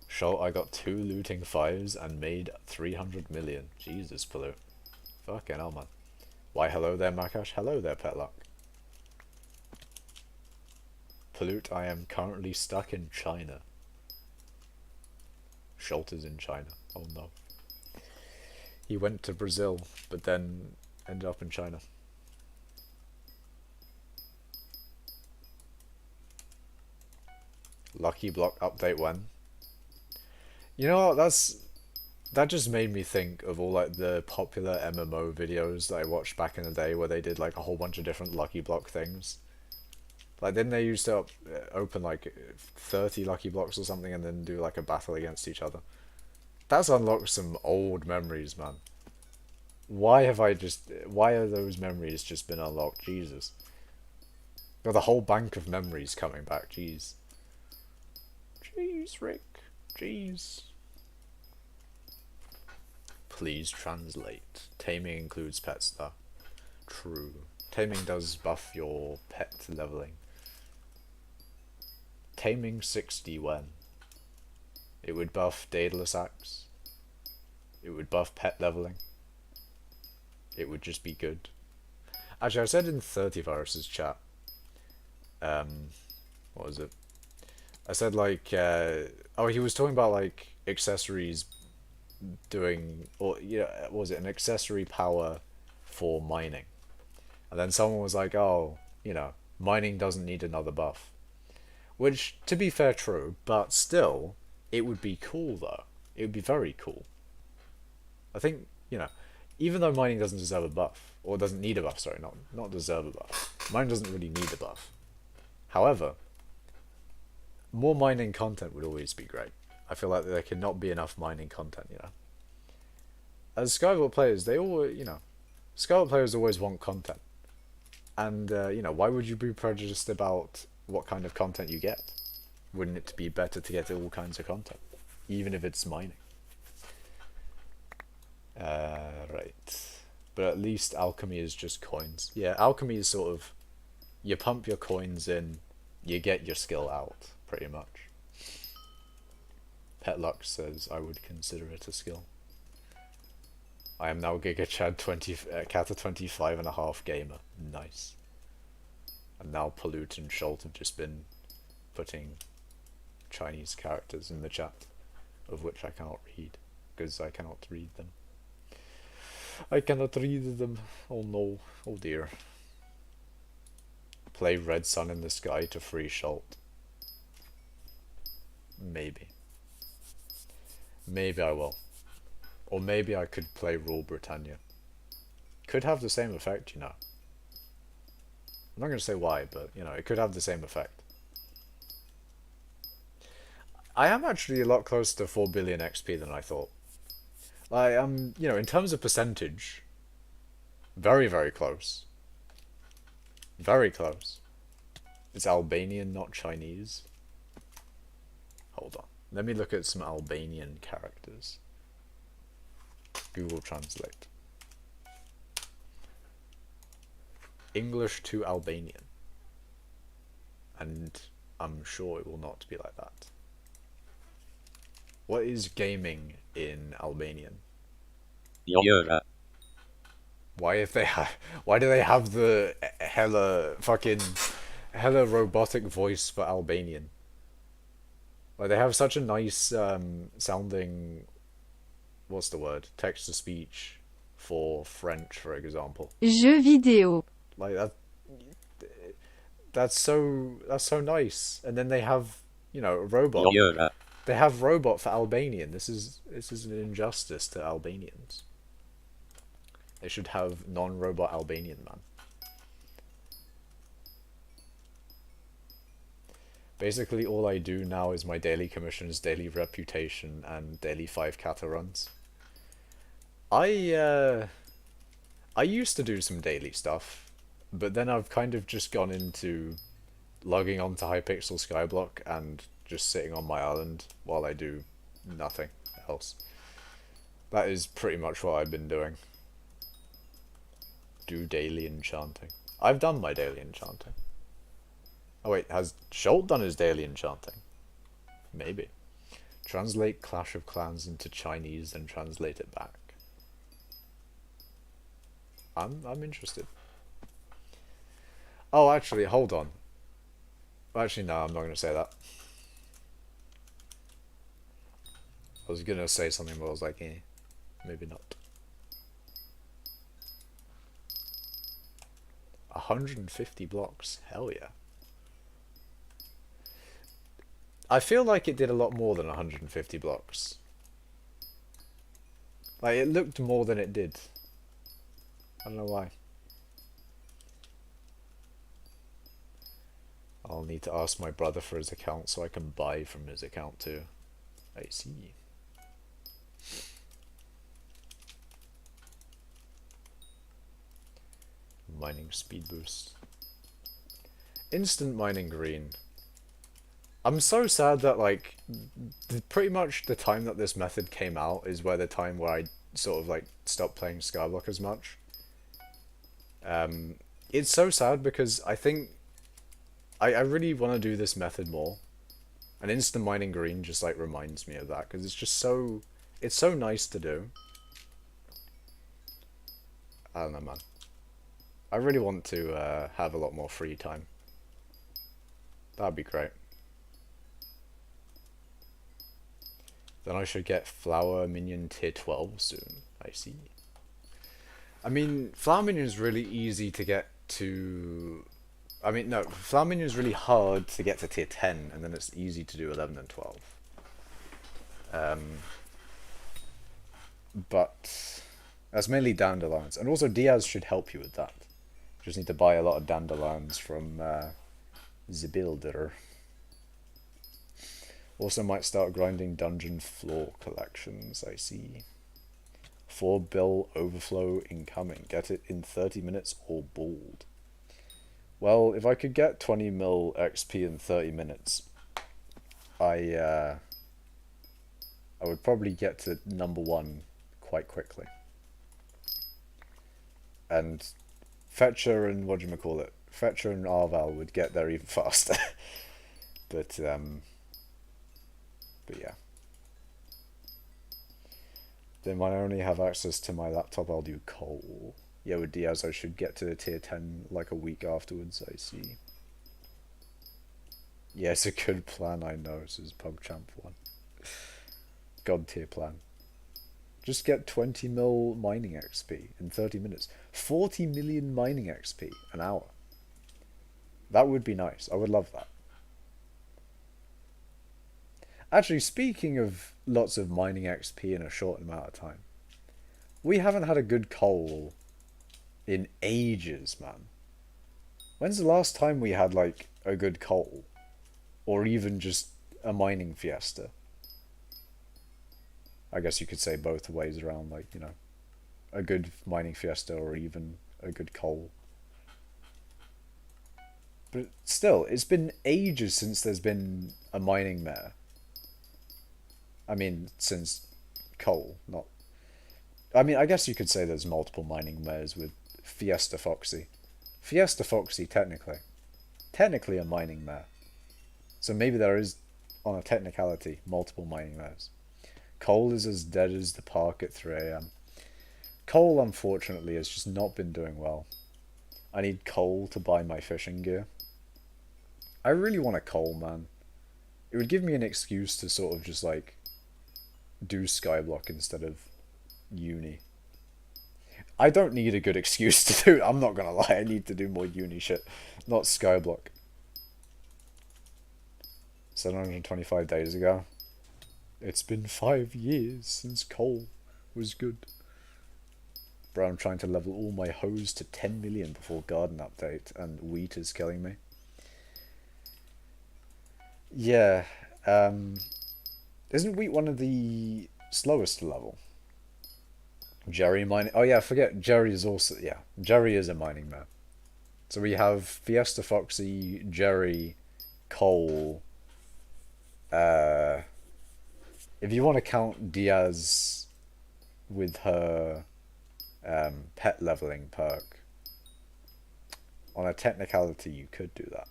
Show I got 2 looting 5s and made 300 million. Jesus, Pollute. Fucking hell, man. Why, hello there, Makash. Hello there, Petlock. Pollute, I am currently stuck in China. Schult is in China. Oh no. He went to Brazil, but then ended up in China. Lucky block update when? You know what, that just made me think of all like the popular MMO videos that I watched back in the day where they did like a whole bunch of different lucky block things. Like, didn't they used to open like 30 lucky blocks or something and then do like a battle against each other? That's unlocked some old memories, man. Why are those memories just been unlocked? Jesus. Got the whole bank of memories coming back, jeez. Jeez, Rick. Jeez. Please translate. Taming includes pets though. True. Taming does buff your pet leveling. Taming 60 when? It would buff Daedalus Axe. It would buff pet leveling. It would just be good. Actually, I said in 30 Virus's chat, what was it? I said like, oh, he was talking about like accessories doing, or what was it, an accessory power for mining. And then someone was like, oh, mining doesn't need another buff. Which, to be fair, true, but still, it would be cool though. It would be very cool. I think, even though mining doesn't deserve a buff, or doesn't need a buff, sorry, not deserve a buff. Mining doesn't really need a buff. However, more mining content would always be great. I feel like there cannot be enough mining content, As skyblock players, skyblock players always want content. And, why would you be prejudiced about what kind of content you get? Wouldn't it be better to get all kinds of content, even if it's mining? Right. But at least alchemy is just coins. Yeah, alchemy is sort of, you pump your coins in, you get your skill out, pretty much. Petluck says, I would consider it a skill. I am now Giga Chad Kata 25.5 gamer. Nice. And now Pollute and Schult have just been putting Chinese characters in the chat, of which I cannot read, because I cannot read them. I cannot read them. Oh no. Oh dear. Play Red Sun in the Sky to free Schult. Maybe. Maybe I will. Or maybe I could play Rule Britannia. Could have the same effect, I'm not going to say why, but, it could have the same effect. I am actually a lot closer to 4 billion XP than I thought. Like, in terms of percentage, very, very close. Very close. It's Albanian, not Chinese. Hold on. Let me look at some Albanian characters. Google Translate. English to Albanian. And I'm sure it will not be like that. What is gaming in Albanian? Jura. Why do they have the hella robotic voice for Albanian? Like, they have such a nice sounding, what's the word? Text to speech for French, for example. Jeux vidéo. Like that's so nice. And then they have, a robot. Jura. They have robot for Albanian. This is an injustice to Albanians. They should have non-robot Albanian, man. Basically, all I do now is my daily commissions, daily reputation, and daily 5 kata runs. I used to do some daily stuff, but then I've kind of just gone into logging onto hypixel skyblock and just sitting on my island while I do nothing else. That is pretty much what I've been doing. Do daily enchanting. I've done my daily enchanting. Oh wait, has Schult done his daily enchanting? Maybe. Translate Clash of Clans into Chinese and translate it back. I'm interested. Oh, actually, hold on. Actually, no, I'm not going to say that. I was going to say something, but I was like, maybe not. 150 blocks. Hell yeah. I feel like it did a lot more than 150 blocks. Like, it looked more than it did. I don't know why. I'll need to ask my brother for his account so I can buy from his account too. I see. Mining speed boost. Instant mining green. I'm so sad that, like, pretty much the time that this method came out is where the time where I sort of like stopped playing skyblock as much. It's so sad because I think I really want to do this method more. And instant mining green just like reminds me of that because it's just so it's so nice to do. I don't know, man. I really want to have a lot more free time. That'd be great. Then I should get flower minion tier 12 soon. I see. I mean, flower minion is really easy to get to. I mean, no, flower minion is really hard to get to tier 10, and then it's easy to do 11 and 12. But that's mainly dandelions, and also Diaz should help you with that. Just need to buy a lot of dandelions from the builder. Also might start grinding dungeon floor collections, I see. 4 bill overflow incoming. Get it in 30 minutes or bald. Well, if I could get 20 mil XP in 30 minutes, I would probably get to number 1 quite quickly. And Fetcher and whatchamacallit, Fetcher and Arval would get there even faster. But yeah. Then when I only have access to my laptop, I'll do coal. Yeah, with Diaz, I should get to the tier 10 like a week afterwards, I see. Yeah, it's a good plan, I know, says PubChamp1. God tier plan. Just get 20 mil mining XP in 30 minutes. 40 million mining XP an hour. That would be nice. I would love that. Actually, speaking of lots of mining XP in a short amount of time, we haven't had a good coal in ages, man. When's the last time we had, like, a good coal? Or even just a mining fiesta? I guess you could say both ways around, like, you know, a good mining fiesta or even a good coal. But still, it's been ages since there's been a mining mare. I mean, since coal, not... I mean, I guess you could say there's multiple mining mares with Fiesta Foxy. Fiesta Foxy, technically. Technically a mining mare. So maybe there is, on a technicality, multiple mining mares. Coal is as dead as the park at 3 AM. Coal, unfortunately, has just not been doing well. I need coal to buy my fishing gear. I really want a coal, man. It would give me an excuse to sort of just, like, do skyblock instead of uni. I don't need a good excuse to do it, I'm not gonna lie, I need to do more uni shit, not skyblock. 725 days ago. It's been 5 years since coal was good. Bro, I'm trying to level all my hoes to 10 million before garden update, and wheat is killing me. Yeah, isn't wheat one of the slowest to level? Jerry mining. Oh yeah, I forget. Jerry is also, yeah. Jerry is a mining map. So we have Fiesta Foxy, Jerry, Cole. If you want to count Diaz with her pet leveling perk, on a technicality you could do that.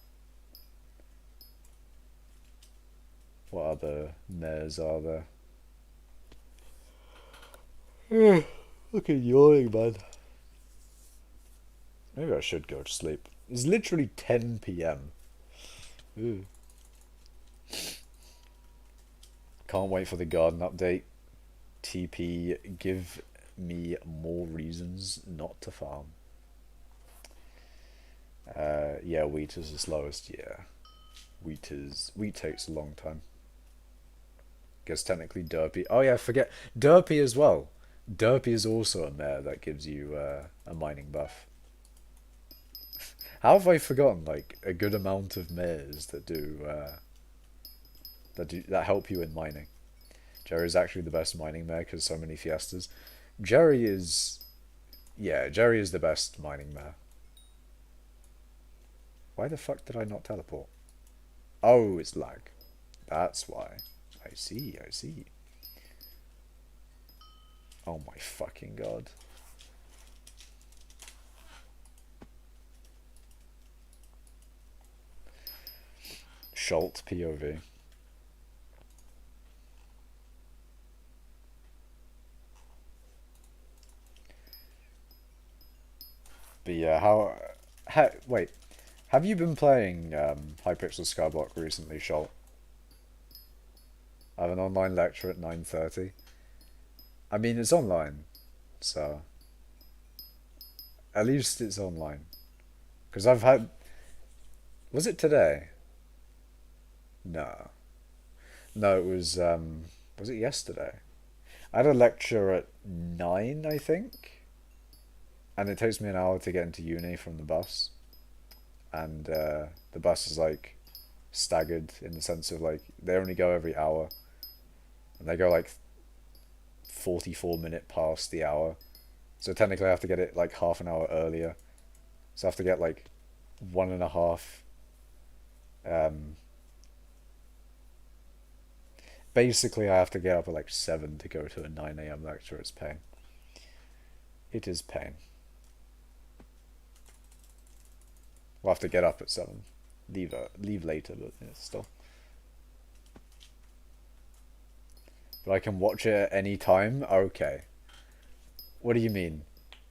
What other mares are there? Look at yawning, man. Maybe I should go to sleep. It's literally 10 PM. Ooh. Can't wait for the garden update. TP, give me more reasons not to farm. Yeah, wheat is the slowest, yeah. Wheat takes a long time. Guess technically Derpy. Oh yeah, forget Derpy as well. Derpy is also a mare that gives you a mining buff. How have I forgotten like a good amount of mares that that help you in mining? Jerry is actually the best mining mare because so many fiestas. Jerry is the best mining mare. Why the fuck did I not teleport? Oh, it's lag. That's why. I see. Oh my fucking god. Schult POV. But yeah, wait, have you been playing Hypixel Skyblock recently, Schult? I have an online lecture at 9:30. I mean, it's online, so at least it's online. Because I've had... Was it today? No. No, it was... Was it yesterday? I had a lecture at 9, I think. And it takes me an hour to get into uni from the bus. And the bus is like staggered in the sense of like they only go every hour. And they go like 44 minute past the hour. So technically I have to get it like half an hour earlier. So I have to get like 1.5. Basically I have to get up at like 7 to go to a 9 a.m. lecture. It's pain. It is pain. We'll have to get up at 7. Leave later, but yeah, still. But I can watch it at any time? Okay. What do you mean?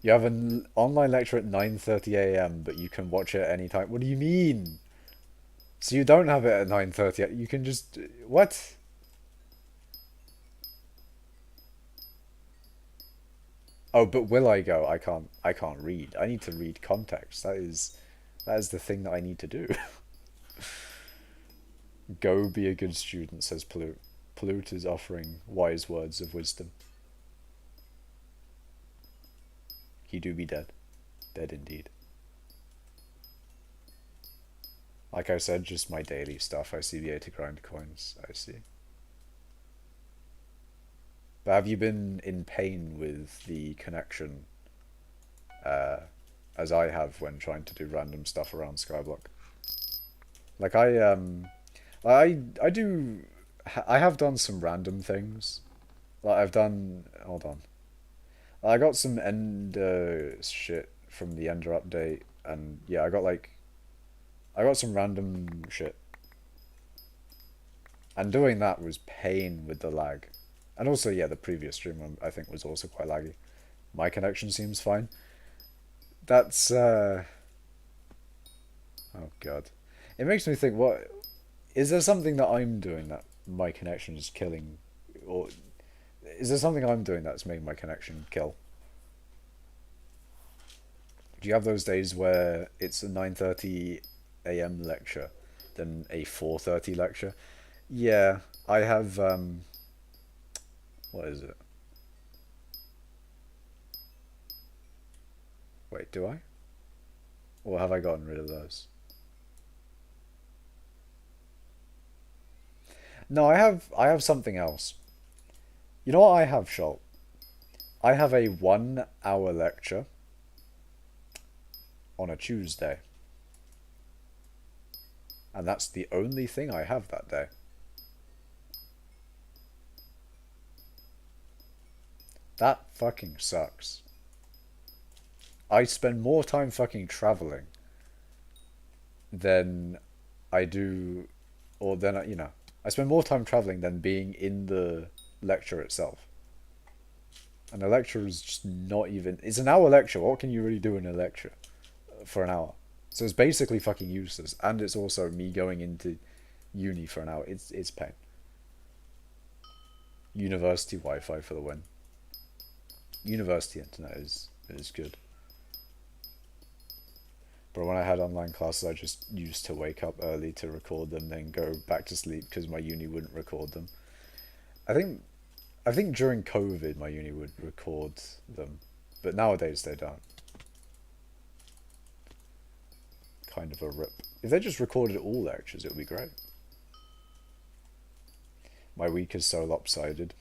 You have an online lecture at 9:30 a.m. but you can watch it at any time? What do you mean? So you don't have it at 9:30, you can just... What? Oh, but will I go? I can't read. I need to read context. That is the thing that I need to do. Go be a good student, says Pollute. Pollute is offering wise words of wisdom. He do be dead. Dead indeed. Like I said, just my daily stuff. I CBA to grind coins. I see. But have you been in pain with the connection, as I have when trying to do random stuff around Skyblock? Like I do. I have done some random things. Like I've done. Hold on. I got some Ender shit from the Ender update, and yeah, I got some random shit. And doing that was pain with the lag. And also, yeah, the previous stream I think was also quite laggy. My connection seems fine. That's oh god. It makes me think, what is there something that I'm doing that my connection is killing, or is there something I'm doing that's making my connection kill? Do you have those days where it's a 9:30 a.m. lecture, then a 4:30 lecture? Yeah, I have what is it? Wait, do I? Or have I gotten rid of those? No, I have something else. You know what I have, Schult? I have a 1 hour lecture on a Tuesday. And that's the only thing I have that day. That fucking sucks. I spend more time fucking traveling than I do, or than, you know, I spend more time traveling than being in the lecture itself. And the lecture is just not even... It's an hour lecture. What can you really do in a lecture for an hour? So it's basically fucking useless. And it's also me going into uni for an hour. It's pain. University Wi-Fi for the win. University internet is good. But when I had online classes, I just used to wake up early to record them, then go back to sleep because my uni wouldn't record them. I think during COVID my uni would record them, but nowadays they don't. Kind of a rip. If they just recorded all lectures, it would be great. My week is so lopsided.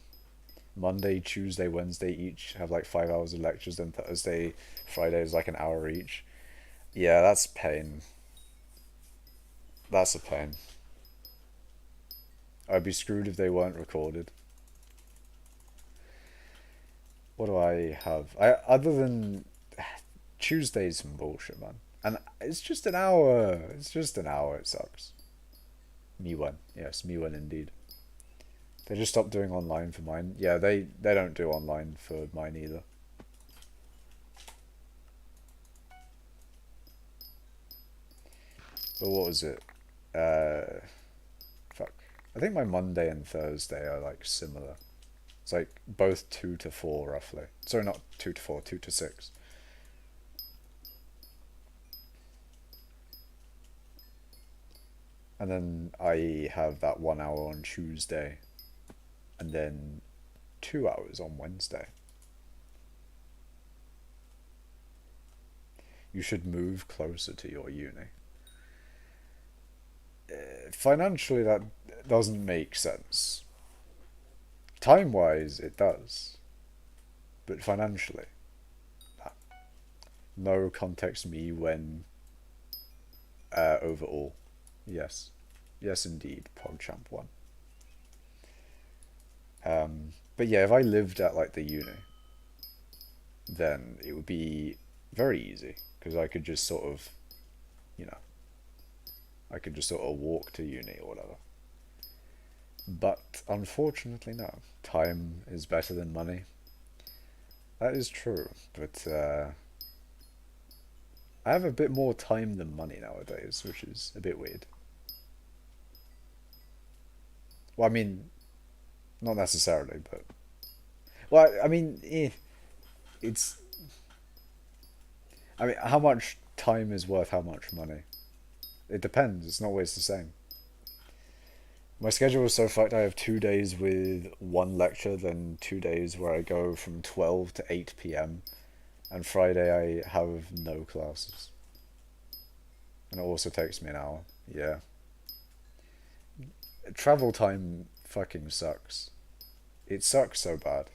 Monday, Tuesday, Wednesday each have like 5 hours of lectures, then Thursday, Friday is like an hour each. Yeah, that's pain. That's a pain. I'd be screwed if they weren't recorded. What do I have? I other than Tuesday's some bullshit, man. And it's just an hour. It's just an hour. It sucks. Miwan. Yes, Miwan indeed. They just stopped doing online for mine. Yeah, they don't do online for mine either. But what was it? Fuck. I think my Monday and Thursday are like similar. It's like both 2 to 4 roughly. Sorry, not 2 to 4, 2 to 6. And then I have that 1 hour on Tuesday. And then 2 hours on Wednesday. You should move closer to your uni. Financially, that doesn't make sense. Time-wise, it does. But financially, nah. No context me when overall. Yes. Yes, indeed, PogChamp 1. But yeah, if I lived at like the uni, then it would be very easy because I could just sort of, you know, I could just sort of walk to uni or whatever. But unfortunately, no. Time is better than money. That is true, but I have a bit more time than money nowadays, which is a bit weird. Well, I mean, not necessarily, but well, I mean, it's. I mean, how much time is worth how much money? It depends. It's not always the same. My schedule is so fucked. I have 2 days with one lecture, then 2 days where I go from 12 to 8 p.m. And Friday I have no classes. And it also takes me an hour. Yeah. Travel time fucking sucks. It sucks so bad.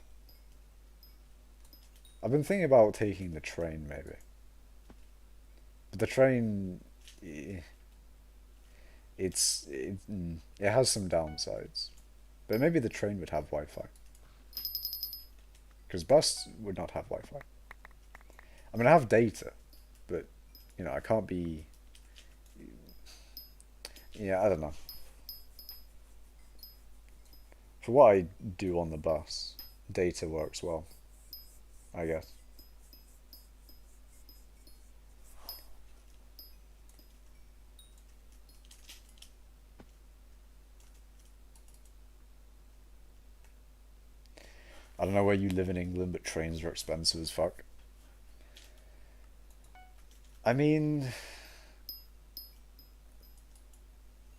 I've been thinking about taking the train maybe. But the train, it has some downsides. But maybe the train would have Wi-Fi. Because bus would not have Wi-Fi. I mean, I have data, but you know, I can't be. Yeah, I don't know. For what I do on the bus, data works well, I guess. I don't know where you live in England, but trains are expensive as fuck. I mean,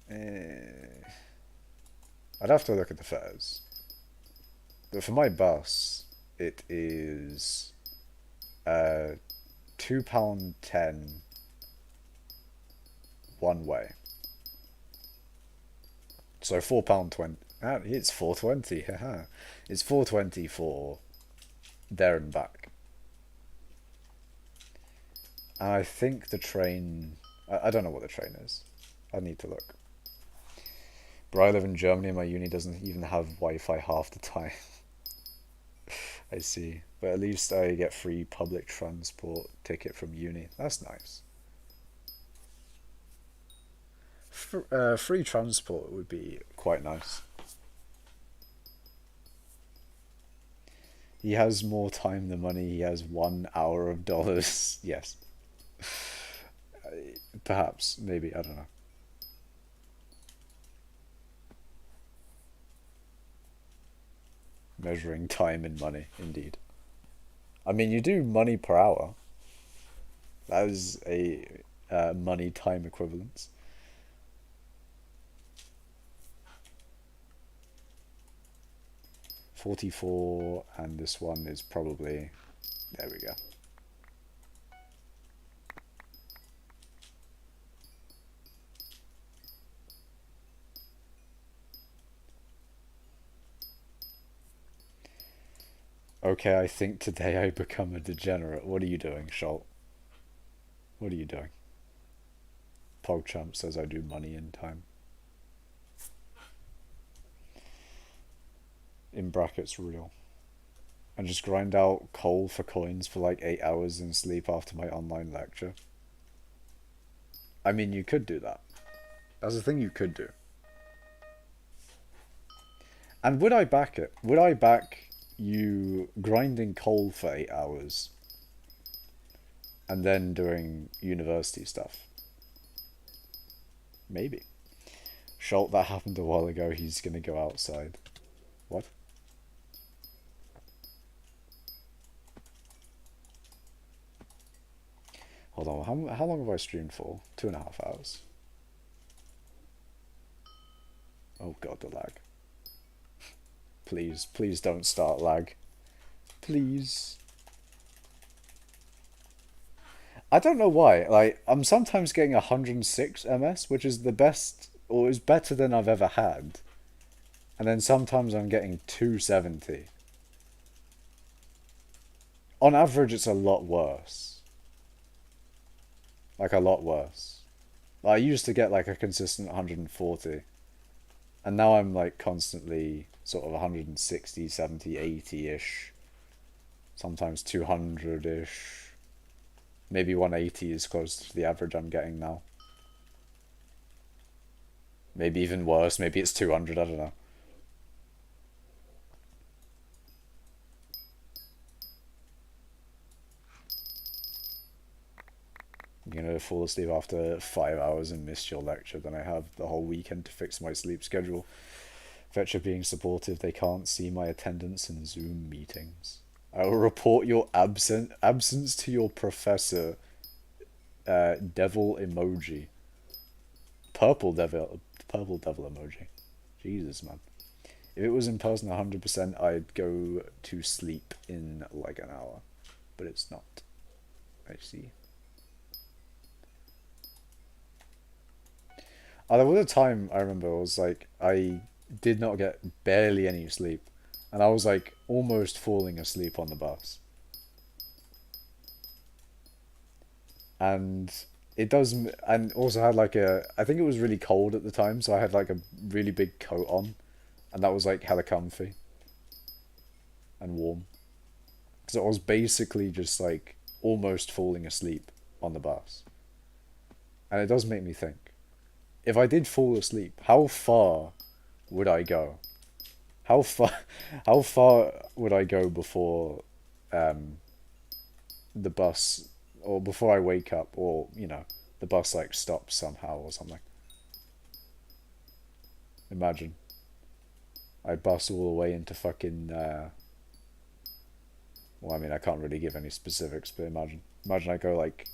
eh, I'd have to look at the fares. But for my bus, it is uh, £2.10 one way. So £4.20. It's 4.20. Haha. It's 4.20 for there and back. And I think the train. I don't know what the train is. I need to look. But I live in Germany and my uni doesn't even have Wi-Fi half the time. I see. But at least I get free public transport ticket from uni. That's nice. Free transport would be quite nice. He has more time than money. He has 1 hour of dollars. Yes. Perhaps. Maybe. I don't know. Measuring time in money, indeed. I mean, you do money per hour. That is a money time equivalence. 44, and this one is probably. There we go. Okay, I think today I become a degenerate. What are you doing, Schalt? What are you doing? PogChamp says I do money in time. In brackets, real. and just grind out coal for coins for like 8 hours and sleep after my online lecture. I mean, you could do that. That's a thing you could do. And would I back it? Would I back you grinding coal for 8 hours and then doing university stuff? Maybe. Schult, that happened a while ago. He's gonna go outside. What? Hold on, how long have I streamed for? 2.5 hours. Oh god, the lag. Please, please don't start lag. Please. I don't know why. Like, I'm sometimes getting 106 ms, which is the best, or is better than I've ever had. And then sometimes I'm getting 270. On average, it's a lot worse. Like, a lot worse. I used to get like a consistent 140. And now I'm like constantly sort of 160, 70, 80-ish. Sometimes 200-ish. Maybe 180 is close to the average I'm getting now. Maybe even worse. Maybe it's 200, I don't know. I'm gonna fall asleep after 5 hours and miss your lecture. Then I have the whole weekend to fix my sleep schedule. Fetcher being supportive, they can't see my attendance in Zoom meetings. I will report your absence to your professor. Devil emoji. Purple devil emoji. Jesus, man. If it was in person 100%, I'd go to sleep in like an hour. But it's not. I see. There was a time I remember it was like I did not get barely any sleep, and I was like almost falling asleep on the bus. And it does, and also had like I think it was really cold at the time, so I had like a really big coat on, and that was like hella comfy and warm. So I was basically just like almost falling asleep on the bus. And it does make me think, if I did fall asleep, how far would I go? How far, how far would I go before the bus, or before I wake up, or the bus like stops somehow or something? Imagine I bus all the way into fucking. Well, I mean, I can't really give any specifics, but imagine I go like,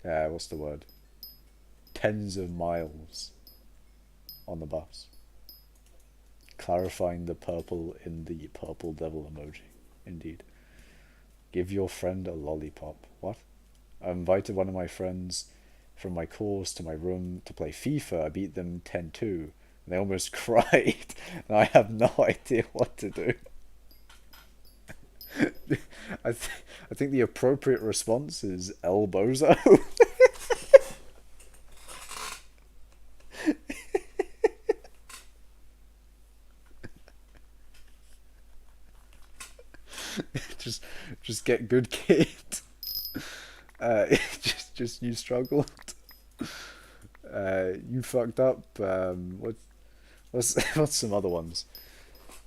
what's the word? Tens of miles on the bus. Clarifying the purple in the purple devil emoji. Indeed. Give your friend a lollipop. What? I invited one of my friends from my course to my room to play FIFA. I beat them 10-2. And they almost cried. And I have no idea what to do. I think the appropriate response is El Bozo. just get good, kid. Just you struggled. You fucked up. What's some other ones?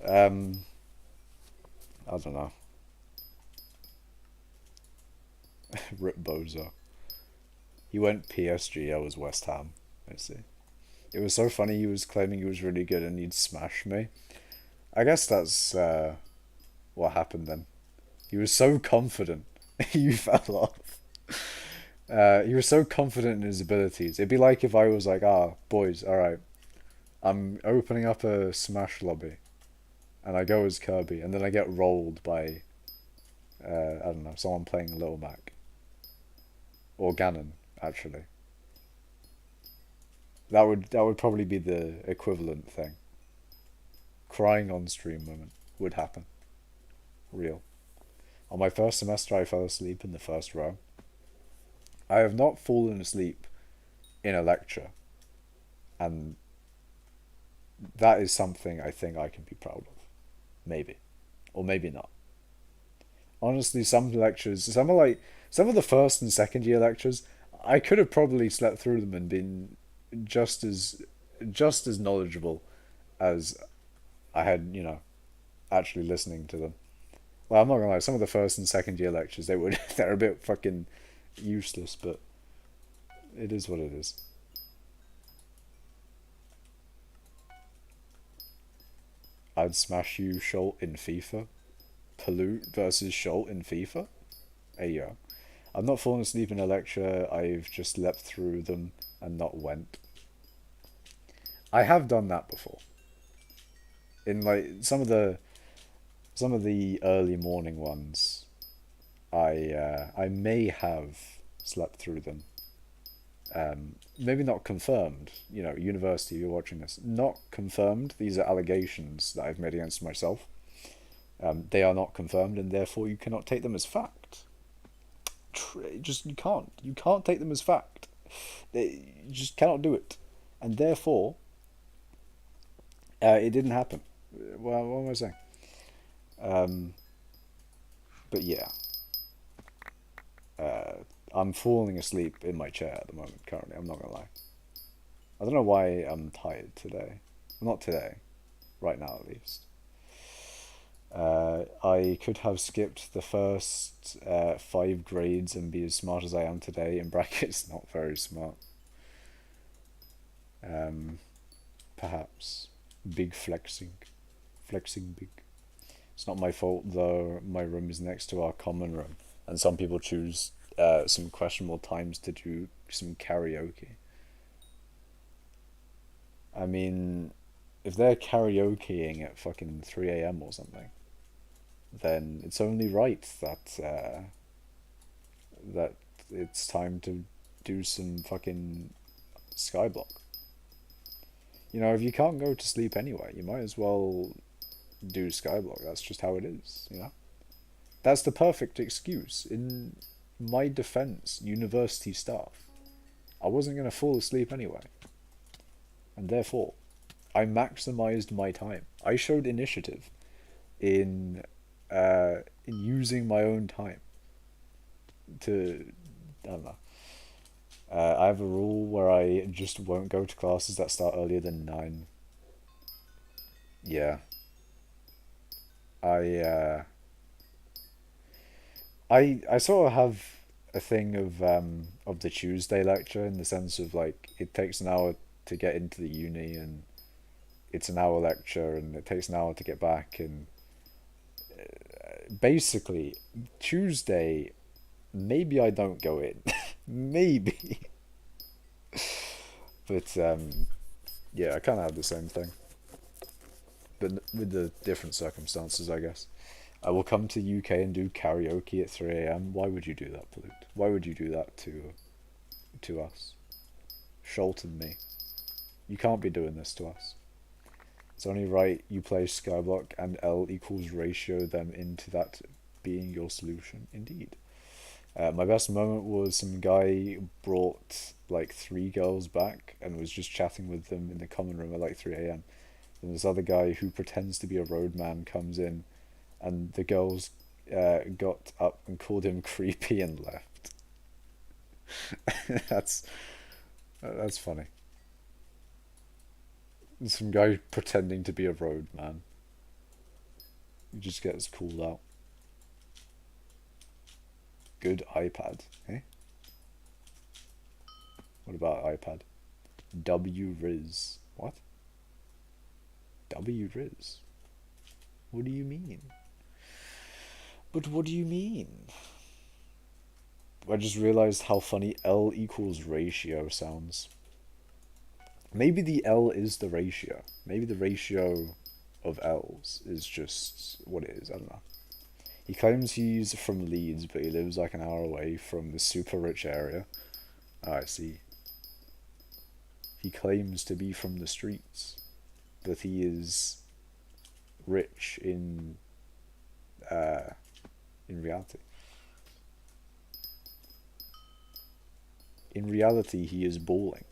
I don't know. Rip Bozo. He went PSG. I was West Ham. I see. It was so funny. He was claiming he was really good and he'd smash me. I guess that's what happened then. He was so confident. You fell off. He was so confident in his abilities. It'd be like if I was like, boys, alright, I'm opening up a Smash lobby. And I go as Kirby, and then I get rolled by, I don't know, someone playing Little Mac. Or Ganon, actually. That would probably be the equivalent thing. Crying on stream moment would happen. Real. On my first semester, I fell asleep in the first row. I have not fallen asleep in a lecture, and that is something I think I can be proud of. maybe, or maybe not. Honestly, some lectures, some of the first and second year lectures, I could have probably slept through them and been just as just as knowledgeable as I had, actually listening to them. Well, I'm not gonna lie, some of the first and second year lectures they're a bit fucking useless, but it is what it is. I'd smash you, Schult, in FIFA. Pollute versus Schult in FIFA. There you go. I've not fallen asleep in a lecture. I've just leapt through them and not went. I have done that before. In like some of the early morning ones, I may have slept through them. Maybe not confirmed. University, you're watching this. Not confirmed. These are allegations that I've made against myself. They are not confirmed, and therefore you cannot take them as fact. Just you can't. You can't take them as fact. You just cannot do it, and therefore, it didn't happen. Well, what am I saying? Um, but yeah, I'm falling asleep in my chair at the moment. Currently, I'm not gonna lie. I don't know why I'm tired today. Well, not today, right now at least. I could have skipped the first 5 grades and be as smart as I am today. In brackets, not very smart. Um, Perhaps. Big flexing. Flexing big. It's not my fault though. My room is next to our common room, and some people choose some questionable times to do some karaoke. I mean, if they're karaokeing at fucking 3 a.m. or something, then it's only right that it's time to do some fucking skyblock. If you can't go to sleep anyway, you might as well do skyblock. That's just how it is. That's the perfect excuse. In my defense, university staff, I wasn't going to fall asleep anyway. And therefore, I maximized my time. I showed initiative in using my own time to, I don't know. I have a rule where I just won't go to classes that start earlier than 9. Yeah. I uh, I sort of have a thing of the Tuesday lecture, in the sense of like it takes an hour to get into the uni, and it's an hour lecture, and it takes an hour to get back, and basically Tuesday maybe I don't go in. Maybe. But yeah, I kind of have the same thing, but with the different circumstances, I guess. I will come to UK and do karaoke at 3 a.m. Why would you do that, Pollute? Why would you do that to us? Schult and me. You can't be doing this to us. It's only right you play skyblock and L equals ratio them into that being your solution. Indeed. My best moment was some guy brought like 3 girls back and was just chatting with them in the common room at like 3 a.m. And this other guy who pretends to be a roadman comes in, and the girls got up and called him creepy and left. that's that's funny. Some guy pretending to be a roadman. He just gets called out. Good iPad, eh? What about iPad? W Riz. What? W Riz? What do you mean? But what do you mean? I just realized how funny L equals ratio sounds. Maybe the L is the ratio. Maybe the ratio of L's is just what it is. I don't know. He claims he's from Leeds, but he lives like an hour away from the super rich area. Oh, I see. He claims to be from the streets, but he is rich in reality. In reality, he is balling.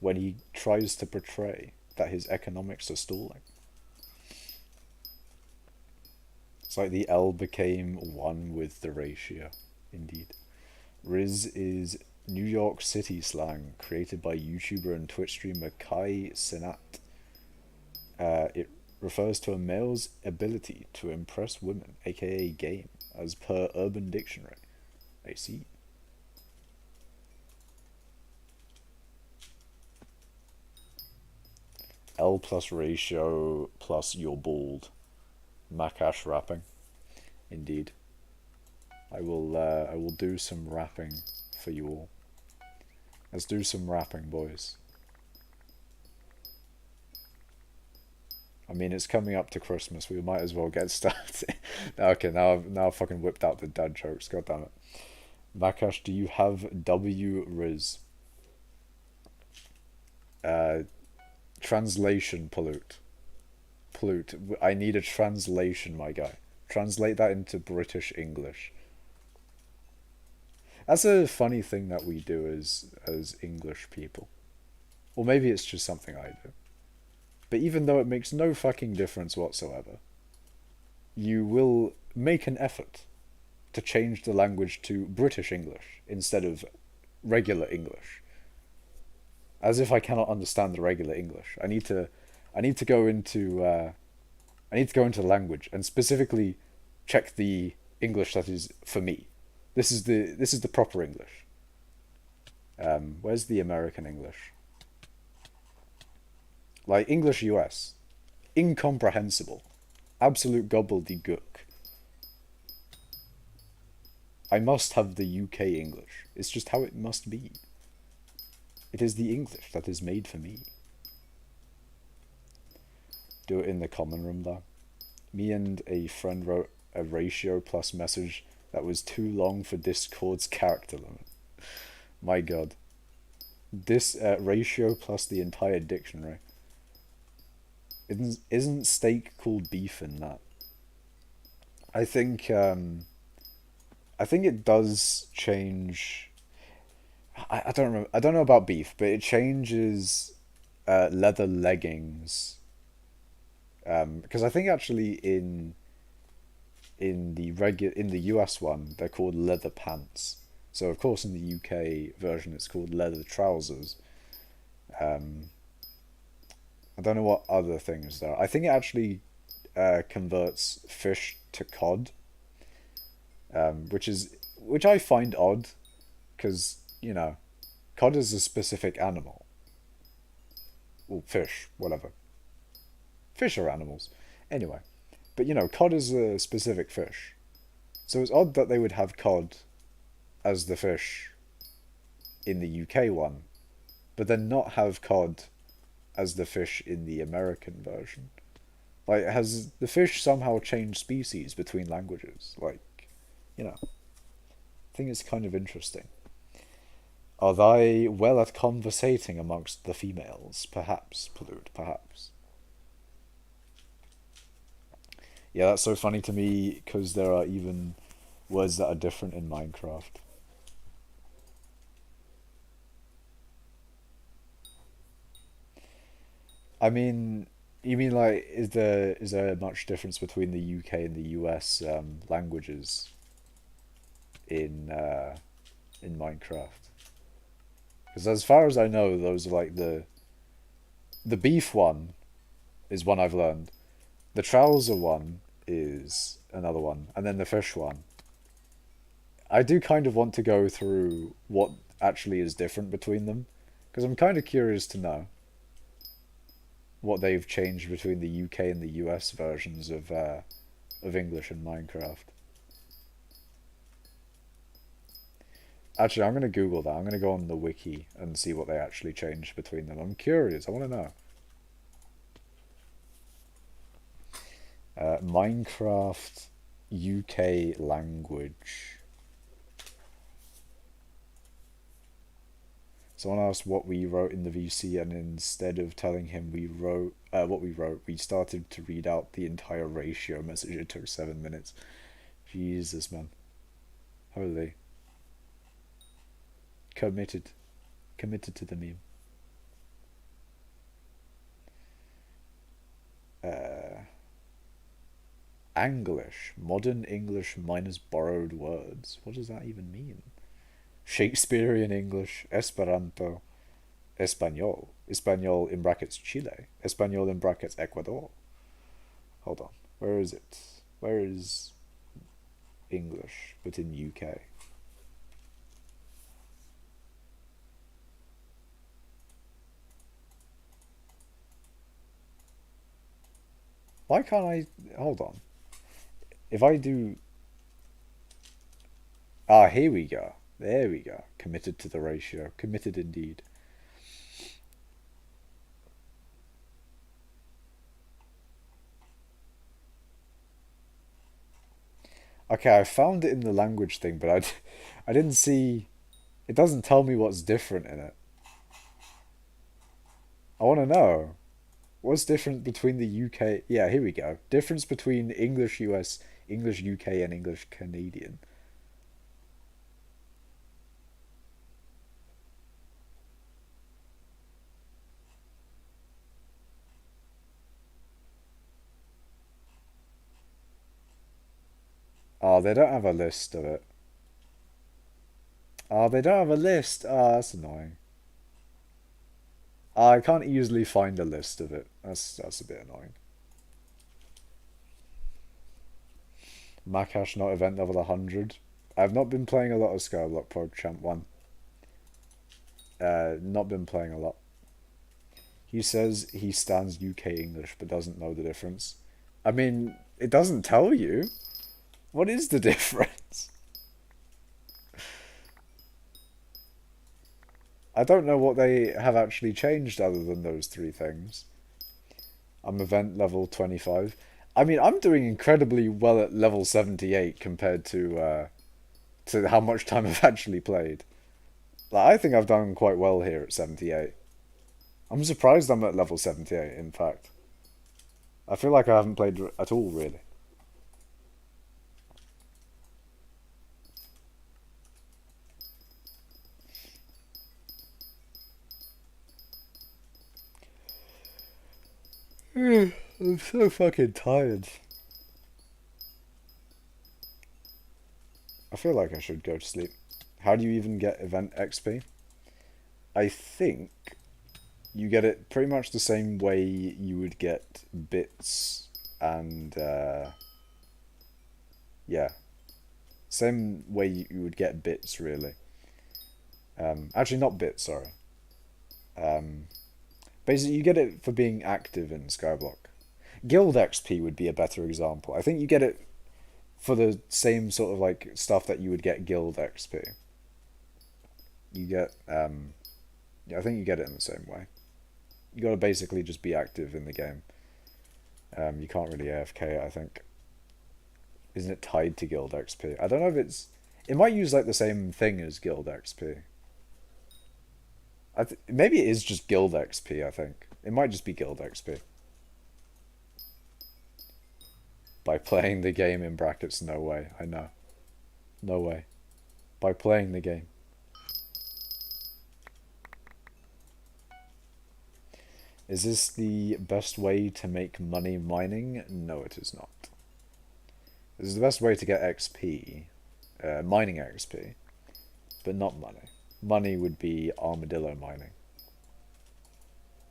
when he tries to portray that his economics are stalling. It's like the L became one with the ratio. Indeed. Riz is New York City slang created by YouTuber and Twitch streamer Kai Cenat. It refers to a male's ability to impress women, aka game, as per Urban Dictionary. I see. L plus ratio plus you're bald. Makash rapping. Indeed. I will do some rapping for you all. Let's do some rapping, boys. I mean, it's coming up to Christmas. We might as well get started. Okay, now I've fucking whipped out the dad jokes. God damn it. Makash, do you have W Riz? Translation pollute. Pollute. I need a translation, my guy. Translate that into British English. That's a funny thing that we do as English people. Or maybe it's just something I do. But even though it makes no fucking difference whatsoever, you will make an effort to change the language to British English instead of regular English. As if I cannot understand the regular English. I need to go into language and specifically check the English that is for me. This is the proper English. Where's the American English? Like English US. Incomprehensible. Absolute gobbledygook. I must have the UK English. It's just how it must be. It is the English that is made for me. Do it in the common room though. Me and a friend wrote a ratio plus message that was too long for Discord's character limit. My god. This ratio plus the entire dictionary. Isn't steak called beef in that? I think it does change. I don't remember. I don't know about beef, but it changes leather leggings. Because I think actually in the US one they're called leather pants. So of course in the UK version it's called leather trousers. I don't know what other things there are. I think it actually converts fish to cod, which I find odd, because cod is a specific animal. Or fish, whatever. Fish are animals. Anyway, but cod is a specific fish. So it's odd that they would have cod as the fish in the UK one, but then not have cod as the fish in the American version. Like, has the fish somehow changed species between languages? Like, I think it's kind of interesting. Are they well at conversating amongst the females? Perhaps, Pollute, perhaps. Yeah, that's so funny to me, because there are even words that are different in Minecraft. I mean, you mean like, is there much difference between the UK and the US languages in Minecraft? Because as far as I know, those are like the beef one is one I've learned. The trouser one is another one, and then the fish one. I do kind of want to go through what actually is different between them, because I'm kind of curious to know what they've changed between the UK and the US versions of English and Minecraft. Actually, I'm going to Google that. I'm going to go on the wiki and see what they actually changed between them. I'm curious. I want to know. Minecraft UK language. Someone asked what we wrote in the VC, and instead of telling him we wrote what we wrote, we started to read out the entire ratio message. It took 7 minutes. Jesus, man. Holy. Committed to the meme. Anglish. Modern English minus borrowed words. What does that even mean? Shakespearean English. Esperanto. Espanol. Espanol in brackets Chile. Espanol in brackets Ecuador. Hold on. Where is it? Where is English but in UK? Why can't I... Hold on. If I do... Ah, here we go. There we go. Committed to the ratio. Committed indeed. Okay, I found it in the language thing, but I didn't see... It doesn't tell me what's different in it. I want to know. What's different between the UK... Yeah, here we go. Difference between English US, English UK, and English Canadian. Oh, they don't have a list of it. Oh, they don't have a list. Ah, that's annoying. I can't easily find a list of it. That's a bit annoying. Makash not event level 100. I've not been playing a lot of Skyblock Pro Champ 1. Not been playing a lot. He says he stands UK English but doesn't know the difference. I mean, it doesn't tell you. What is the difference? I don't know what they have actually changed other than those three things. I'm event level 25. I mean, I'm doing incredibly well at level 78 compared to how much time I've actually played. Like, I think I've done quite well here at 78. I'm surprised I'm at level 78, in fact. I feel like I haven't played at all, really. I'm so fucking tired. I feel like I should go to sleep. How do you even get event XP? I think you get it pretty much the same way you would get bits and yeah, same way you would get bits really. Actually, not bits. Sorry. Um, Basically, you get it for being active in Skyblock. Guild XP would be a better example. I think you get it for the same sort of like stuff that you would get guild XP. You get yeah, I think you get it in the same way. You gotta basically just be active in the game. You can't really AFK it, I think. Isn't it tied to guild XP? I don't know if it's... It might use like the same thing as guild XP. Maybe it is just guild XP, I think. It might just be guild XP. By playing the game in brackets, no way. I know. No way. By playing the game. Is this the best way to make money mining? No, it is not. This is the best way to get XP, mining XP, but not money. Money would be armadillo mining.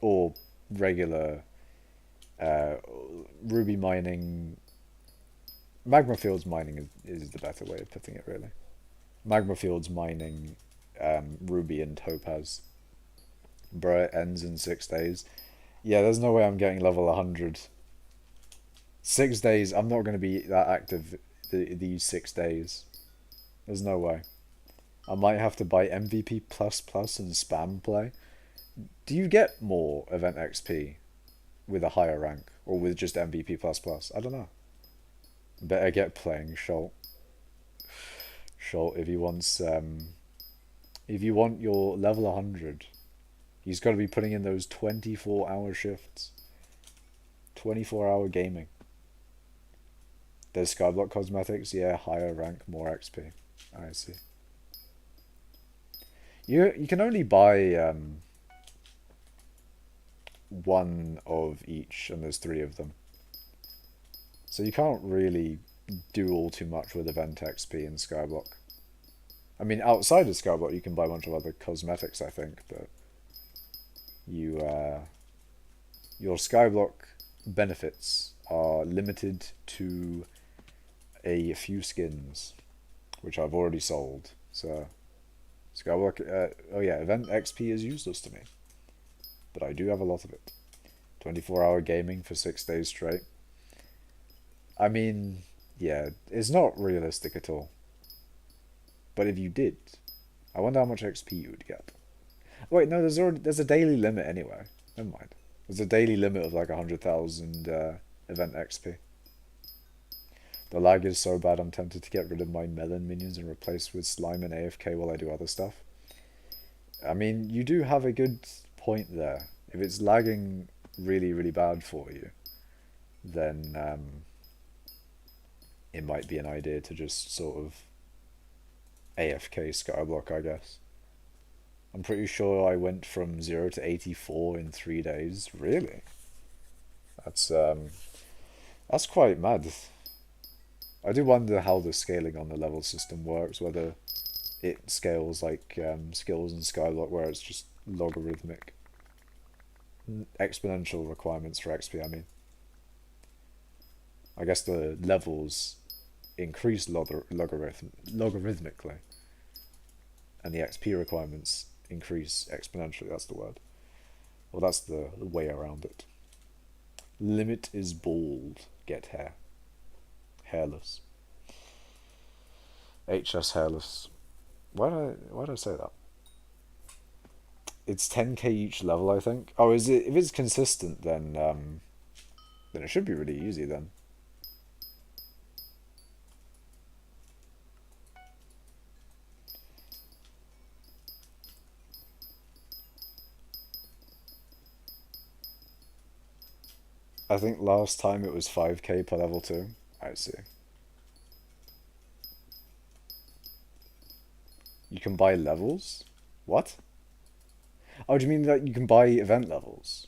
Or regular ruby mining. Magma fields mining is the better way of putting it, really. Magma fields mining ruby and topaz. Bruh, it ends in 6 days. Yeah, there's no way I'm getting level 100. 6 days, I'm not going to be that active these 6 days. There's no way. I might have to buy MVP++ and spam play. Do you get more event XP with a higher rank? Or with just MVP++? I don't know. Better get playing Schult. Schult, if he wants... if you want your level 100, he's got to be putting in those 24-hour shifts. 24-hour gaming. There's Skyblock cosmetics, yeah, higher rank, more XP. I see. You can only buy one of each, and there's 3 of them. So you can't really do all too much with event XP in skyblock. I mean, outside of skyblock, you can buy a bunch of other cosmetics, I think, but you your skyblock benefits are limited to a few skins, which I've already sold. So skyblock, oh yeah, event XP is useless to me, but I do have a lot of it. 24-hour gaming for 6 days straight. I mean, yeah, it's not realistic at all. But if you did, I wonder how much XP you would get. Wait, no, there's a daily limit anyway. Never mind. There's a daily limit of like 100,000 event XP. The lag is so bad I'm tempted to get rid of my melon minions and replace with slime and AFK while I do other stuff. I mean, you do have a good point there. If it's lagging really, really bad for you, then it might be an idea to just sort of AFK skyblock, I guess. I'm pretty sure I went from 0 to 84 in 3 days. Really? That's quite mad. I do wonder how the scaling on the level system works, whether it scales like skills in skyblock where it's just logarithmic. Exponential requirements for XP, I mean. I guess the levels increase logarithmically, and the XP requirements increase exponentially. That's the word. Well, that's the way around it. Limit is bald. Get hair. Hairless. HS hairless. Why did I say that? It's 10k each level, I think. Oh, is it? If it's consistent, then it should be really easy then. I think last time it was 5k per level 2. I see. You can buy levels? What? Oh, do you mean that you can buy event levels?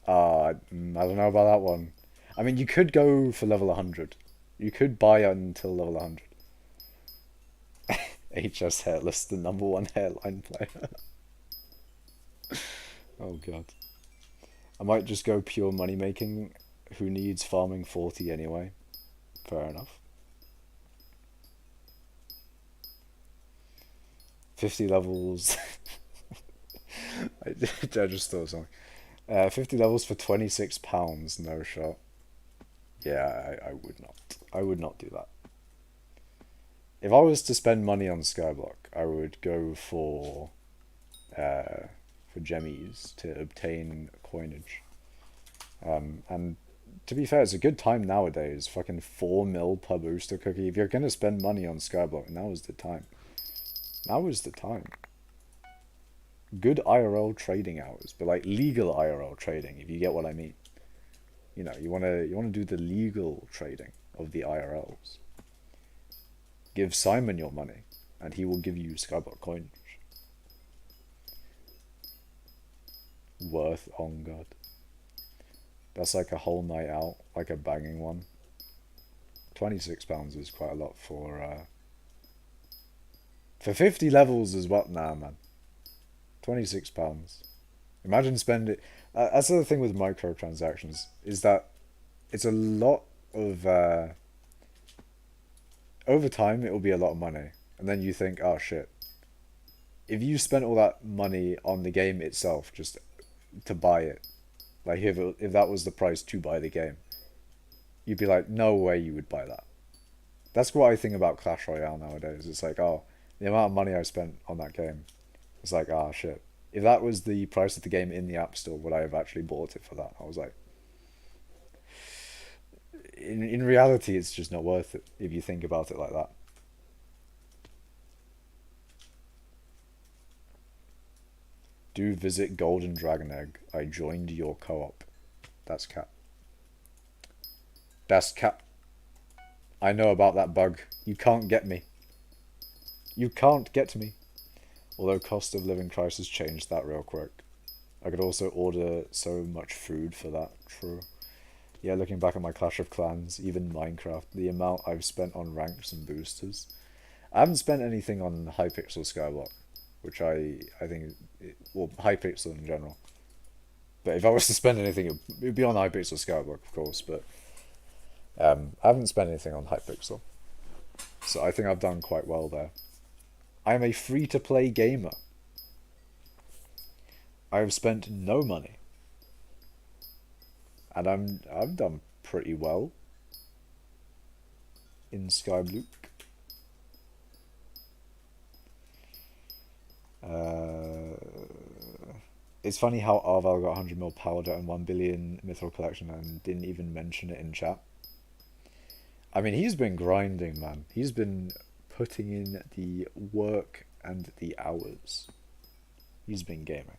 I don't know about that one. I mean, you could go for level 100. You could buy until level 100. HS Hairless, the #1 hairline player. Oh god. I might just go pure money making. Who needs farming 40 anyway? Fair enough. 50 levels. I just thought of something. 50 levels for £26, no shot. Yeah, I would not. I would not do that. If I was to spend money on Skyblock, I would go for gemmies to obtain coinage. And to be fair, it's a good time nowadays. Fucking 4 mil per booster cookie. If you're gonna spend money on Skyblock, now is the time. Now is the time. Good IRL trading hours, but like legal IRL trading, if you get what I mean. You know, you wanna do the legal trading of the IRLs. Give Simon your money, and he will give you Skyblock coinage. Worth on God. That's like a whole night out, like a banging one. £26 is quite a lot for 50 levels is what? Nah, man. £26. Imagine spending. That's the other thing with microtransactions, is that it's a lot of. Over time, it will be a lot of money, and then you think, oh shit. If you spent all that money on the game itself, just to buy it, like if that was the price to buy the game, you'd be like, no way you would buy that. That's what I think about Clash Royale nowadays. It's like, oh, the amount of money I spent on that game. It's like, ah, shit. If that was the price of the game in the App Store, would I have actually bought it for that? I was like, in reality, it's just not worth it if you think about it like that. Do visit Golden Dragon Egg. I joined your co-op. That's cat. That's cat. I know about that bug. You can't get me. You can't get me. Although cost of living crisis changed that real quick. I could also order so much food for that. True. Yeah, looking back at my Clash of Clans, even Minecraft, the amount I've spent on ranks and boosters. I haven't spent anything on hypixel skyblock, which I think, well, hypixel in general. But if I was to spend anything, it'd be on hypixel skyblock, of course. But I haven't spent anything on hypixel, so I think I've done quite well there. I am a free-to-play gamer. I have spent no money, and I've done pretty well in skyblock. It's funny how Arval got 100 mil powder and 1 billion mithril collection and didn't even mention it in chat. I mean, he's been grinding, man. He's been putting in the work and the hours. He's been gaming.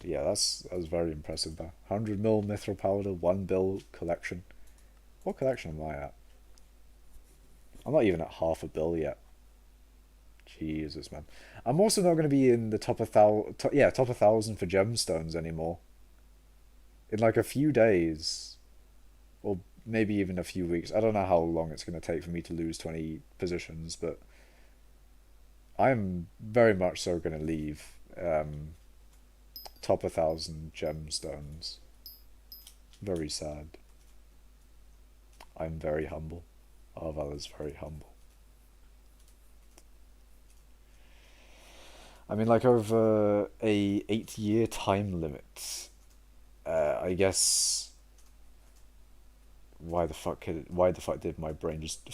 Yeah, that was very impressive there. 100 mil mithril powder, 1 bill collection. What collection am I at? I'm not even at half a bill yet. Jesus, man. I'm also not going to be in the top 1,000 for gemstones anymore. In like a few days, or maybe even a few weeks. I don't know how long it's going to take for me to lose 20 positions, but I'm very much so going to leave top 1,000 gemstones. Very sad. I'm very humble. Arval is very humble. I mean, like over a 8-year time limit. I guess. Why the fuck did my brain just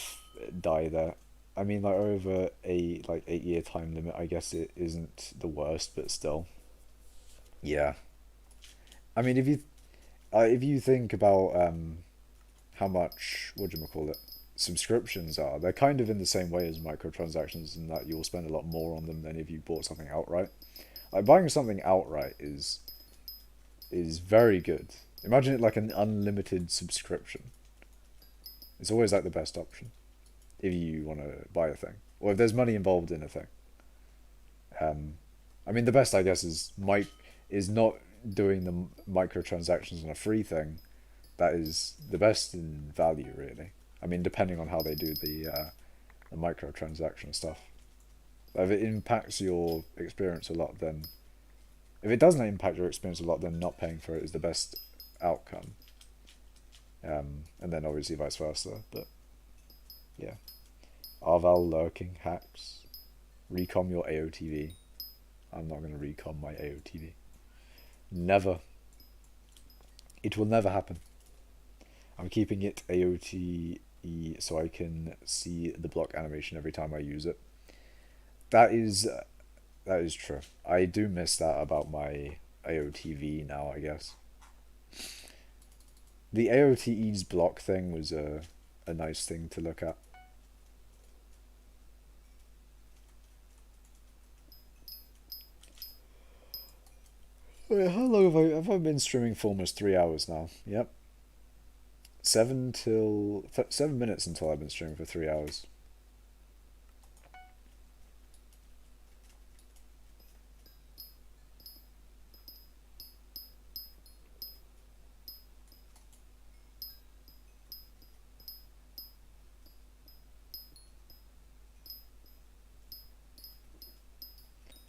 die there? I mean, like over a 8-year time limit. I guess it isn't the worst, but still. Yeah. I mean, if you think about how much subscriptions are, they're kind of in the same way as microtransactions in that you'll spend a lot more on them than if you bought something outright. Like buying something outright is very good. Imagine it like an unlimited subscription. It's always like the best option if you want to buy a thing or if there's money involved in a thing. I mean, the best I guess is not doing the microtransactions on a free thing. That is the best in value, really. I mean, depending on how they do the microtransaction stuff. If it impacts your experience a lot, then... If it doesn't impact your experience a lot, then not paying for it is the best outcome. And then obviously vice versa, but... Yeah. Arval lurking, hacks. Recom your AOTV. I'm not going to recom my AOTV. Never. It will never happen. I'm keeping it AOTE so I can see the block animation every time I use it. That is true. I do miss that about my AOTV now, I guess. The AOTE's block thing was a nice thing to look at. Wait, how long have I been streaming for? Almost 3 hours now. Yep. 7 minutes until I've been streaming for 3 hours.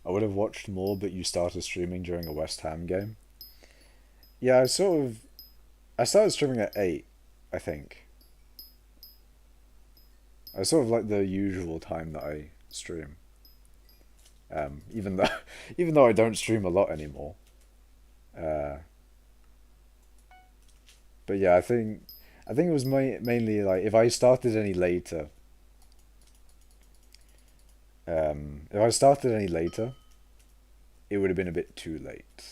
I would have watched more, but you started streaming during a West Ham game. Yeah, I started streaming at 8, I think. I sort of like the usual time that I stream. Even though I don't stream a lot anymore. But yeah, I think it was mainly like if I started any later. If I started any later, it would have been a bit too late.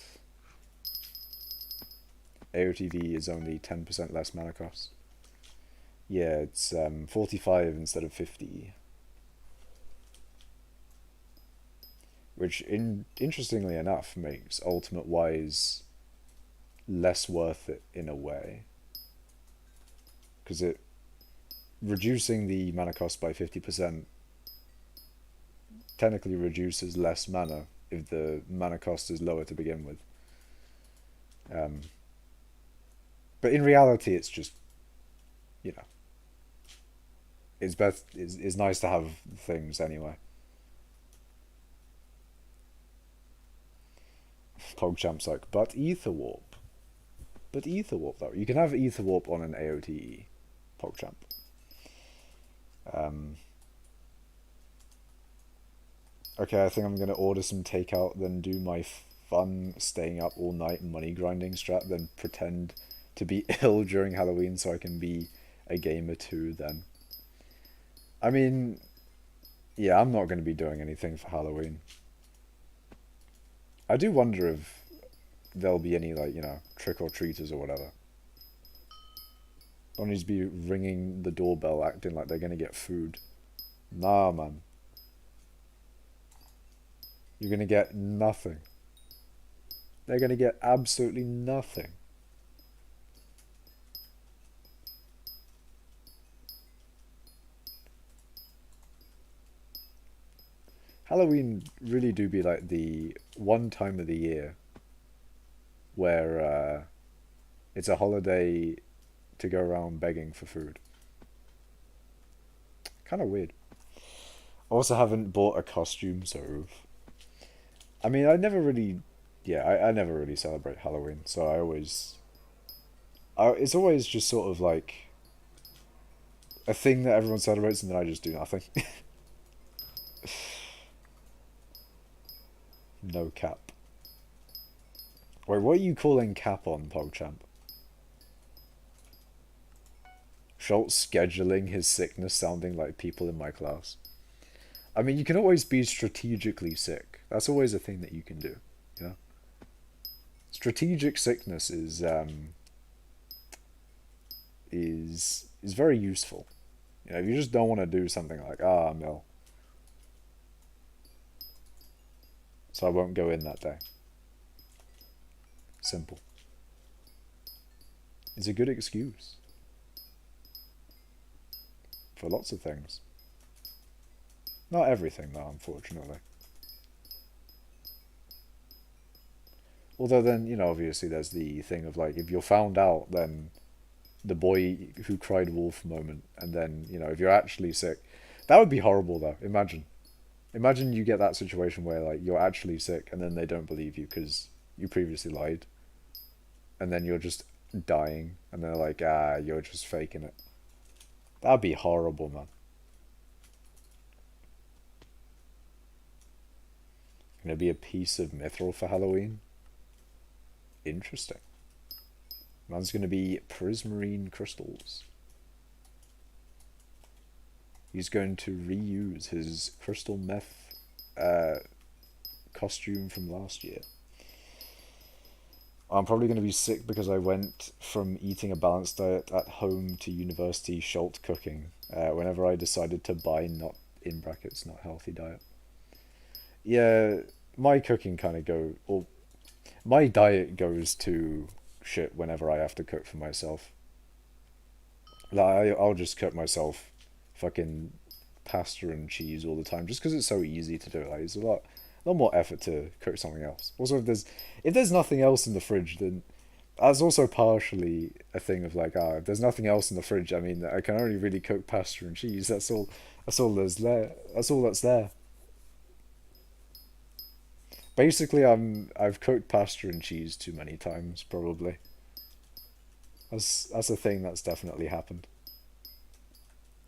AOTV is only 10% less mana cost. Yeah, it's 45 instead of 50. Which, interestingly enough, makes Ultimate Wise less worth it in a way. Because reducing the mana cost by 50% technically reduces less mana if the mana cost is lower to begin with. But in reality, it's just, you know, it's nice to have things anyway. PogChamp's like, but Ether Warp. But Ether Warp, though. You can have Ether Warp on an AOTE, PogChamp. Okay, I think I'm going to order some takeout, then do my fun staying up all night money grinding strat, then pretend to be ill during Halloween so I can be a gamer too then. I mean, yeah, I'm not going to be doing anything for Halloween. I do wonder if there'll be any, like, you know, trick-or-treaters or whatever. Don't need to be ringing the doorbell acting like they're going to get food. Nah, man. You're going to get nothing. They're going to get absolutely nothing. Halloween really do be like the one time of the year where it's a holiday to go around begging for food. Kind of weird. I also haven't bought a costume, so I mean, I never really, yeah, I never really celebrate Halloween, so it's always just sort of like a thing that everyone celebrates, and then I just do nothing. No cap. Wait, what are you calling cap on, PogChamp? Schultz scheduling his sickness sounding like people in my class. I mean, you can always be strategically sick. That's always a thing that you can do, you know? Strategic sickness is very useful. You know, if you just don't want to do something like, I'm ill, so I won't go in that day. Simple. It's a good excuse for lots of things. Not everything, though, unfortunately. Although then, you know, obviously there's the thing of, like, if you're found out, then the boy who cried wolf moment, and then, you know, if you're actually sick, that would be horrible, though. Imagine you get that situation where, like, you're actually sick, and then they don't believe you because you previously lied, and then you're just dying, and they're like, you're just faking it. That'd be horrible, man. Gonna be a piece of mithril for Halloween? Interesting. Man's gonna be prismarine crystals. He's going to reuse his crystal meth costume from last year. I'm probably going to be sick because I went from eating a balanced diet at home to university Schultz cooking whenever I decided to buy not, in brackets, not healthy diet. Yeah, my cooking kind of or my diet goes to shit whenever I have to cook for myself. Like, I'll just cook myself fucking pasta and cheese all the time just because it's so easy to do. Like, it's a lot more effort to cook something else. Also, if there's nothing else in the fridge, then that's also partially a thing of like, if there's nothing else in the fridge, I mean, I can only really cook pasta and cheese. That's all. That's all there's there. That's all that's there. Basically, I've cooked pasta and cheese too many times, probably. That's a thing that's definitely happened.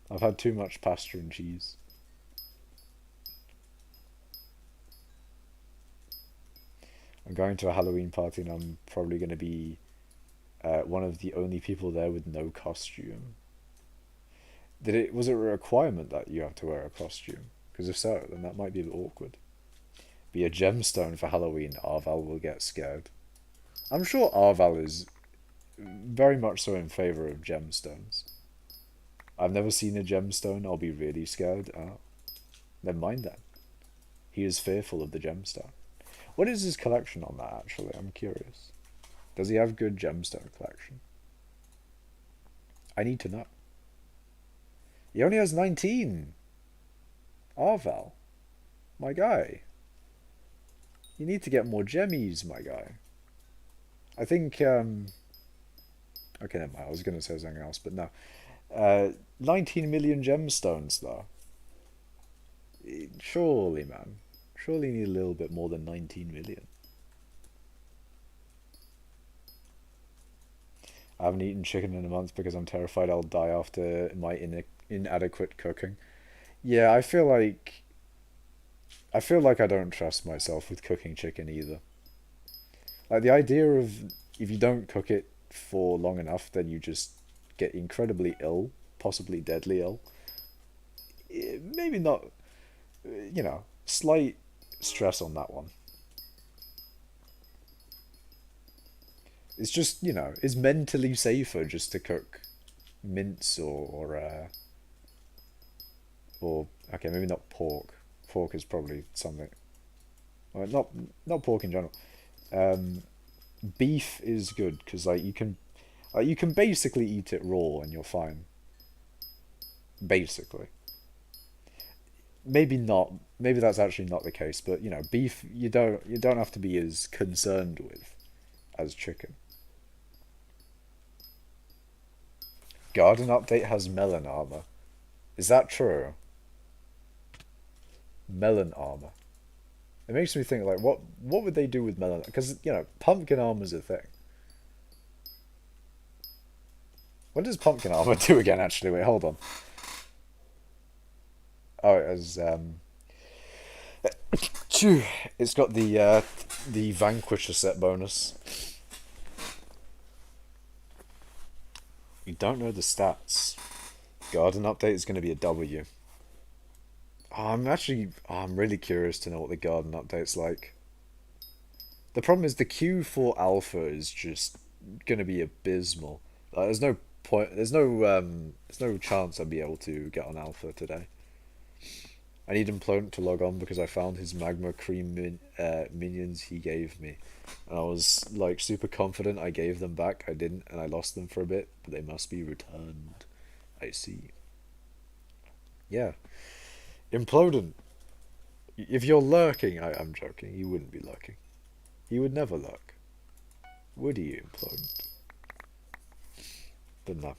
I've had too much pasta and cheese. I'm going to a Halloween party and I'm probably going to be one of the only people there with no costume. Was it a requirement that you have to wear a costume? Because if so, then that might be a bit awkward. Be a gemstone for Halloween, Arval will get scared. I'm sure Arval is very much so in favor of gemstones. I've never seen a gemstone, I'll be really scared. Never mind that. He is fearful of the gemstone. What is his collection on that, actually? I'm curious. Does he have good gemstone collection? I need to know. He only has 19. Arval. My guy. You need to get more gemmies, my guy. I think Okay, never mind. I was going to say something else, but no. 19 million gemstones, though. Surely, man. Surely you need a little bit more than 19 million. I haven't eaten chicken in a month because I'm terrified I'll die after my inadequate cooking. Yeah, I feel like I don't trust myself with cooking chicken either. Like the idea of if you don't cook it for long enough, then you just get incredibly ill, possibly deadly ill. Maybe not, slight stress on that one. It's just, it's mentally safer just to cook mince or okay, maybe not pork. Pork is probably something. Well, not pork in general. Um, Beef is good because you can basically eat it raw and you're fine. Basically, maybe not. Maybe that's actually not the case. But beef you don't have to be as concerned with as chicken. Garden Update has melon armor. Is that true? Melon armor. It makes me think like what would they do with melon? Because pumpkin armor's a thing. What does pumpkin armor do again? Actually, wait, hold on. Oh, it has it's got the Vanquisher set bonus. You don't know the stats. Garden Update is going to be a W. I'm really curious to know what the Garden Update's like. The problem is the queue for Alpha is just going to be abysmal. There's no point. There's no chance I'd be able to get on Alpha today. I need Implodent to log on because I found his magma cream minions he gave me. And I was like super confident I gave them back. I didn't, and I lost them for a bit, but they must be returned. I see. Yeah. Implodent. If you're lurking, I'm joking. You wouldn't be lurking. He would never lurk. Would he, Implodent? But no.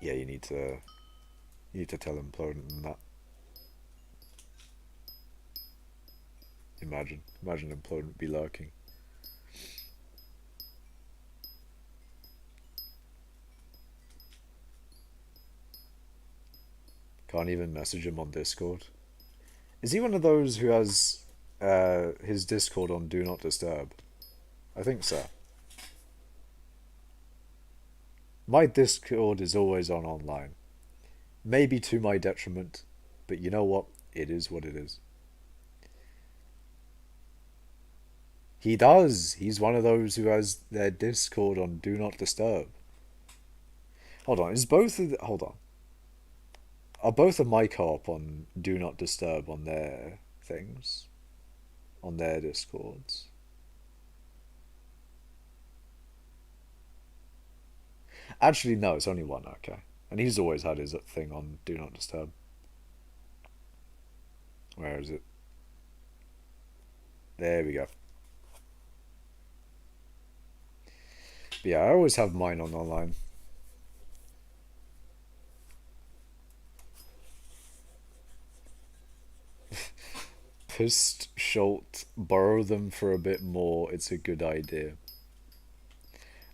Yeah, you need to tell Implodent that. Imagine Implodent be lurking. Can't even message him on Discord. Is he one of those who has his Discord on Do Not Disturb? I think so. My Discord is always on online. Maybe to my detriment, but you know what? It is what it is. He does. He's one of those who has their Discord on Do Not Disturb. Hold on, hold on. Are both of my co-op on Do Not Disturb on their things? On their Discords? Actually, no, it's only one, okay. And he's always had his thing on Do Not Disturb. Where is it? There we go. But yeah, I always have mine on online. Pissed Schult, borrow them for a bit more, it's a good idea.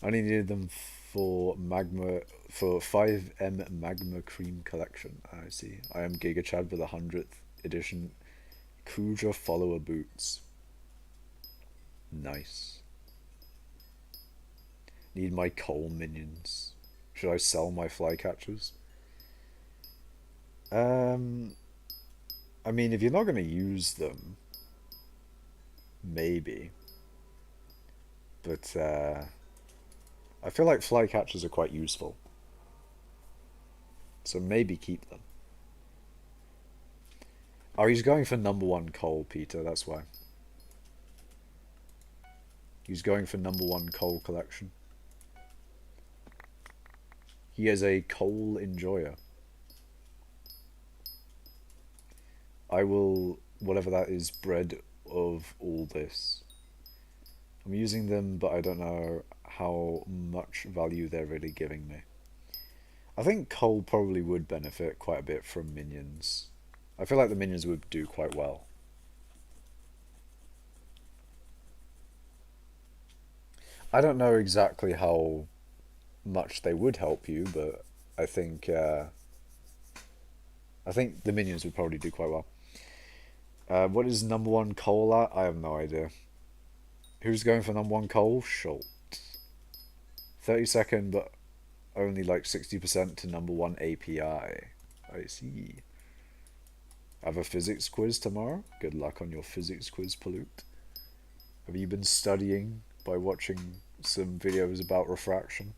I only needed them for 5M Magma Cream Collection. I see. I am Giga Chad with 100th edition Kuja follower boots. Nice. Need my coal minions. Should I sell my flycatchers? I mean, if you're not going to use them, maybe. But I feel like flycatchers are quite useful. So maybe keep them. Oh, he's going for #1 coal, Peter, that's why. He's going for #1 coal collection. He is a coal enjoyer. I will, whatever that is, bread of all this. I'm using them, but I don't know how much value they're really giving me. I think coal probably would benefit quite a bit from minions. I feel like the minions would do quite well. I don't know exactly how much they would help you, but I think the minions would probably do quite well. What is number one coal at? I have no idea. Who's going for number one coal? Schultz. 30-second, but only like 60% to number one API. I see. I have a physics quiz tomorrow. Good luck on your physics quiz, Pollute. Have you been studying by watching some videos about refraction?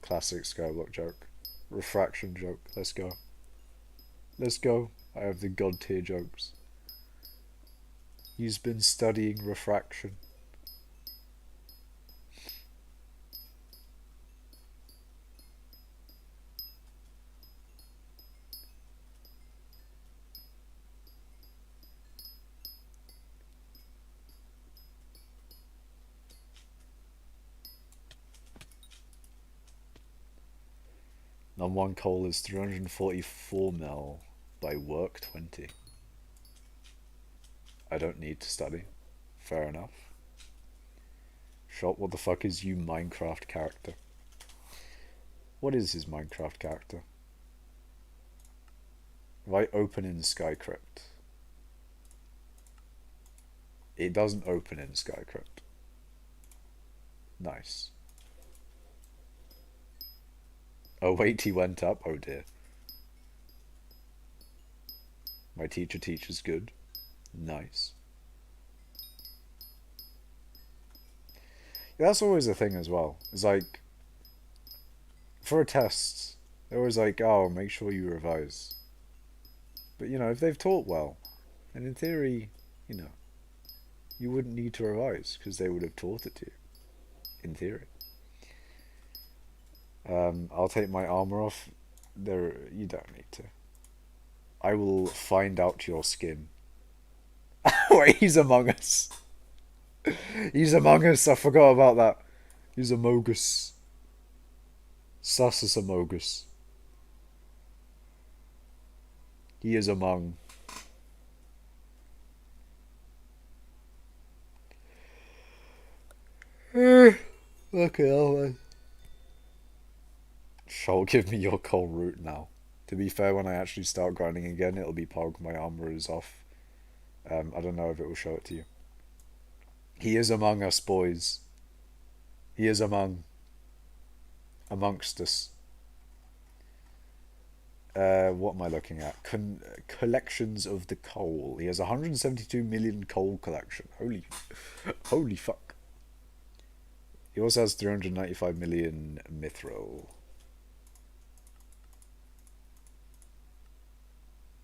Classic skyblock joke. Refraction joke. Let's go. Let's go. I have the god tier jokes. He's been studying refraction. Number one coal is 344 mil by work 20. I don't need to study. Fair enough. Shot, what the fuck is you Minecraft character? What is his Minecraft character? If I open in Skycrypt, it doesn't open in Skycrypt. Nice. Oh wait, he went up. Oh dear. My teacher teaches good. Nice. Yeah, that's always a thing as well. It's like, for a test, they're always like, oh, make sure you revise. But, you know, if they've taught well, then in theory, you know, you wouldn't need to revise because they would have taught it to you. In theory. I'll take my armor off. You don't need to. I will find out your skin. Wait, he's Among Us. He's Among Us. I forgot about that. He's Amogus. Sus is Amogus. He is among. Okay, I'll Shall give me your coal root now. To be fair, when I actually start grinding again, it'll be Pog. My armor is off. I don't know if it will show it to you. He is among us, boys. He is amongst us. What am I looking at? Collections of the coal. He has 172 million coal collection. Holy fuck. He also has 395 million mithril.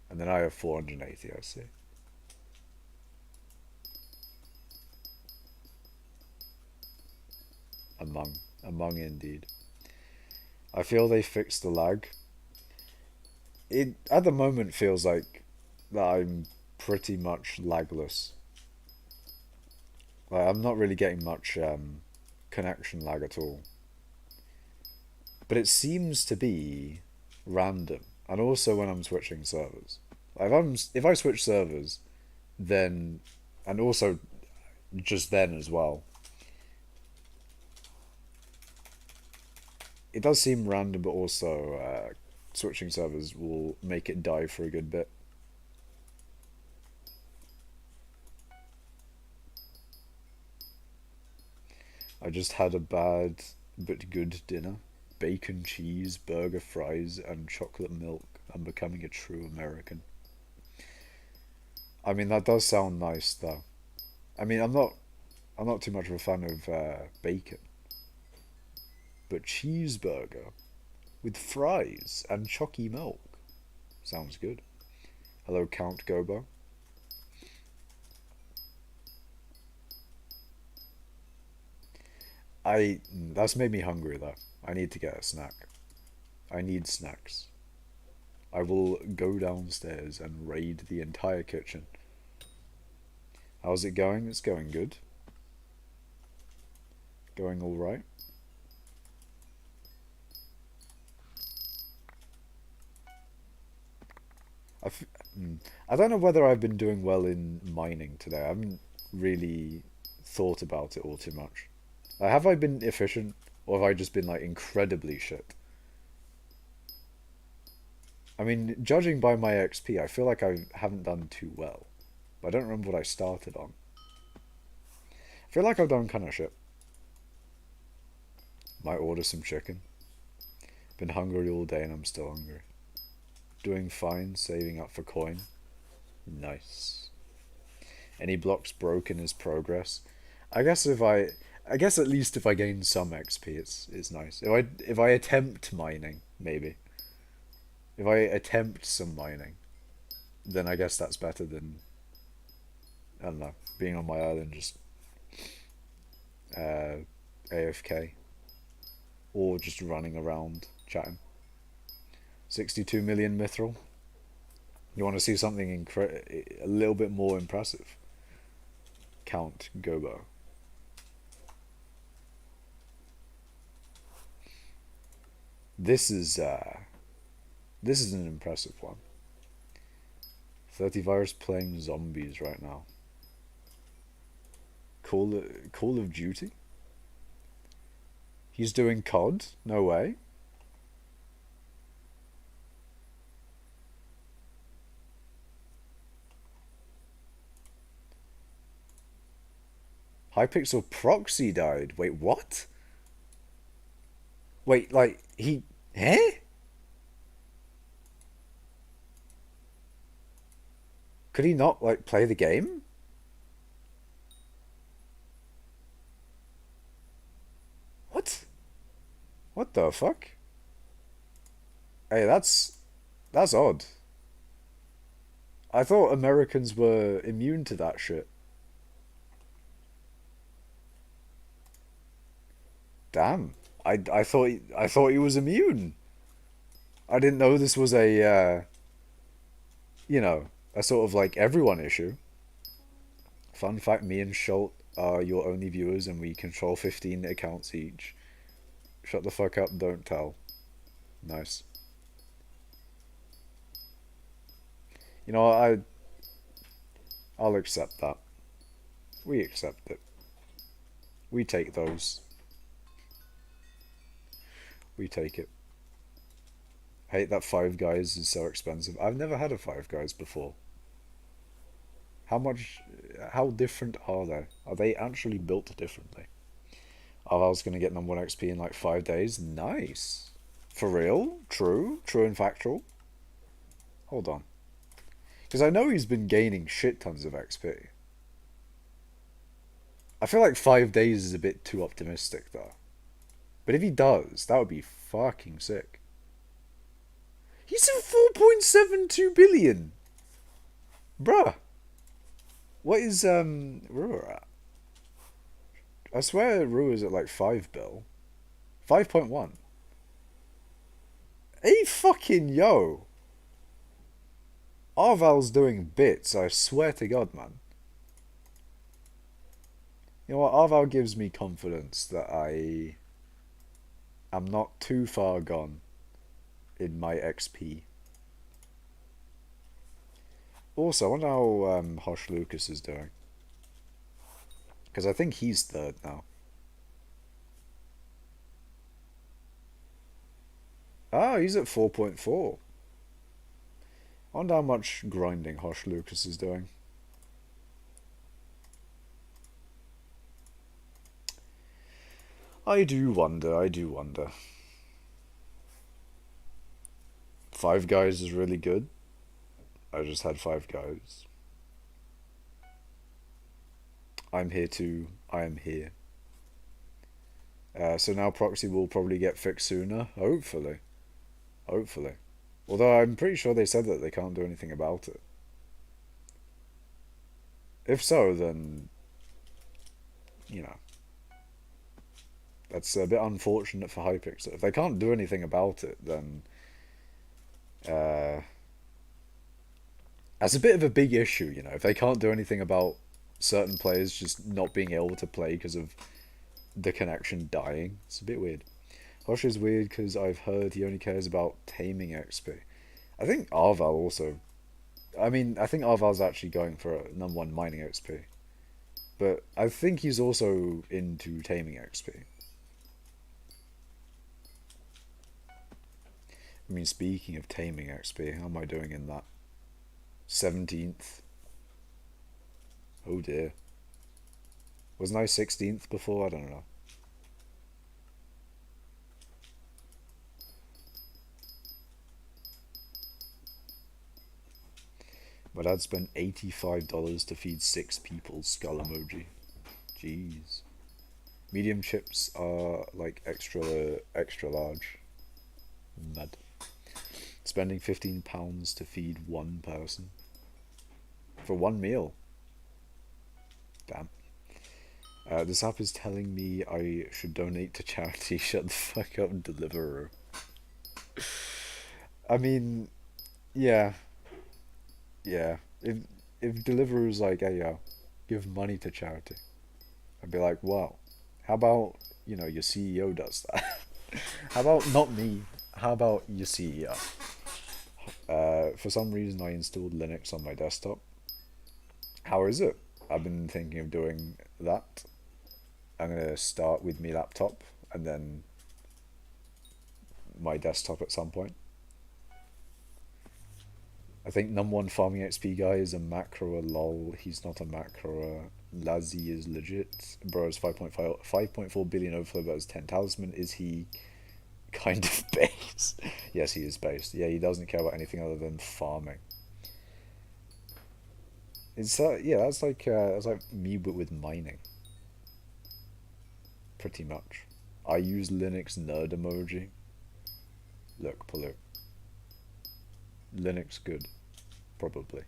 And then I have 480, I see. Among indeed. I feel they fixed the lag. It at the moment feels like that I'm pretty much lagless. Like I'm not really getting much connection lag at all. But it seems to be random, and also when I'm switching servers. If I switch servers, then and also just then as well. It does seem random, but also switching servers will make it die for a good bit. I just had a bad but good dinner. Bacon, cheese, burger, fries, and chocolate milk. I'm becoming a true American. I mean, that does sound nice, though. I mean, I'm not too much of a fan of bacon. But cheeseburger with fries and chalky milk. Sounds good. Hello, Count Gobo. That's made me hungry though. I need to get a snack. I need snacks. I will go downstairs and raid the entire kitchen. How's it going? It's going good. Going alright. I don't know whether I've been doing well in mining today. I haven't really thought about it all too much. Have I been efficient, or have I just been like incredibly shit? I mean, judging by my XP, I feel like I haven't done too well. But I don't remember what I started on. I feel like I've done kind of shit. Might order some chicken. Been hungry all day and I'm still hungry. Doing fine, saving up for coin. Nice. Any blocks broken is progress. I guess at least if I gain some XP, it's nice. If I attempt mining, maybe. If I attempt some mining, then I guess that's better than, I don't know, being on my island just AFK or just running around chatting. 62 million mithril. You want to see something a little bit more impressive? Count Gobo. This is an impressive one. 30 virus playing zombies right now. Call of Duty? He's doing COD? No way. Hypixel proxy died. Wait, what? Wait, like, he... Eh? Could he not, like, play the game? What? What the fuck? Hey, that's odd. I thought Americans were immune to that shit. Damn. I thought he was immune. I didn't know this was a you know, a sort of like everyone issue. Fun fact, me and Schult are your only viewers and we control 15 accounts each. Shut the fuck up, don't tell. Nice. You know, I'll accept that. We accept it. We take those. We take it. I hate that Five Guys is so expensive. I've never had a Five Guys before. How different are they? Are they actually built differently? Oh, I was going to get number 1 XP in like 5 days. Nice. For real? True? True and factual? Hold on. Because I know he's been gaining shit tons of XP. I feel like 5 days is a bit too optimistic though. But if he does, that would be fucking sick. He's at 4.72 billion! Bruh. What is Ruhr at? I swear Ruhr's at like 5 bill. 5.1. Hey fucking yo! Arval's doing bits, I swear to God, man. You know what, Arval gives me confidence that I am not too far gone in my XP. Also, I wonder how Hosh Lucas is doing. Because I think he's 3rd now. Ah, he's at 4.4. I wonder how much grinding Hosh Lucas is doing. I do wonder, I do wonder. Five Guys is really good. I just had Five Guys. I'm here too. I am here. So now proxy will probably get fixed sooner. Hopefully. Hopefully. Although I'm pretty sure they said that they can't do anything about it. If so, then, you know, that's a bit unfortunate for hypixel. If they can't do anything about it, then that's a bit of a big issue, you know. If they can't do anything about certain players just not being able to play because of the connection dying. It's a bit weird. Hosh is weird because I've heard he only cares about taming XP. I think Arval also. I mean, I think Arval's actually going for a number one mining XP. But I think he's also into taming XP. I mean, speaking of taming XP, how am I doing in that? 17th. Oh dear. Wasn't I 16th before? I don't know. My dad spent $85 to feed 6 people. Skull emoji. Jeez. Medium chips are like extra large. Mad. Spending £15 to feed one person. For one meal. Damn. This app is telling me I should donate to charity. Shut the fuck up, Deliveroo. I mean, yeah. Yeah. If Deliveroo's like, hey yo, give money to charity, I'd be like, wow. How about, your CEO does that? How about not me? How about your CEO? For some reason I installed Linux on my desktop. How is it? I've been thinking of doing that. I'm gonna start with my laptop and then my desktop at some point. I think number one farming XP guy is a macro lol. He's not a macro. Lazzy is legit. Bro is 5.4 billion overflow, but is 10 talisman. Is he kind of based? Yes, he is based. Yeah, he doesn't care about anything other than farming. It's yeah, that's like me but with mining. Pretty much. I use Linux nerd emoji. Look, pull it. Linux good, probably.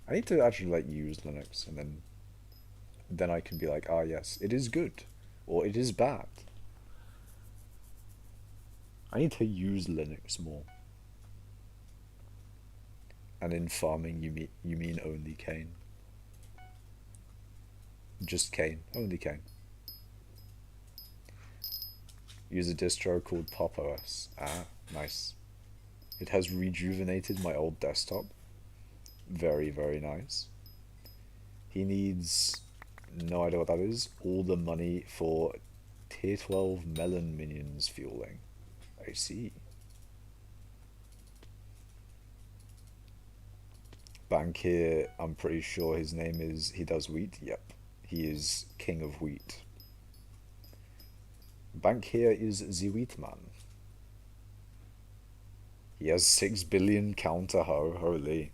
I need to actually like use Linux, and then I can be like, ah yes, it is good, or it is bad. I need to use Linux more. And in farming, you mean only cane? Just cane, only cane. Use a distro called Pop OS. Ah, nice. It has rejuvenated my old desktop. Very, very nice. He needs, no idea what that is, all the money for tier 12 melon minions fueling. I see. Bankir, I'm pretty sure his name is, he does wheat, yep. He is king of wheat. Bankir is the wheat man. He has 6 billion counter ho, holy.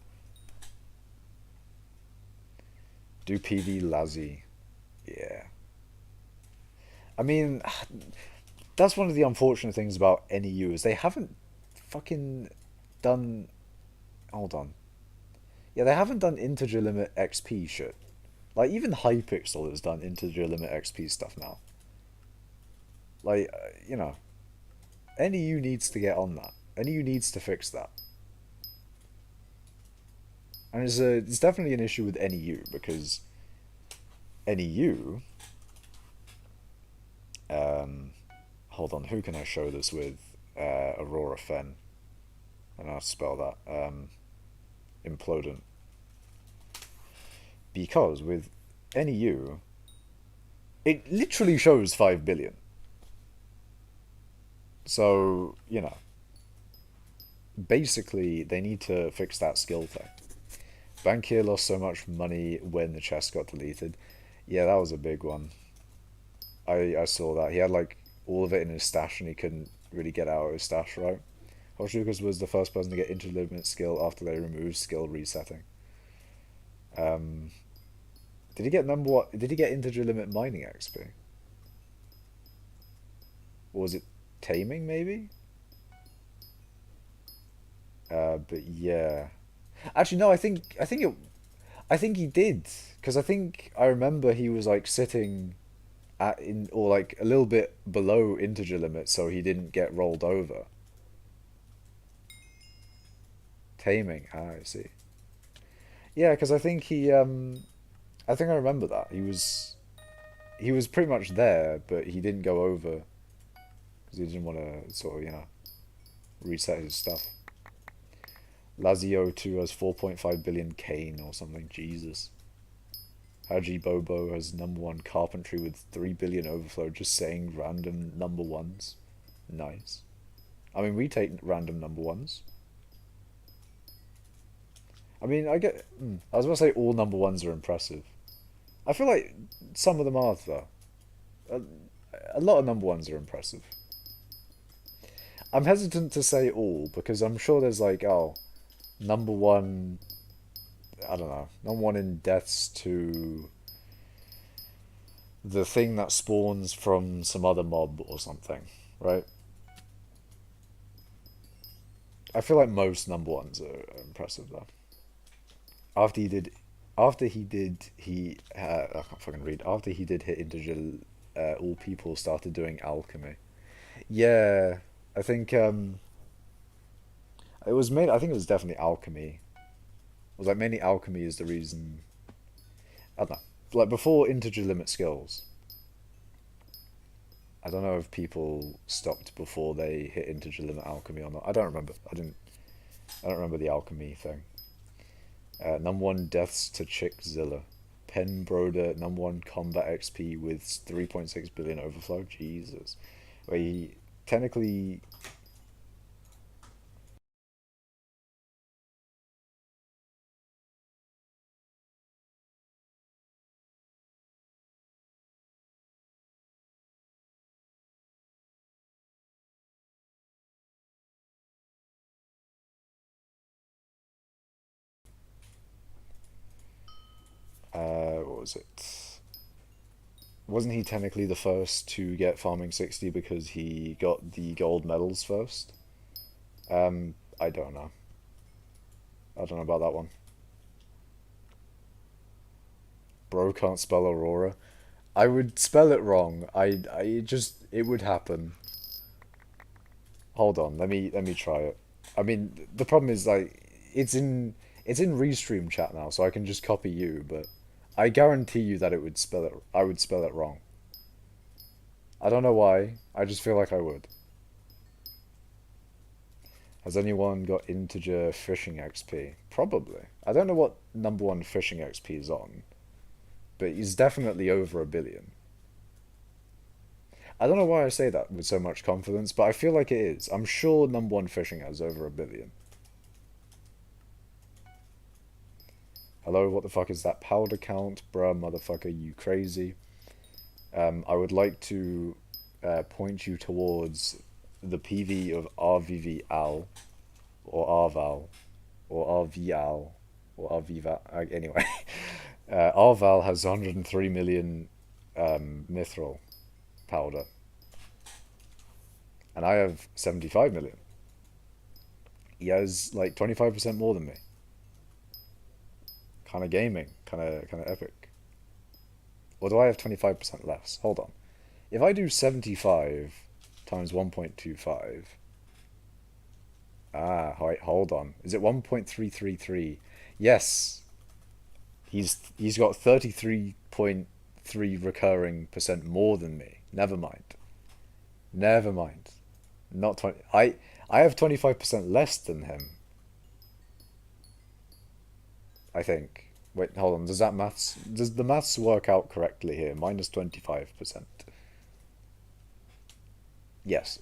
Do PV Lazzy. Yeah. I mean, that's one of the unfortunate things about NEU is they haven't fucking done. Hold on. Yeah, they haven't done integer limit XP shit. Like even Hypixel has done integer limit XP stuff now. Like NEU needs to get on that. NEU needs to fix that. And it's definitely an issue with NEU because NEU. Hold on, who can I show this with? Aurora Fen. I don't know how to spell that. Implodent. Because with NEU, it literally shows 5 billion. So, basically they need to fix that skill thing. Bankir lost so much money when the chest got deleted. Yeah, that was a big one. I saw that. He had like all of it in his stash and he couldn't really get out of his stash, right? Hoshlukas was the first person to get interlimit skill after they removed skill resetting. Did he get number what? Did he get integer limit mining XP? Or was it taming maybe? But yeah. Actually, no. I think he did because I think I remember he was like sitting or like a little bit below integer limit, so he didn't get rolled over. Taming. Ah, I see. Yeah, because I think I think I remember that. He was pretty much there, but he didn't go over because he didn't want to sort of, reset his stuff. Lazio 2 has 4.5 billion cane or something. Jesus. Haji Bobo has number one carpentry with 3 billion overflow, just saying random number ones. Nice. I mean, we take random number ones. I mean, I was going to say all number ones are impressive. I feel like some of them are, though. A, a lot of number ones are impressive. I'm hesitant to say all because I'm sure there's like, oh, number one, I don't know, number one in deaths to the thing that spawns from some other mob or something, right? I feel like most number ones are impressive though. After he did, I can't fucking read. After he did hit integer, all people started doing alchemy. Yeah, I think it was made. I think it was definitely alchemy. It was like mainly alchemy is the reason. I don't know. Like before integer limit skills. I don't know if people stopped before they hit integer limit alchemy or not. I don't remember. I don't remember the alchemy thing. Number one deaths to Chickzilla. Pen Broder, number one combat XP with 3.6 billion overflow. Jesus. Where he technically. What was it? Wasn't he technically the first to get farming 60 because he got the gold medals first? I don't know. I don't know about that one. Bro can't spell Aurora. I would spell it wrong. It would happen. Hold on, let me try it. I mean, the problem is like it's in restream chat now, so I can just copy you, but I guarantee you that I would spell it wrong. I don't know why. I just feel like I would. Has anyone got integer fishing XP? Probably. I don't know what number one fishing XP is on, but he's definitely over a billion. I don't know why I say that with so much confidence, but I feel like it is. I'm sure number one fishing has over a billion. Hello, what the fuck is that powder count? Bruh, motherfucker, you crazy. I would like to point you towards the PV of RVV Al, or Arval, or RVAL, or RVVAL. Anyway, Arval has 103 million mithril powder, and I have 75 million. He has like 25% more than me. Kind of gaming, kind of epic. Or do I have 25% less? Hold on. If I do 75 times 1.25, wait, hold on. Is it 1.333? Yes. He's got 33.3 recurring percent more than me. Never mind. Never mind. Not 20. I have 25% less than him. I think. Wait, hold on. Does the maths work out correctly here? Minus 25%. Yes.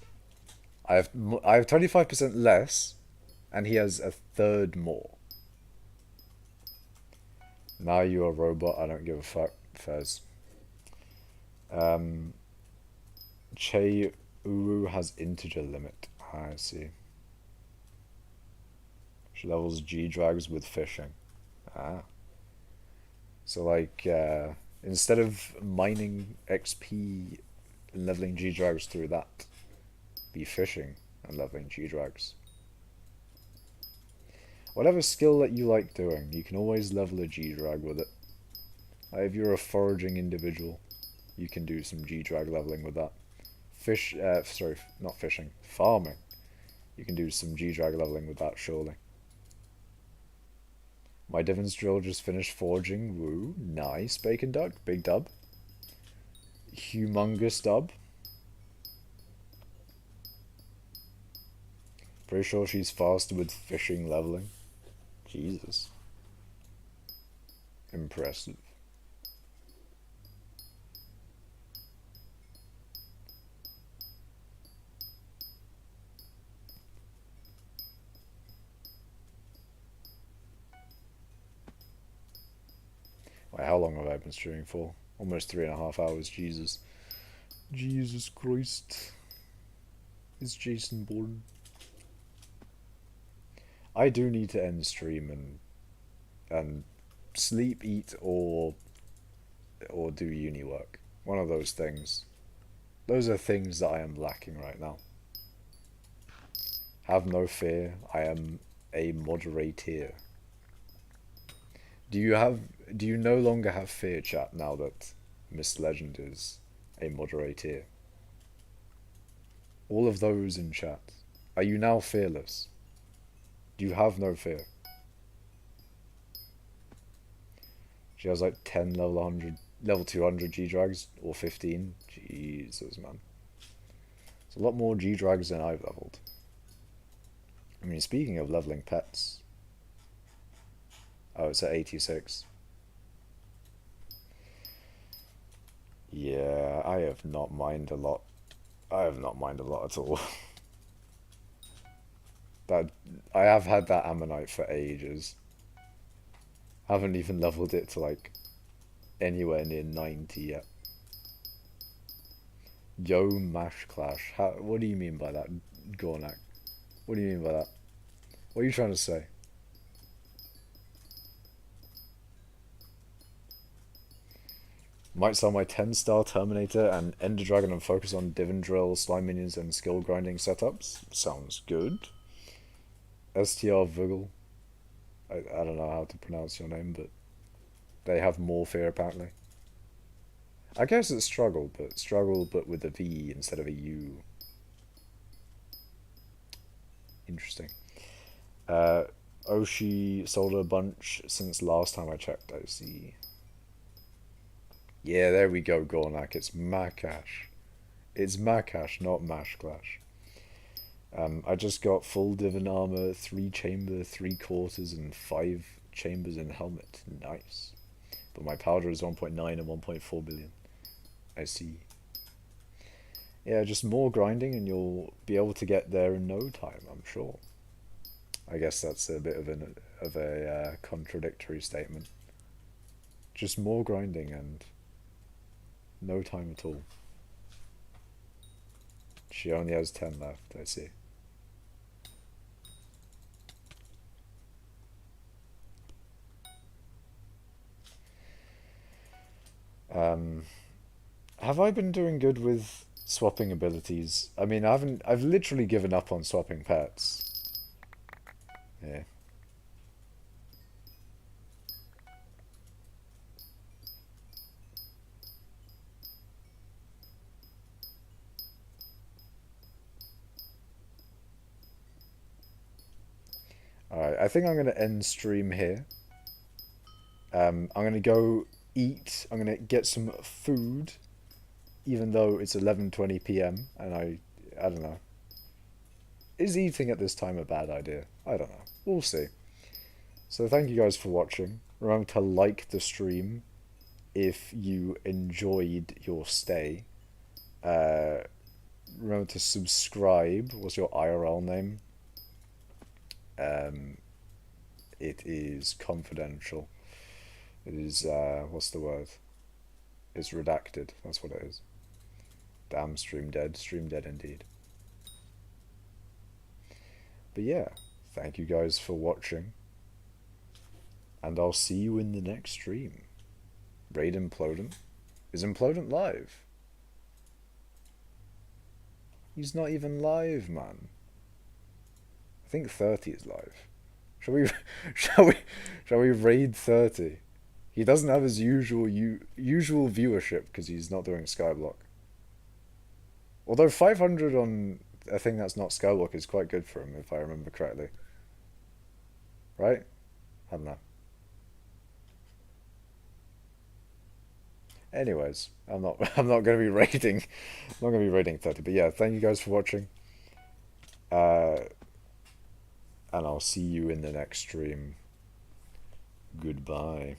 I have 25% less, and he has a third more. Now you're a robot. I don't give a fuck, Fez. Che Uru has integer limit. I see. She levels G drags with fishing. Ah. So like instead of mining XP and leveling G drags through that, be fishing and leveling G drags. Whatever skill that you like doing, you can always level a G drag with it. If you're a foraging individual, you can do some G drag leveling with that. Sorry, not fishing, farming. You can do some G drag leveling with that, surely. My divans drill just finished forging. Woo. Nice, bacon duck. Big dub. Humongous dub. Pretty sure she's faster with fishing leveling. Jesus. Impressive. Wait, how long have I been streaming for? Almost 3.5 hours, Jesus. Jesus Christ. Is Jason born? I do need to end the stream and sleep, eat, or do uni work. One of those things. Those are things that I am lacking right now. Have no fear, I am a moderator. Do you no longer have fear, chat, now that Miss Legend is a moderator? All of those in chat, are you now fearless? Do you have no fear? She has like 10 level 200 G-Drags, or 15. Jesus, man. It's a lot more G-Drags than I've leveled. I mean, speaking of leveling pets. Oh, it's at 86. Yeah, I have not mined a lot. I have not mined a lot at all. That I have had that ammonite for ages. Haven't even leveled it to like anywhere near 90 yet. Yo, Mash Clash. What do you mean by that, Gornak? What do you mean by that? What are you trying to say? Might sell my 10-star Terminator and Ender Dragon and focus on Divan Drill, Slime Minions, and skill grinding setups. Sounds good. STR Vuggle. I don't know how to pronounce your name, but they have more fear apparently. I guess it's struggle but with a V instead of a U. Interesting. Oshi sold a bunch since last time I checked, I see. Yeah, there we go, Gornak. It's Makash. It's Makash, not Mash Clash. I just got full Divan armor, 3 chamber, 3 quarters, and 5 chambers in helmet. Nice. But my powder is 1.9 and 1.4 billion. I see. Yeah, just more grinding and you'll be able to get there in no time, I'm sure. I guess that's a bit of a contradictory statement. Just more grinding and no time at all. She only has 10 left, I see. Have I been doing good with swapping abilities? I mean, I've literally given up on swapping pets. Yeah. Alright, I think I'm going to end stream here. I'm going to go eat. I'm going to get some food, even though it's 11:20 p.m. and I don't know. Is eating at this time a bad idea? I don't know. We'll see. So thank you guys for watching. Remember to like the stream if you enjoyed your stay. Remember to subscribe. What's your IRL name? It is confidential. It is, what's the word? It's redacted. That's what it is. Damn, stream dead. Stream dead indeed. But yeah, thank you guys for watching. And I'll see you in the next stream. Raid Implodent. Is Implodent live? He's not even live, man. I think 30 is live. Shall we shall we raid 30? He doesn't have his usual viewership because he's not doing skyblock. Although 500 on a thing that's not skyblock is quite good for him if I remember correctly. Right? I don't know. Anyways, I'm not gonna be rating I'm not gonna be rating 30. But yeah, thank you guys for watching. And I'll see you in the next stream. Goodbye.